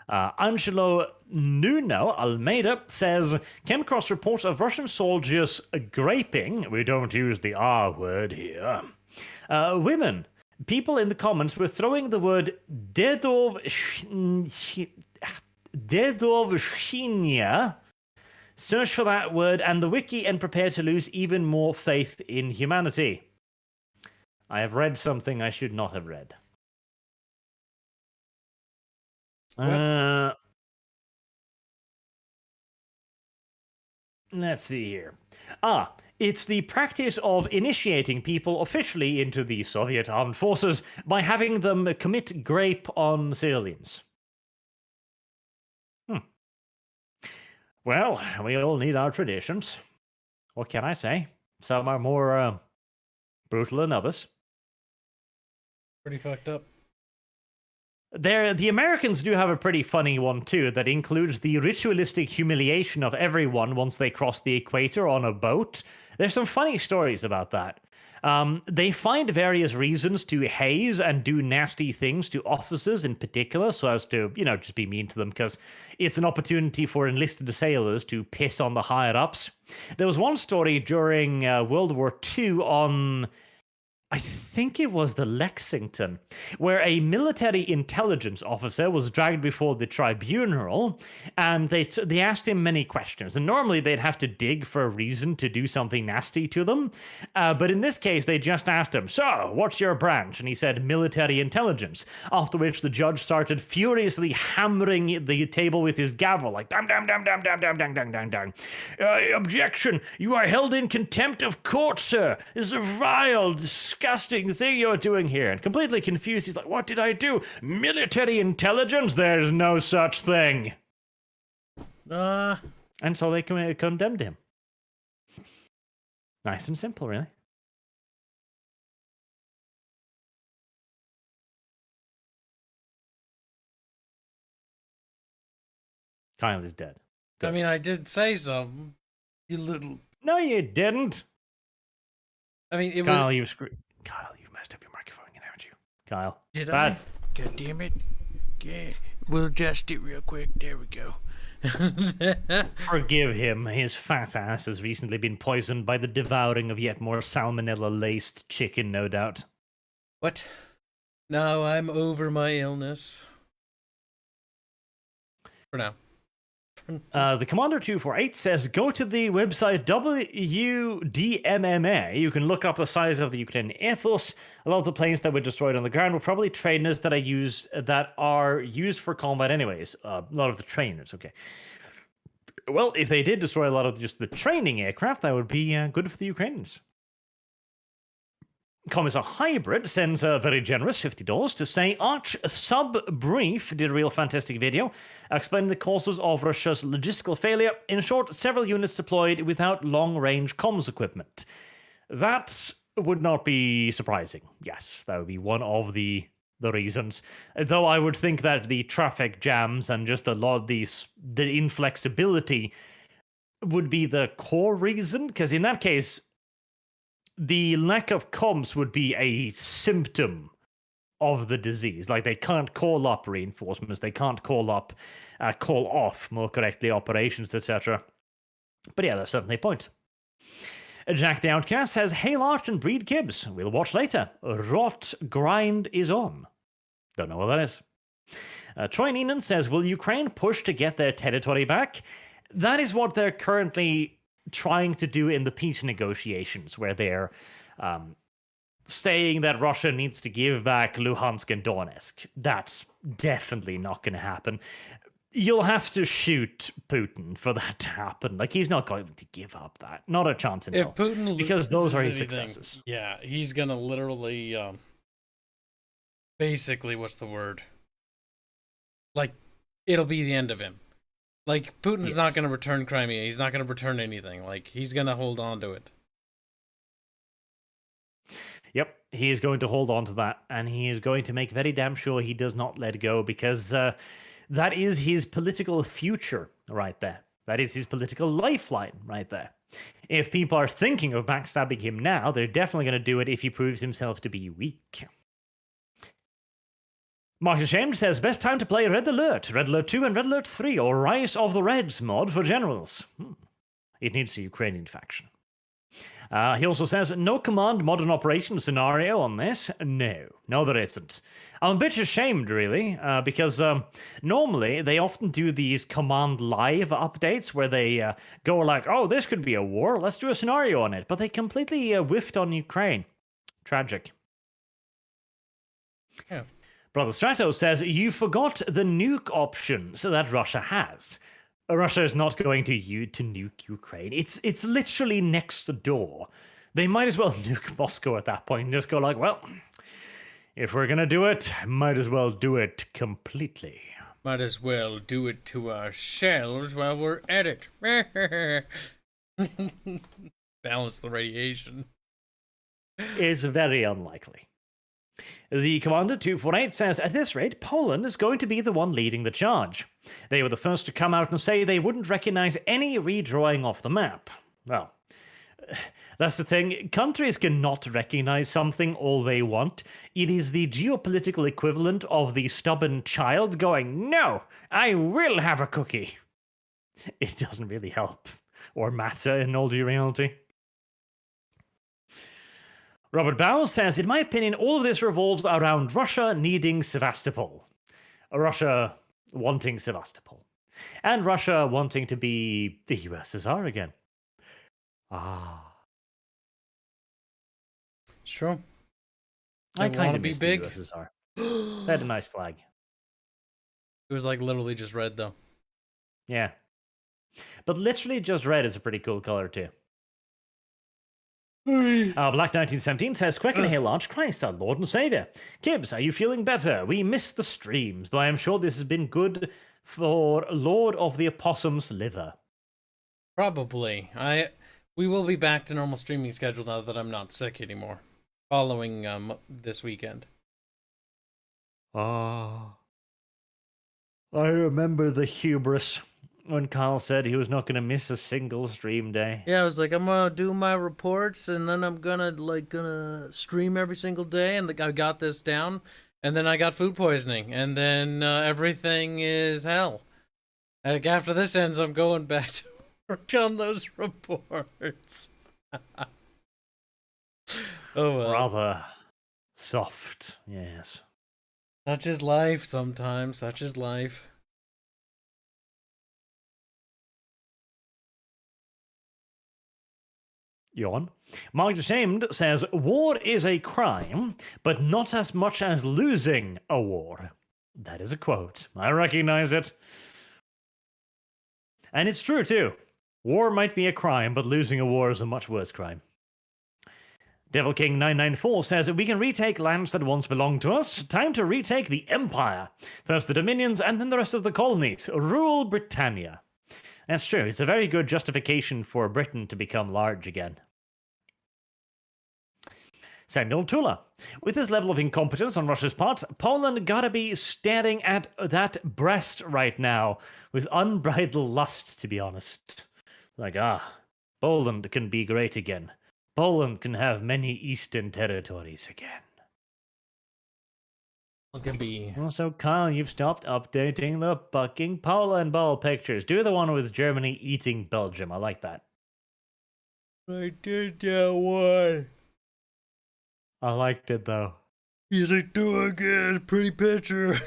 Speaker 1: Angelo Nuno Almeida says, came across reports of Russian soldiers graping, we don't use the R word here, women. People in the comments were throwing the word Dedovshchina. Search for that word and the wiki and prepare to lose even more faith in humanity. I have read something I should not have read. Let's see here. It's the practice of initiating people officially into the Soviet armed forces by having them commit grape on civilians. Well, we all need our traditions. What can I say? Some are more brutal than others.
Speaker 2: Pretty fucked up.
Speaker 1: The Americans do have a pretty funny one too that includes the ritualistic humiliation of everyone once they cross the equator on a boat. There's some funny stories about that. They find various reasons to haze and do nasty things to officers in particular, so as to, just be mean to them, because it's an opportunity for enlisted sailors to piss on the higher-ups. There was one story during World War II on, I think it was the Lexington, where a military intelligence officer was dragged before the tribunal, and they asked him many questions. And normally they'd have to dig for a reason to do something nasty to them, but in this case they just asked him, "So, what's your branch?" And he said, "Military intelligence." After which the judge started furiously hammering the table with his gavel, like dang, dang, dang, dang, dang, dang, dang, dang, dang. Objection! You are held in contempt of court, sir. This is a vile, disgusting thing you're doing here. And completely confused, he's like, "What did I do? Military intelligence? There's no such thing." And so they condemned him. Nice and simple, really. Kyle is dead.
Speaker 2: Good. I mean, I did say something. You little...
Speaker 1: No, you didn't.
Speaker 2: I mean,
Speaker 1: Kyle, you messed up your microphone again, haven't you? Kyle.
Speaker 2: Did
Speaker 1: Bad.
Speaker 2: I? God damn it. Okay. We'll adjust it real quick. There we go.
Speaker 1: Forgive him. His fat ass has recently been poisoned by the devouring of yet more salmonella-laced chicken, no doubt.
Speaker 2: What? No, I'm over my illness. For now.
Speaker 1: The Commander 248 says, go to the website WDMMA. You can look up the size of the Ukrainian Air Force. A lot of the planes that were destroyed on the ground were probably trainers that are used for combat anyways. A lot of the trainers, okay. Well, if they did destroy a lot of just the training aircraft, that would be good for the Ukrainians. Commissar Hybrid sends a very generous $50 to say, Arch Sub-Brief did a real fantastic video explaining the causes of Russia's logistical failure. In short, several units deployed without long-range comms equipment. That would not be surprising. Yes, that would be one of the reasons. Though I would think that the traffic jams and just a lot of the inflexibility would be the core reason, because in that case, the lack of comms would be a symptom of the disease. Like, they can't call up reinforcements, they can't call off, more correctly, operations, etc. But yeah, that's certainly a point. Jack the Outcast says, Hail Arch and breed Kibs. We'll watch later. Rot grind is on. Don't know what that is. Troy Neenan says, will Ukraine push to get their territory back? That is what they're currently trying to do in the peace negotiations, where they're saying that Russia needs to give back Luhansk and Donetsk. That's definitely not going to happen. You'll have to shoot Putin for that to happen. Like, he's not going to give up that. Not a chance in hell.
Speaker 2: If Putin
Speaker 1: because those are his
Speaker 2: anything,
Speaker 1: successes.
Speaker 2: Yeah, he's going to literally, basically, what's the word? Like, it'll be the end of him. Like, Putin's not going to return Crimea. He's not going to return anything. Like, he's going to hold on to it.
Speaker 1: Yep, he is going to hold on to that, and he is going to make very damn sure he does not let go, because that is his political future right there. That is his political lifeline right there. If people are thinking of backstabbing him now, they're definitely going to do it if he proves himself to be weak. Mark Ashamed says, best time to play Red Alert 2 and Red Alert 3, or Rise of the Reds mod for generals. It needs a Ukrainian faction. He also says, no command modern operation scenario on this? No, there isn't. I'm a bit ashamed, really, because normally they often do these command live updates where they go like, oh, this could be a war, let's do a scenario on it. But they completely whiffed on Ukraine. Tragic.
Speaker 2: Yeah.
Speaker 1: Brother Strato says, you forgot the nuke option so that Russia has. Russia is not going to nuke Ukraine. It's literally next door. They might as well nuke Moscow at that point and just go like, well, if we're going to do it, might as well do it completely.
Speaker 2: Might as well do it to ourselves while we're at it. Balance the radiation.
Speaker 1: It's very unlikely. The Commander 248 says, at this rate, Poland is going to be the one leading the charge. They were the first to come out and say they wouldn't recognize any redrawing of the map. Well, that's the thing. Countries cannot recognize something all they want. It is the geopolitical equivalent of the stubborn child going, no, I will have a cookie. It doesn't really help or matter in all due reality. Robert Bowles says, in my opinion, all of this revolves around Russia needing Sevastopol. Russia wanting Sevastopol. And Russia wanting to be the USSR again.
Speaker 2: Sure.
Speaker 1: I kind of
Speaker 2: be
Speaker 1: miss
Speaker 2: big.
Speaker 1: the USSR. They had a nice flag.
Speaker 2: It was like literally just red, though.
Speaker 1: Yeah. But literally just red is a pretty cool color, too. Black 1917 says, Quick and hail Arch Christ, our Lord and Savior. Kibbs, are you feeling better? We missed the streams, though I am sure this has been good for Lord of the Opossum's liver.
Speaker 2: Probably. We will be back to normal streaming schedule now that I'm not sick anymore. Following this weekend.
Speaker 1: I remember the hubris when Kyle said he was not going to miss a single stream day.
Speaker 2: Yeah, I was like, I'm gonna do my reports, and then I'm gonna stream every single day, and I got this down, and then I got food poisoning, and then everything is hell. Like, after this ends, I'm going back to work on those reports. Oh well.
Speaker 1: Rather soft, yes.
Speaker 2: Such is life sometimes, such is life.
Speaker 1: Yawn. Mark Ashamed says, war is a crime, but not as much as losing a war. That is a quote. I recognize it. And it's true, too. War might be a crime, but losing a war is a much worse crime. Devil King 994 says, we can retake lands that once belonged to us. Time to retake the Empire. First the Dominions, and then the rest of the colonies. Rule Britannia. That's true. It's a very good justification for Britain to become large again. Samuel Tula. With this level of incompetence on Russia's part, Poland gotta be staring at that breast right now with unbridled lust, to be honest. Like, Poland can be great again. Poland can have many eastern territories again.
Speaker 2: It can be.
Speaker 1: Also, Kyle, you've stopped updating the fucking Poland ball pictures. Do the one with Germany eating Belgium. I like that.
Speaker 2: I did that one.
Speaker 1: I liked it though.
Speaker 2: He's like, do it again, pretty picture.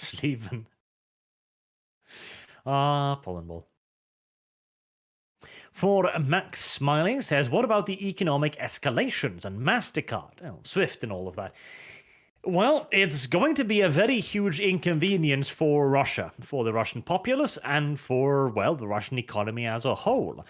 Speaker 1: Sleeping. Ah, pollen ball. For Max Smiling says, what about the economic escalations and MasterCard, SWIFT and all of that? Well, it's going to be a very huge inconvenience for Russia, for the Russian populace, and for, well, the Russian economy as a whole.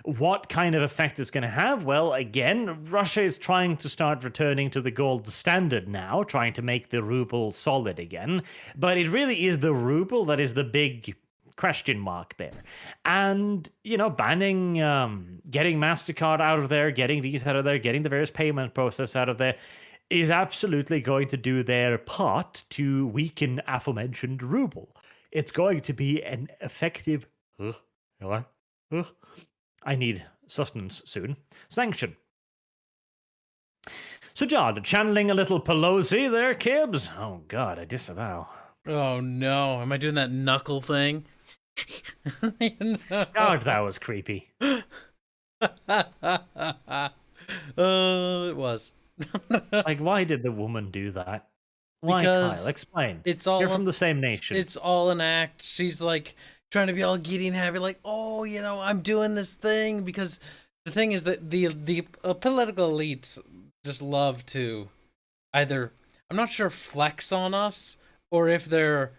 Speaker 1: What kind of effect it's going to have? Well, again, Russia is trying to start returning to the gold standard now, trying to make the ruble solid again. But it really is the ruble that is the big question mark there. And, banning, getting MasterCard out of there, getting Visa out of there, getting the various payment process out of there is absolutely going to do their part to weaken aforementioned ruble. It's going to be an effective... I need sustenance soon. Sanction. So, John, channeling a little Pelosi there, Kibbs? Oh, God, I disavow.
Speaker 2: Oh, no. Am I doing that knuckle thing?
Speaker 1: God, that was creepy.
Speaker 2: It was.
Speaker 1: Like, why did the woman do that? Why,
Speaker 2: because
Speaker 1: Kyle? Explain.
Speaker 2: It's all
Speaker 1: You're from the same nation.
Speaker 2: It's all an act. She's like trying to be all giddy and happy, like, oh, I'm doing this thing. Because the thing is that the political elites just love to either, I'm not sure, flex on us, or if they're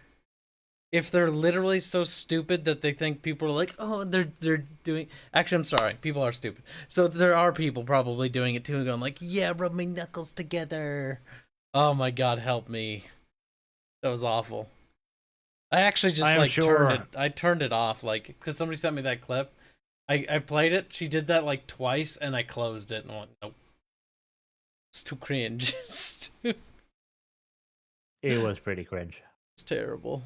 Speaker 2: literally so stupid that they think people are like, oh, they're doing... Actually, I'm sorry. People are stupid. So there are people probably doing it too and going like, yeah, rub my knuckles together. Oh my God, help me. That was awful. I actually just turned it off, like, because somebody sent me that clip. I played it. She did that like twice and I closed it and I went, nope. It's too cringe.
Speaker 1: It was pretty cringe.
Speaker 2: It's terrible.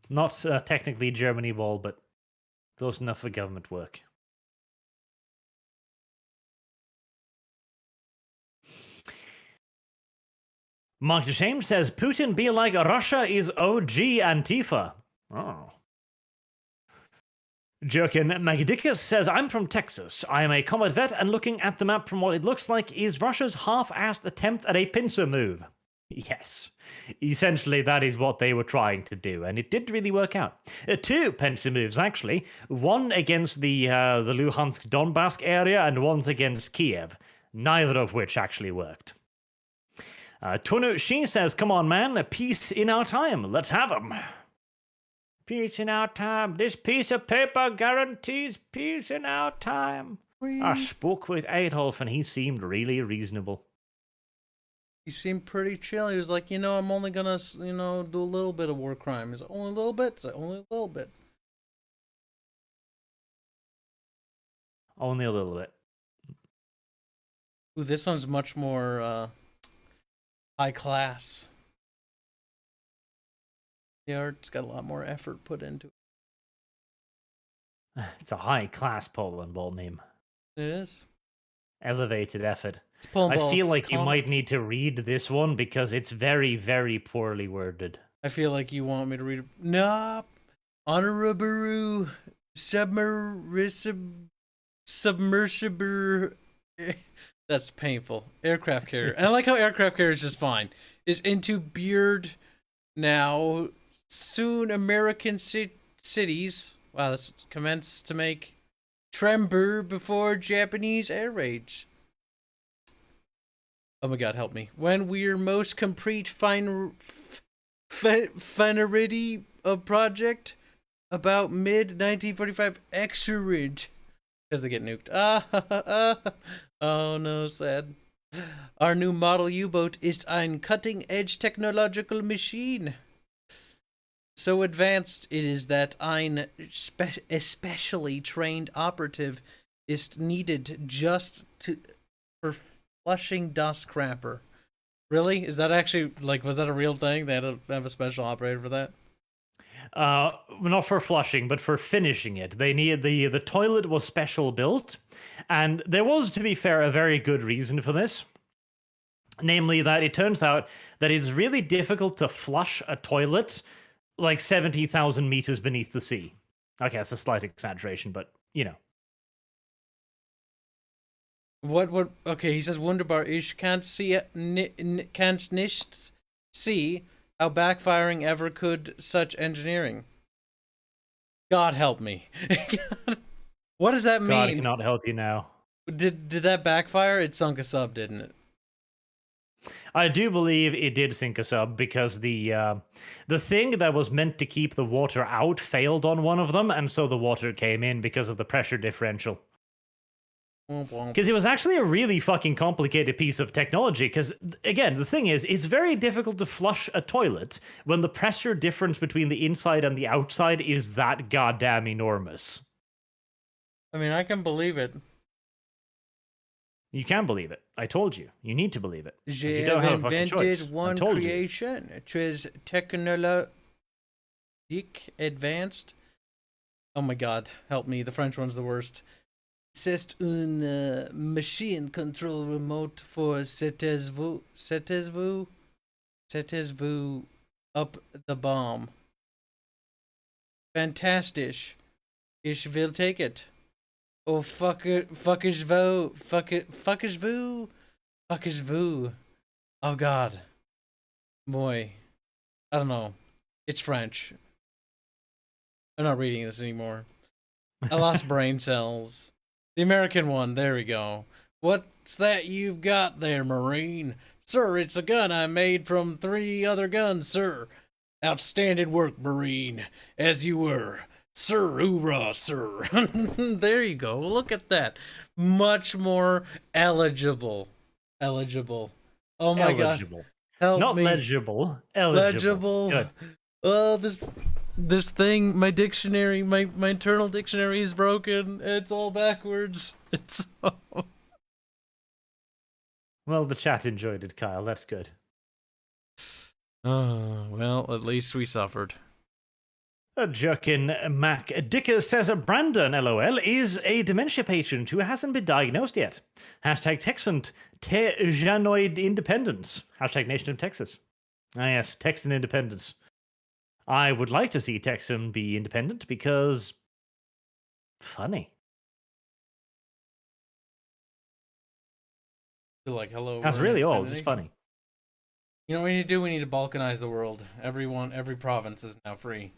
Speaker 1: Not technically Germany ball, but close enough for government work. Mark DeShame says, Putin be like Russia is OG Antifa. Oh. Jerkin Magdicus says, I'm from Texas. I am a combat vet, and looking at the map from what it looks like is Russia's half-assed attempt at a pincer move. Yes. Essentially, that is what they were trying to do, and it didn't really work out. Two pincer moves, actually. One against the Luhansk Donbass area, and one's against Kiev. Neither of which actually worked. Tunu, she says, come on, man, peace in our time. Let's have 'em. Peace in our time. This piece of paper guarantees peace in our time. I spoke with Adolf, and he seemed really reasonable.
Speaker 2: He seemed pretty chill. He was like, I'm only gonna, do a little bit of war crime. He's like, only a little bit? He's like, only a little bit.
Speaker 1: Only a little bit.
Speaker 2: Ooh, this one's much more high class. The art's got a lot more effort put into it.
Speaker 1: It's a high-class pole and ball meme.
Speaker 2: It is.
Speaker 1: Elevated effort.
Speaker 2: I
Speaker 1: feel like you might need to read this one because it's very, very poorly worded.
Speaker 2: I feel like you want me to read it. Nope. Honorable submersible. That's painful. Aircraft carrier. And I like how aircraft carrier is just fine. Is into beard now. Soon American cities. Wow, that's commence to make tremble before Japanese air raids. Oh my God, help me. When we're most complete finality of project about mid-1945 excellent. Because they get nuked. Oh no, sad. Our new model U-boat is ein cutting-edge technological machine. So advanced it is that ein especially trained operative is needed just for flushing dust crapper. Really? Is that actually, was that a real thing? They had to have a special operator for that?
Speaker 1: Not for flushing, but for finishing it. They needed the toilet was special built, and there was, to be fair, a very good reason for this. Namely, that it turns out that it's really difficult to flush a toilet like 70,000 meters beneath the sea. Okay, that's a slight exaggeration, but you know.
Speaker 2: What? Okay, he says wunderbar. Ich can't see, can't nicht see how backfiring ever could such engineering. God help me. What does that mean?
Speaker 1: God cannot help you now.
Speaker 2: Did that backfire? It sunk a sub, didn't it?
Speaker 1: I do believe it did sink a sub because the thing that was meant to keep the water out failed on one of them, and so the water came in because of the pressure differential. Because it was actually a really fucking complicated piece of technology. Because, again, the thing is, it's very difficult to flush a toilet when the pressure difference between the inside and the outside is that goddamn enormous.
Speaker 2: I mean, I can believe it.
Speaker 1: You can believe it. I told you. You need to believe it.
Speaker 2: They have invented one creation. It was technologic advanced. Oh my god, help me. The French one's the worst. C'est une machine control remote for Setez-vous up the bomb. Fantastic. Ich will take it. Oh, fuckers vous. Oh god. Boy. I don't know. It's French. I'm not reading this anymore. I lost brain cells. The American one, there we go. What's that you've got there, Marine? Sir, it's a gun I made from 3 other guns, sir. Outstanding work, Marine. As you were. Sir, hoorah, sir. There you go. Look at that. Much more eligible. Oh my god. Help
Speaker 1: Not
Speaker 2: me.
Speaker 1: legible.
Speaker 2: Legible.
Speaker 1: Good.
Speaker 2: Oh, this thing, my dictionary, my internal dictionary is broken. It's all backwards. It's so...
Speaker 1: Well, the chat enjoyed it, Kyle. That's good.
Speaker 2: Oh, well, at least we suffered.
Speaker 1: A jerkin Mac Dicker says Brandon, LOL, is a dementia patient who hasn't been diagnosed yet. Hashtag Texan Tejanoid Independence. Hashtag Nation of Texas. Ah yes, Texan Independence. I would like to see Texan be independent because... funny.
Speaker 2: Feel like, hello.
Speaker 1: That's really all, just funny.
Speaker 2: You know what we need to do? We need to balkanize the world. Every province is now free.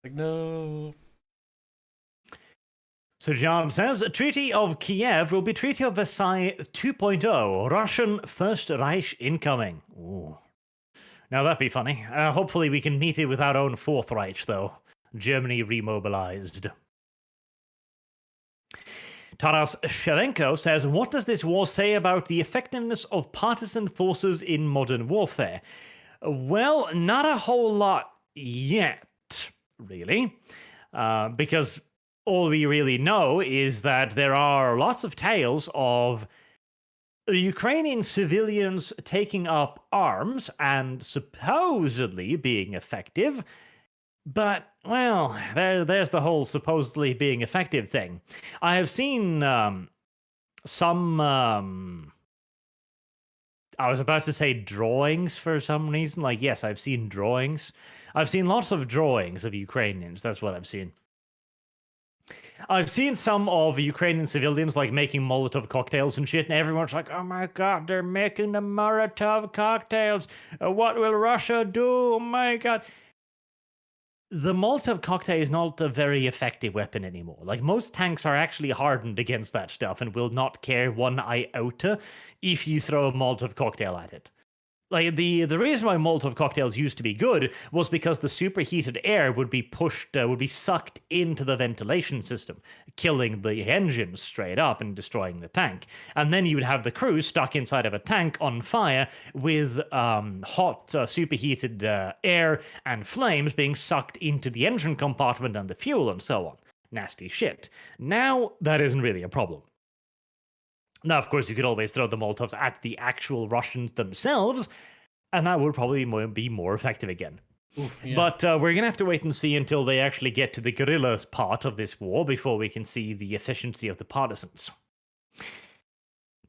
Speaker 2: Like, no.
Speaker 1: So John says, Treaty of Kiev will be Treaty of Versailles 2.0. Russian First Reich incoming. Ooh. Now that'd be funny. Hopefully we can meet it with our own Fourth Reich, though. Germany remobilized. Taras Sherenko says, what does this war say about the effectiveness of partisan forces in modern warfare? Well, not a whole lot yet. Really, because all we really know is that there are lots of tales of Ukrainian civilians taking up arms and supposedly being effective, but, well, there's the whole supposedly being effective thing. I have seen some... I was about to say drawings for some reason. Like, yes, I've seen drawings. I've seen lots of drawings of Ukrainians. That's what I've seen. I've seen some of Ukrainian civilians, like, making Molotov cocktails and shit, and everyone's like, oh my god, they're making the Molotov cocktails. What will Russia do? Oh my god. The Molotov cocktail is not a very effective weapon anymore. Like, most tanks are actually hardened against that stuff and will not care one iota if you throw a Molotov cocktail at it. Like, the reason why Molotov cocktails used to be good was because the superheated air would be sucked into the ventilation system, killing the engines straight up and destroying the tank. And then you would have the crew stuck inside of a tank on fire with hot, superheated air and flames being sucked into the engine compartment and the fuel and so on. Nasty shit. Now, that isn't really a problem. Now, of course, you could always throw the Molotovs at the actual Russians themselves, and that would probably be more effective again.
Speaker 2: Oof, yeah.
Speaker 1: But we're going to have to wait and see until they actually get to the guerrillas part of this war before we can see the efficiency of the partisans.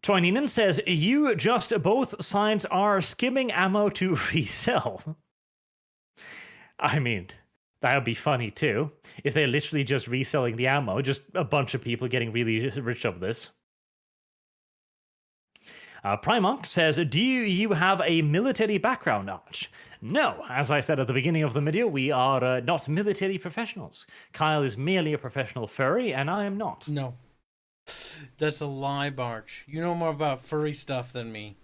Speaker 1: Troininen says, you just both sides are skimming ammo to resell. I mean, that would be funny too. If they're literally just reselling the ammo, just a bunch of people getting really rich off this. Primark says, do you have a military background, Arch? No, as I said at the beginning of the video, we are not military professionals. Kyle is merely a professional furry, and I am not.
Speaker 2: No. That's a lie, Barch. You know more about furry stuff than me.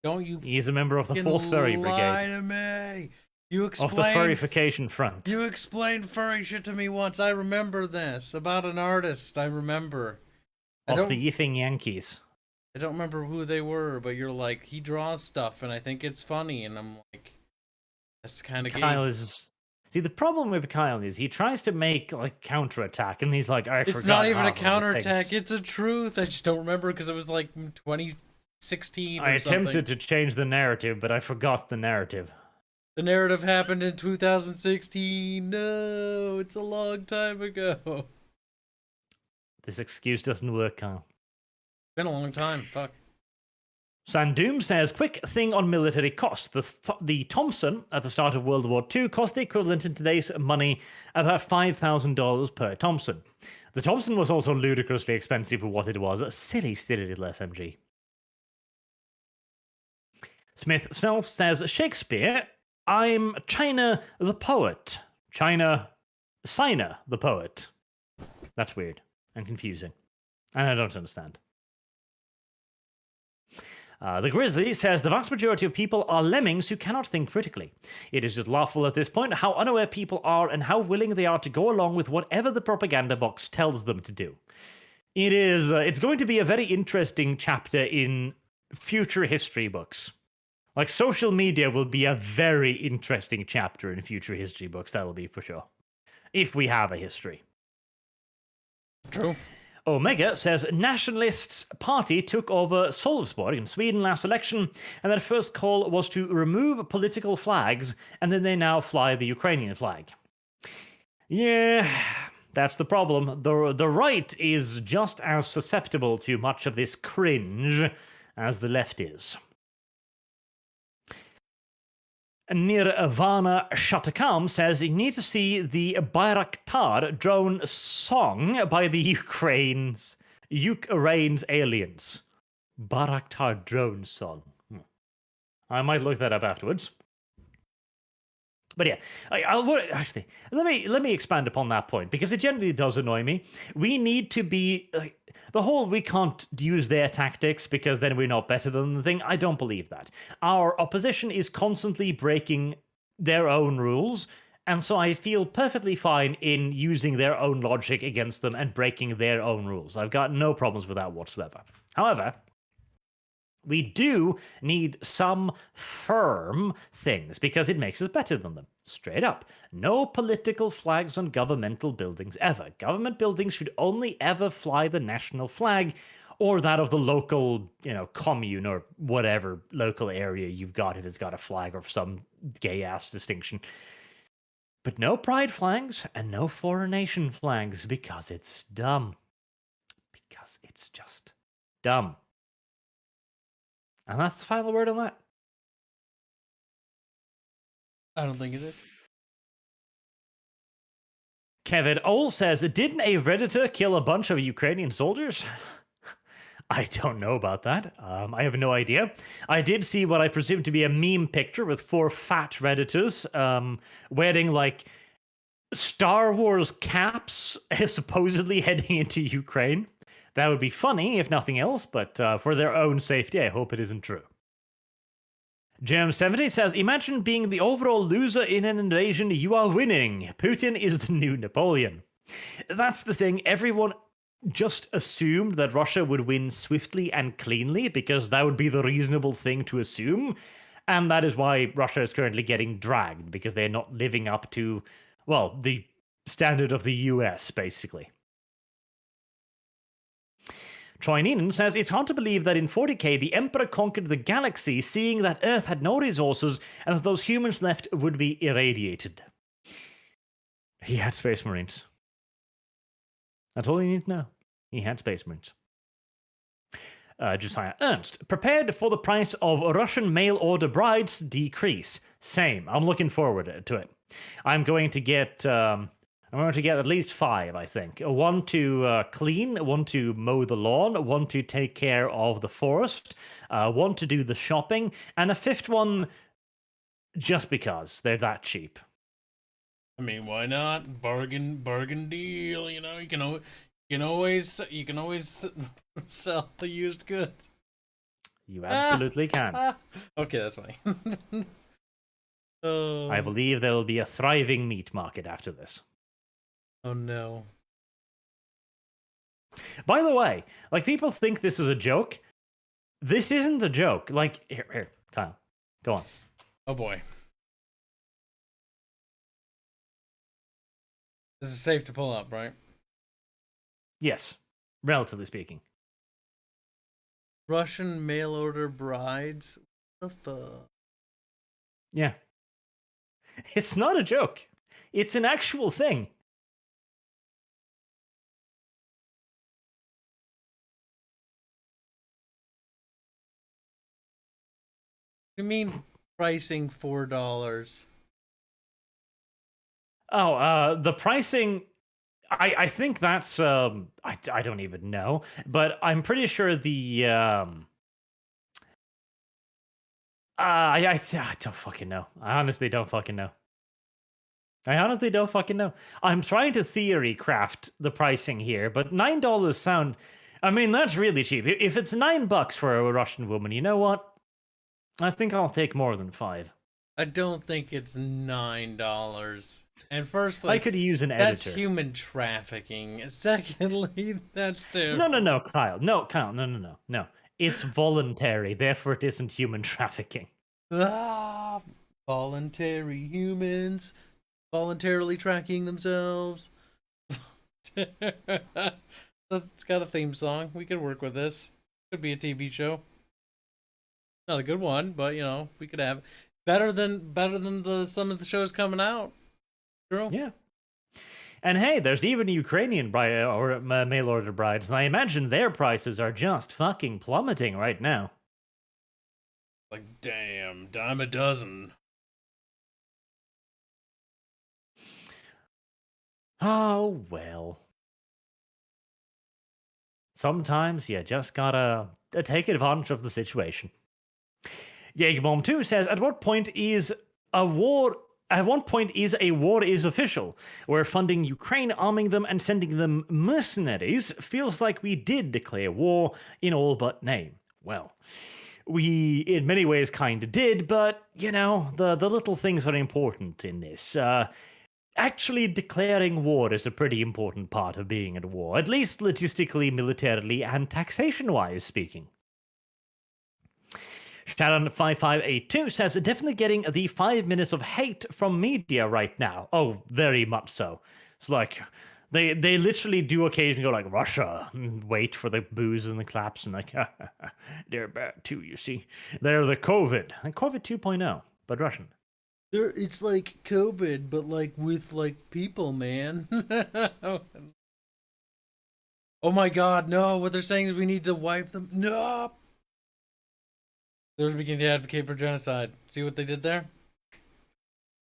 Speaker 2: Don't you?
Speaker 1: He's a member of the 4th Furry Brigade.
Speaker 2: Lie to me. You explained
Speaker 1: of the furrification front.
Speaker 2: You explained furry shit to me once. I remember this about an artist. I remember.
Speaker 1: Of the Yiffing Yankees.
Speaker 2: I don't remember who they were, but you're like, he draws stuff, and I think it's funny, and I'm like, that's kind of gay.
Speaker 1: Kyle is. See, the problem with Kyle is he tries to make like counterattack, and he's like,
Speaker 2: it's not even a counterattack. It's a truth. I just don't remember because it was like 2016.
Speaker 1: I attempted to change the narrative, but I forgot the narrative.
Speaker 2: The narrative happened in 2016. No, it's a long time ago.
Speaker 1: This excuse doesn't work, Kyle.
Speaker 2: Been a long time. Fuck.
Speaker 1: Sandoom says, quick thing on military costs. The Thompson at the start of World War II cost the equivalent in today's money about $5,000 per Thompson. The Thompson was also ludicrously expensive for what it was. A silly little SMG. Smith Self says, Shakespeare, I'm China the poet. China Sina the poet. That's weird and confusing. And I don't understand. The Grizzly says the vast majority of people are lemmings who cannot think critically. It is just laughable at this point how unaware people are and how willing they are to go along with whatever the propaganda box tells them to do. It is. It's going to be a very interesting chapter in future history books. Like, social media will be a very interesting chapter in future history books, that'll be for sure. If we have a history.
Speaker 2: True.
Speaker 1: Omega says Nationalists' party took over Sölvesborg in Sweden last election, and their first call was to remove political flags, and then they now fly the Ukrainian flag. Yeah, that's the problem. The right is just as susceptible to much of this cringe as the left is. Nirvana Shatakam says you need to see the Bayraktar drone song by the Ukraine's aliens. Bayraktar drone song. I might look that up afterwards. But yeah, actually, let me expand upon that point because it generally does annoy me. We need to be the whole we can't use their tactics because then we're not better than the thing. I don't believe that. Our opposition is constantly breaking their own rules, and so I feel perfectly fine in using their own logic against them and breaking their own rules. I've got no problems with that whatsoever. However, we do need some firm things because it makes us better than them. Straight up. No political flags on governmental buildings ever. Government buildings should only ever fly the national flag or that of the local, commune or whatever local area you've got if it's got a flag or some gay-ass distinction. But no pride flags and no foreign nation flags because it's dumb. Because it's just dumb. And that's the final word on that.
Speaker 2: I don't think it is.
Speaker 1: Kevin Ole says, didn't a Redditor kill a bunch of Ukrainian soldiers? I don't know about that. I have no idea. I did see what I presume to be a meme picture with 4 fat Redditors wearing, like, Star Wars caps, supposedly heading into Ukraine. That would be funny, if nothing else, but for their own safety, I hope it isn't true. Germ70 says, imagine being the overall loser in an invasion, you are winning. Putin is the new Napoleon. That's the thing, everyone just assumed that Russia would win swiftly and cleanly because that would be the reasonable thing to assume, and that is why Russia is currently getting dragged, because they're not living up to, well, the standard of the US, basically. Troininen says, it's hard to believe that in 40k the Emperor conquered the galaxy, seeing that Earth had no resources and that those humans left would be irradiated. He had Space Marines. That's all you need to know. He had Space Marines. Josiah Ernst. Prepared for the price of Russian mail-order brides decrease. Same. I'm looking forward to it. I'm going to get at least 5, I think. One to clean, one to mow the lawn, one to take care of the forest, one to do the shopping, and a 5th one just because they're that cheap.
Speaker 2: I mean, why not? Bargain deal. You know, you can always sell the used goods.
Speaker 1: You absolutely can.
Speaker 2: Okay, that's funny.
Speaker 1: I believe there will be a thriving meat market after this.
Speaker 2: Oh no.
Speaker 1: By the way, like, people think this is a joke. This isn't a joke. Like, here, Kyle, go on.
Speaker 2: Oh boy. This is safe to pull up, right?
Speaker 1: Yes, relatively speaking.
Speaker 2: Russian mail order brides? What the fuck?
Speaker 1: Yeah. It's not a joke. It's an actual thing.
Speaker 2: You mean pricing $4?
Speaker 1: Oh, the pricing, I think that's I don't even know, but I'm pretty sure the I don't fucking know. I honestly don't fucking know. I'm trying to theory craft the pricing here, but $9 sound, I mean, that's really cheap. If it's $9 for a Russian woman, you know what? I think I'll take more than 5.
Speaker 2: I don't think it's $9. And firstly,
Speaker 1: I could use an editor.
Speaker 2: That's human trafficking. Secondly, that's too.
Speaker 1: No, Kyle. No. It's voluntary, therefore it isn't human trafficking.
Speaker 2: Voluntary humans voluntarily tracking themselves. It's got a theme song. We could work with this. Could be a TV show. Not a good one, but you know, we could have better than some of the shows coming out. True.
Speaker 1: Yeah. And hey, there's even Ukrainian bride or mail order brides, and I imagine their prices are just fucking plummeting right now.
Speaker 2: Like, damn, dime a dozen.
Speaker 1: Oh well. Sometimes you just gotta take advantage of the situation. Jagerbomb 2 says, at what point is a war is official? We're funding Ukraine, arming them, and sending them mercenaries. Feels like we did declare war in all but name. Well, we in many ways kind of did, but, you know, the little things are important in this. Actually declaring war is a pretty important part of being at war, at least logistically, militarily, and taxation-wise speaking. Sharon5582 says, definitely getting the 5 minutes of hate from media right now. Oh, very much so. It's like, they literally do occasionally go like, Russia, and wait for the boos and the claps, and like, they're bad too, you see. They're the COVID, and COVID 2.0, but Russian.
Speaker 2: It's like COVID, but like with like people, man. Oh my god, no, what they're saying is we need to wipe them. No! They're beginning to advocate for genocide. See what they did there?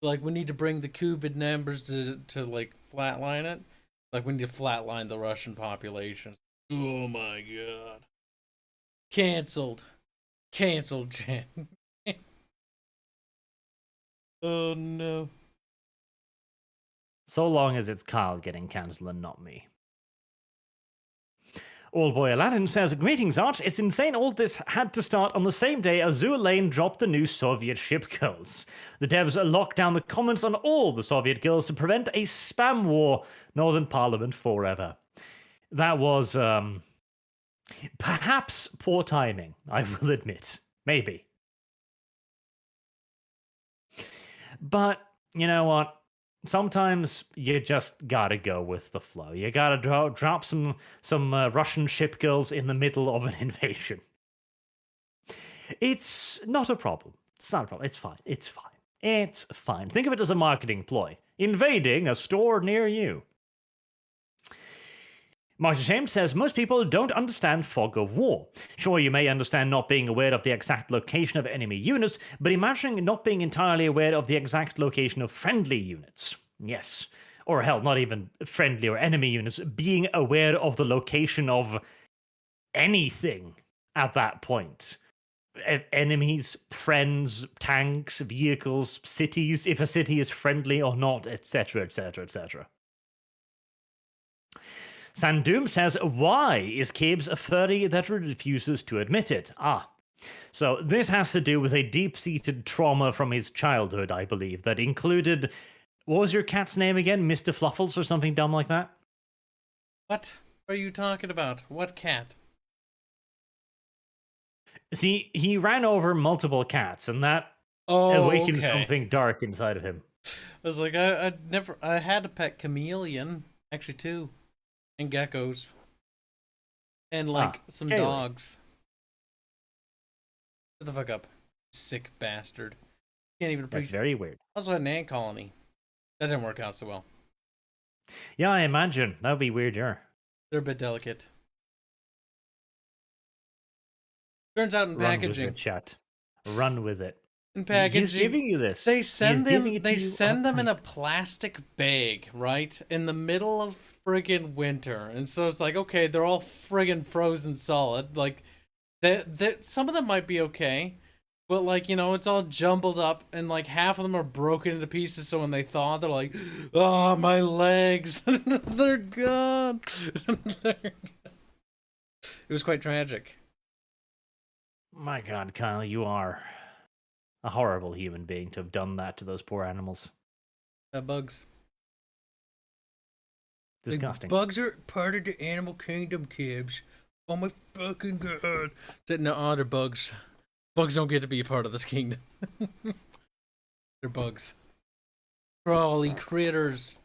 Speaker 2: Like, we need to bring the COVID numbers to like, flatline it. Like, we need to flatline the Russian population. Oh my god. Cancelled. Cancelled, Jen. Oh no.
Speaker 1: So long as it's Kyle getting cancelled and not me. Old Boy Aladdin says, greetings, Arch. It's insane all this had to start on the same day Azur Lane dropped the new Soviet ship girls. The devs locked down the comments on all the Soviet girls to prevent a spam war. Northern Parliament forever. That was, perhaps poor timing, I will admit. Maybe. But, you know what? Sometimes you just gotta go with the flow. You gotta drop some Russian ship girls in the middle of an invasion. It's not a problem. It's not a problem. It's fine. It's fine. It's fine. Think of it as a marketing ploy. Invading a store near you. Martin James says, most people don't understand fog of war. Sure, you may understand not being aware of the exact location of enemy units, but imagining not being entirely aware of the exact location of friendly units. Yes. Or hell, not even friendly or enemy units, being aware of the location of anything at that point. Enemies, friends, tanks, vehicles, cities, if a city is friendly or not, etc., etc., etc. Sandoom says, why is Kibs a furry that refuses to admit it? So this has to do with a deep-seated trauma from his childhood, I believe, that included... What was your cat's name again? Mr. Fluffles or something dumb like that?
Speaker 2: What are you talking about? What cat?
Speaker 1: See, he ran over multiple cats, and that awakened something dark inside of him.
Speaker 2: I was like, I had a pet chameleon, actually 2, and geckos, and some dogs. Shut the fuck up, sick bastard! Can't even appreciate.
Speaker 1: That's very weird.
Speaker 2: I also had an ant colony. That didn't work out so well.
Speaker 1: Yeah, I imagine that would be weird. They're
Speaker 2: a bit delicate. Turns out in packaging.
Speaker 1: Run with it, chat. Run with it.
Speaker 2: In packaging,
Speaker 1: he's giving you this.
Speaker 2: They send them in a plastic bag, right? In the middle of friggin' winter. And so it's like, okay, they're all friggin' frozen solid. Like, some of them might be okay. But, like, you know, it's all jumbled up, and, like, half of them are broken into pieces, so when they thaw, they're like, oh, my legs. They're gone. It was quite tragic.
Speaker 1: My God, Kyle, you are a horrible human being to have done that to those poor animals.
Speaker 2: Bugs.
Speaker 1: Disgusting.
Speaker 2: Bugs are part of the animal kingdom, Kibs. Oh my fucking God. No, they're bugs. Bugs don't get to be a part of this kingdom. They're bugs. Crawly critters.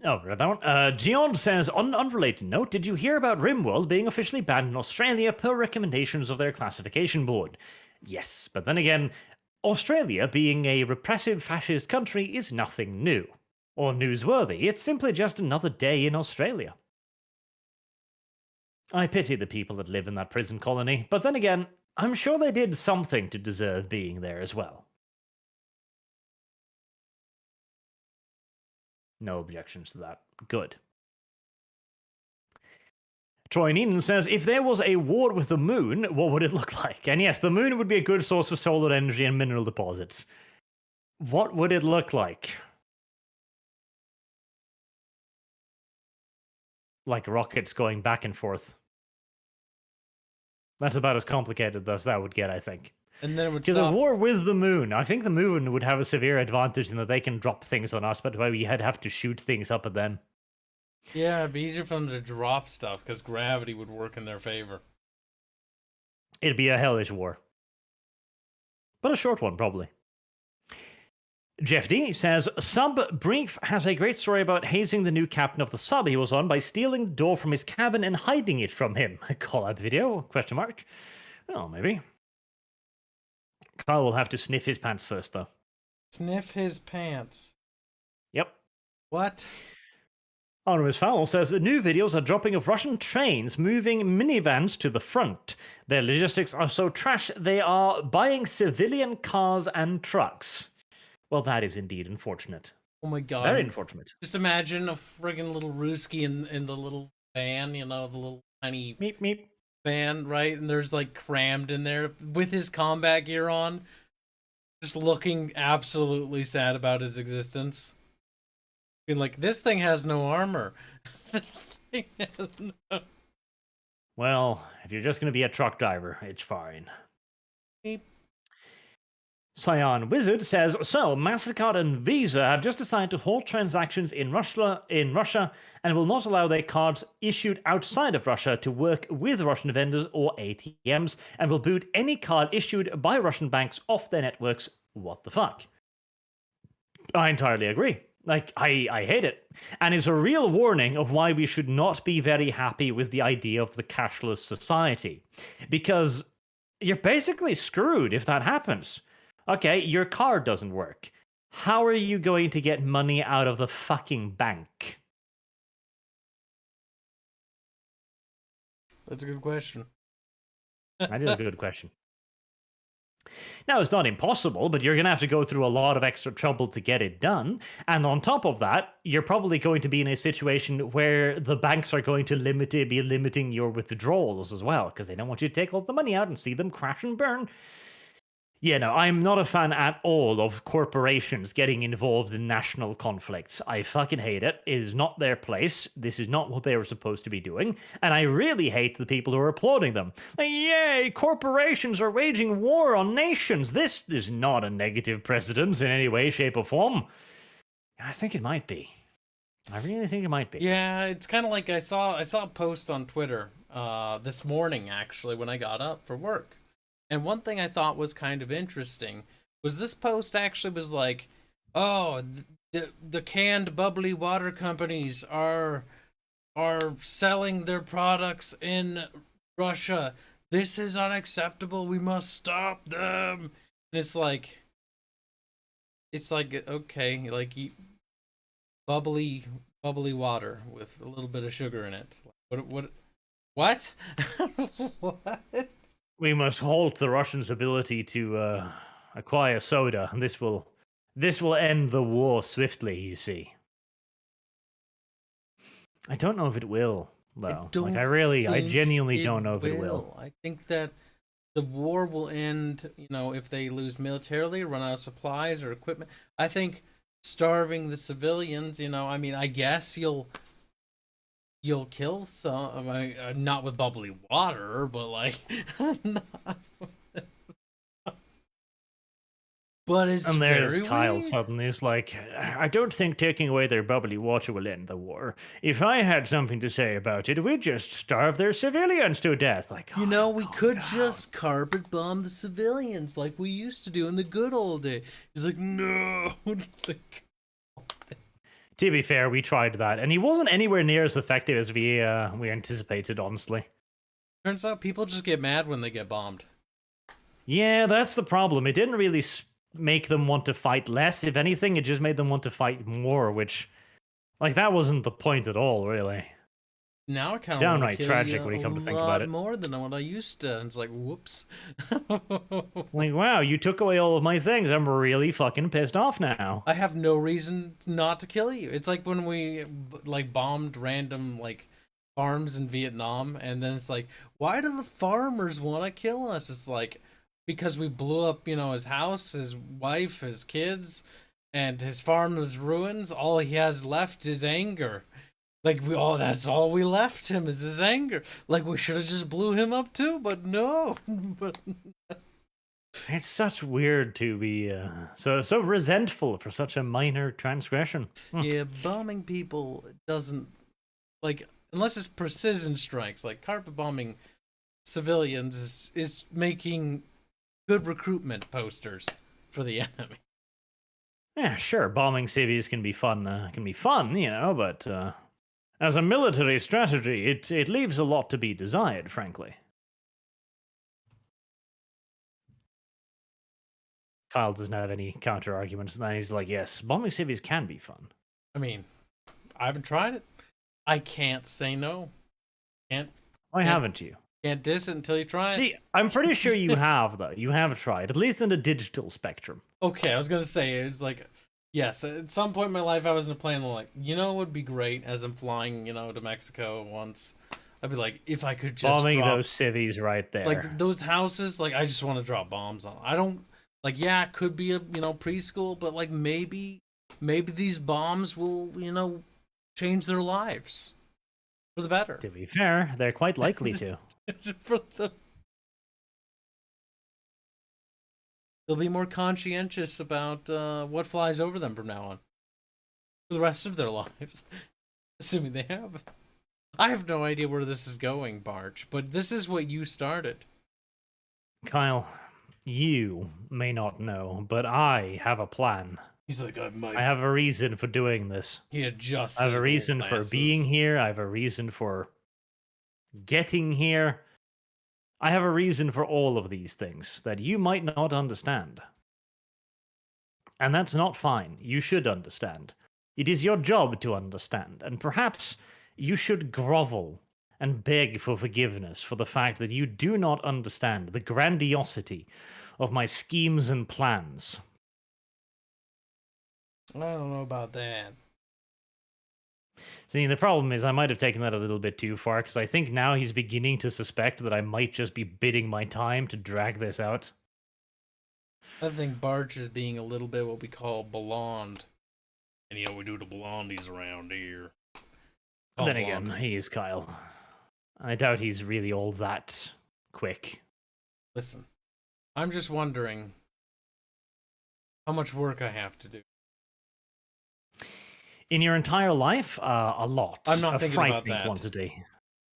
Speaker 1: That one. Gion says, on an unrelated note, did you hear about RimWorld being officially banned in Australia per recommendations of their classification board? Yes, but then again, Australia being a repressive fascist country is nothing new. Or newsworthy, it's simply just another day in Australia. I pity the people that live in that prison colony, but then again, I'm sure they did something to deserve being there as well. No objections to that. Good. Troy Neenan says, if there was a war with the moon, what would it look like? And yes, the moon would be a good source for solar energy and mineral deposits. What would it look like? Like rockets going back and forth. That's about as complicated as that would get, I think.
Speaker 2: And then it would
Speaker 1: Because a war with the moon, I think the moon would have a severe advantage in that they can drop things on us, but we'd have to shoot things up at them.
Speaker 2: Yeah, it'd be easier for them to drop stuff, because gravity would work in their favor.
Speaker 1: It'd be a hellish war. But a short one, probably. Jeff D says, Sub Brief has a great story about hazing the new captain of the sub he was on by stealing the door from his cabin and hiding it from him. A call-out video? Question mark. Well, maybe. Kyle will have to sniff his pants first, though.
Speaker 2: Sniff his pants?
Speaker 1: Yep.
Speaker 2: What?
Speaker 1: Anonymous Fowl says, new videos are dropping of Russian trains moving minivans to the front. Their logistics are so trash, they are buying civilian cars and trucks. Well, that is indeed unfortunate.
Speaker 2: Oh my God.
Speaker 1: Very unfortunate.
Speaker 2: Just imagine a friggin' little Ruski in the little van, you know, the little tiny
Speaker 1: meep meep
Speaker 2: van, right? And there's like crammed in there with his combat gear on, just looking absolutely sad about his existence. Being like, this thing has no armor. This thing has no...
Speaker 1: Well, if you're just going to be a truck driver, it's fine.
Speaker 2: Beep.
Speaker 1: Cyan Wizard says, so MasterCard and Visa have just decided to halt transactions in Russia and will not allow their cards issued outside of Russia to work with Russian vendors or ATMs and will boot any card issued by Russian banks off their networks. What the fuck? I entirely agree. Like, I hate it. And it's a real warning of why we should not be very happy with the idea of the cashless society. Because you're basically screwed if that happens. Okay, your card doesn't work. How are you going to get money out of the fucking bank?
Speaker 2: That's a good question.
Speaker 1: That is a good question. Now, it's not impossible, but you're going to have to go through a lot of extra trouble to get it done. And on top of that, you're probably going to be in a situation where the banks are going to be limiting your withdrawals as well, because they don't want you to take all the money out and see them crash and burn. Yeah, no, I'm not a fan at all of corporations getting involved in national conflicts. I fucking hate it. It is not their place. This is not what they were supposed to be doing. And I really hate the people who are applauding them. Like, yay, corporations are waging war on nations. This is not a negative precedent in any way, shape, or form. I think it might be. I really think it might be.
Speaker 2: Yeah, it's kind of like I saw a post on Twitter this morning, actually, when I got up for work. And one thing I thought was kind of interesting was this post actually was like, oh, the canned bubbly water companies are selling their products in Russia. This is unacceptable. We must stop them. And it's like okay, like bubbly water with a little bit of sugar in it. What? What?
Speaker 1: We must halt the Russians' ability to acquire soda, and this will end the war swiftly, you see. I don't know if it will, though. I genuinely don't know if it will.
Speaker 2: I think that the war will end, if they lose militarily, run out of supplies or equipment. I think starving the civilians, I guess you'll kill some. Not with bubbly water, but like. But it's
Speaker 1: and there's
Speaker 2: very
Speaker 1: Kyle
Speaker 2: weird.
Speaker 1: Suddenly. It's like, I don't think taking away their bubbly water will end the war. If I had something to say about it, we'd just starve their civilians to death. Like,
Speaker 2: we could just carpet bomb the civilians like we used to do in the good old days. He's like, no.
Speaker 1: To be fair, we tried that, and he wasn't anywhere near as effective as we anticipated, honestly.
Speaker 2: Turns out people just get mad when they get bombed.
Speaker 1: Yeah, that's the problem. It didn't really make them want to fight less. If anything, it just made them want to fight more, which, like, that wasn't the point at all, really.
Speaker 2: Now I kind of
Speaker 1: downright tragic when you come to think about it.
Speaker 2: More than what I used to. And it's like, whoops.
Speaker 1: Like, wow, you took away all of my things. I'm really fucking pissed off now.
Speaker 2: I have no reason not to kill you. It's like when we bombed random farms in Vietnam, and then it's like, why do the farmers want to kill us? It's like, because we blew up, his house, his wife, his kids, and his farm was ruins. All he has left is anger. That's all we left him is his anger. Like, we should have just blew him up too, but no.
Speaker 1: It's such weird to be so resentful for such a minor transgression.
Speaker 2: Yeah, bombing people doesn't, unless it's precision strikes, like carpet bombing civilians is making good recruitment posters for the enemy.
Speaker 1: Yeah, sure, bombing cities can be fun, but as a military strategy, it leaves a lot to be desired, frankly. Kyle doesn't have any counter arguments, and then he's like, yes, bombing cities can be fun.
Speaker 2: I mean, I haven't tried it. I can't say no.
Speaker 1: Why haven't you?
Speaker 2: Can't diss it until you try it.
Speaker 1: See, I'm pretty sure you have, though. You have tried, at least in the digital spectrum.
Speaker 2: Okay, I was going to say, it's like, yes, at some point in my life I was in a plane, like, what would be great as I'm flying, to Mexico once? I'd be like, if I could just
Speaker 1: bombing those cities right there.
Speaker 2: Like, those houses, I just want to drop bombs on. I don't, it could be a, preschool, but, maybe these bombs will, change their lives for the better.
Speaker 1: To be fair, they're quite likely to.
Speaker 2: They'll be more conscientious about what flies over them from now on for the rest of their lives, assuming they have. I have no idea where this is going, Barch, but this is what you started.
Speaker 1: Kyle, you may not know, but I have a plan.
Speaker 2: He's like,
Speaker 1: I have a reason for doing this.
Speaker 2: He adjusts.
Speaker 1: I have a reason for being here. I have a reason for getting here. I have a reason for all of these things that you might not understand. And that's not fine. You should understand. It is your job to understand, and perhaps you should grovel and beg for forgiveness for the fact that you do not understand the grandiosity of my schemes and plans.
Speaker 2: I don't know about that.
Speaker 1: See, the problem is I might have taken that a little bit too far, because I think now he's beginning to suspect that I might just be biding my time to drag this out.
Speaker 2: I think Barch is being a little bit what we call blonde. And we do the blondies around here.
Speaker 1: Then again, he is Kyle. I doubt he's really all that quick.
Speaker 2: Listen, I'm just wondering how much work I have to do.
Speaker 1: In your entire life, a lot.
Speaker 2: I'm not thinking about
Speaker 1: frightening
Speaker 2: that.
Speaker 1: Quantity.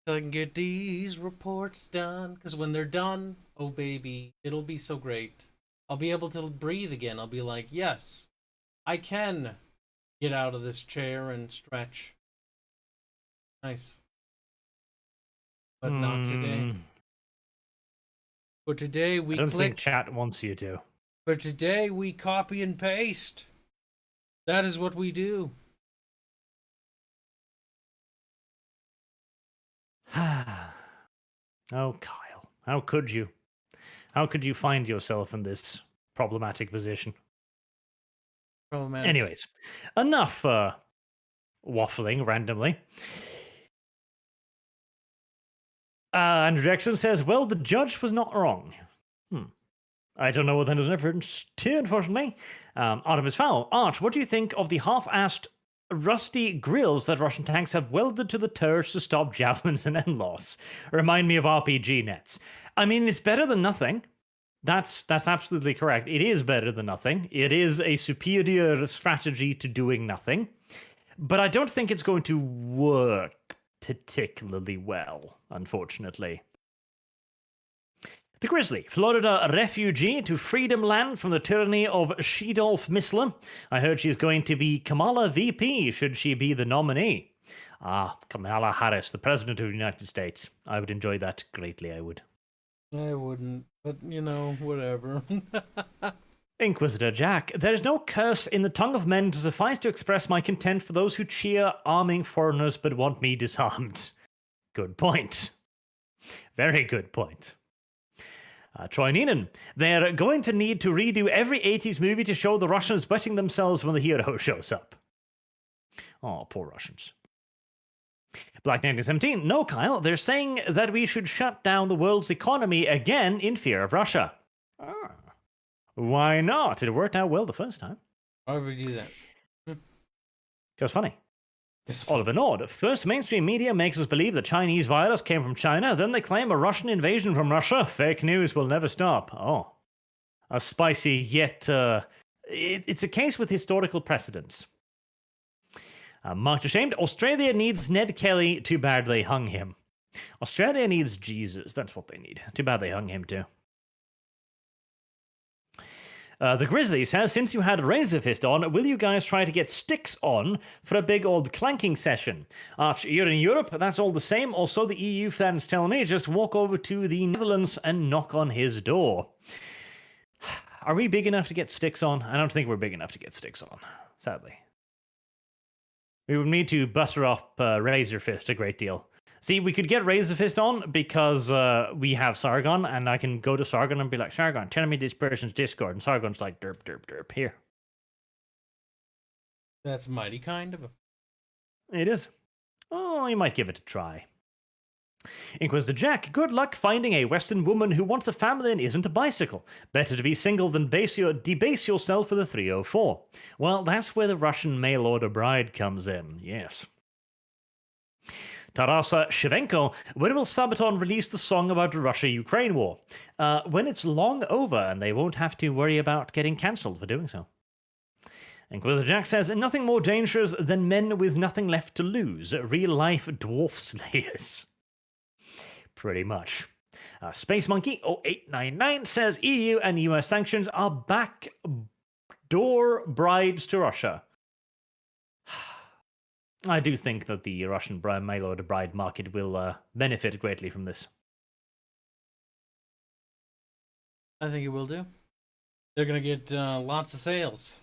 Speaker 2: So I can get these reports done, because when they're done, oh baby, it'll be so great. I'll be able to breathe again. I'll be like, yes, I can get out of this chair and stretch. Nice. But not today. For today, we
Speaker 1: I don't
Speaker 2: click.
Speaker 1: think chat wants you to.
Speaker 2: For today, we copy and paste. That is what we do.
Speaker 1: Oh, Kyle. How could you? How could you find yourself in this problematic position?
Speaker 2: Problematic.
Speaker 1: Anyways, enough waffling randomly. Andrew Jackson says, well, the judge was not wrong. I don't know what that is in reference to, unfortunately. Artemis Fowl. Arch, what do you think of the half-assed rusty grills that Russian tanks have welded to the turrets to stop javelins and end-loss? Remind me of RPG nets. I mean, it's better than nothing. That's absolutely correct. It is better than nothing. It is a superior strategy to doing nothing. But I don't think it's going to work particularly well, unfortunately. The Grizzly, Florida refugee to freedom land from the tyranny of Shedolf Missler. I heard she's going to be Kamala VP, should she be the nominee. Kamala Harris, the President of the United States. I would enjoy that greatly, I would.
Speaker 2: I wouldn't, but whatever.
Speaker 1: Inquisitor Jack, there is no curse in the tongue of men to suffice to express my contempt for those who cheer arming foreigners but want me disarmed. Good point. Very good point. Troy Neenan, they're going to need to redo every 80s movie to show the Russians wetting themselves when the hero shows up. Oh, poor Russians. Black 1917, no, Kyle, they're saying that we should shut down the world's economy again in fear of Russia. Why not? It worked out well the first time.
Speaker 2: Why would we do that?
Speaker 1: Just funny. Oliver Nord. First, mainstream media makes us believe the Chinese virus came from China. Then they claim a Russian invasion from Russia. Fake news will never stop. Oh. A spicy yet... it's a case with historical precedents. Marked Ashamed. Australia needs Ned Kelly. Too bad they hung him. Australia needs Jesus. That's what they need. Too bad they hung him too. The Grizzly says, since you had Razor Fist on, will you guys try to get Sticks on for a big old clanking session? Arch, you're in Europe, that's all the same. Also, the EU fans tell me just walk over to the Netherlands and knock on his door. Are we big enough to get Sticks on? I don't think we're big enough to get Sticks on, sadly. We would need to butter up Razor Fist a great deal. See, we could get Razor Fist on because we have Sargon, and I can go to Sargon and be like, Sargon, tell me this person's Discord. And Sargon's like, derp, derp, derp, here.
Speaker 2: That's mighty kind of him.
Speaker 1: It is. Oh, you might give it a try. Inquisitor Jack, good luck finding a Western woman who wants a family and isn't a bicycle. Better to be single than debase yourself with a 304. Well, that's where the Russian mail order bride comes in, yes. Tarasa Shevchenko, when will Sabaton release the song about the Russia-Ukraine war? When it's long over and they won't have to worry about getting cancelled for doing so. Inquisitor Jack says, nothing more dangerous than men with nothing left to lose. Real-life dwarf slayers. Pretty much. Space Monkey 0899 says, EU and US sanctions are backdoor bribes to Russia. I do think that the Russian mail order bride market will benefit greatly from this.
Speaker 2: I think it will do. They're going to get lots of sales.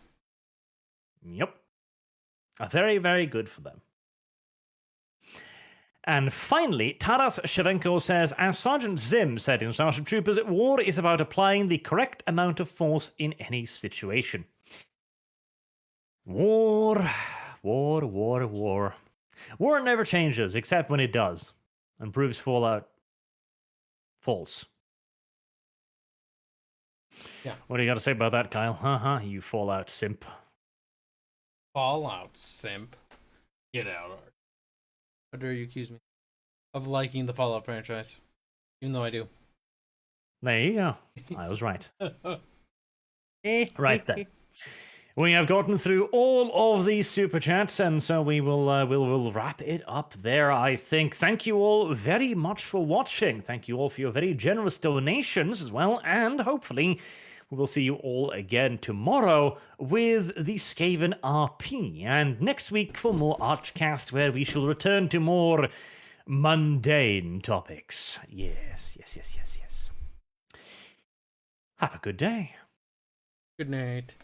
Speaker 1: Yep. Very, very good for them. And finally, Taras Shevchenko says, as Sergeant Zim said in Starship Troopers, war is about applying the correct amount of force in any situation. War. War never changes, except when it does, and proves Fallout false.
Speaker 2: Yeah.
Speaker 1: What do you got to say about that, Kyle? You Fallout simp.
Speaker 2: Fallout simp. Get out, Art. How dare you accuse me of liking the Fallout franchise? Even though I do.
Speaker 1: There you go. I was right. Right then. We have gotten through all of these super chats, and so we'll wrap it up there, I think. Thank you all very much for watching. Thank you all for your very generous donations as well, and hopefully we will see you all again tomorrow with the Skaven RP, and next week for more ArchCast, where we shall return to more mundane topics. Yes. Have a good day.
Speaker 2: Good night.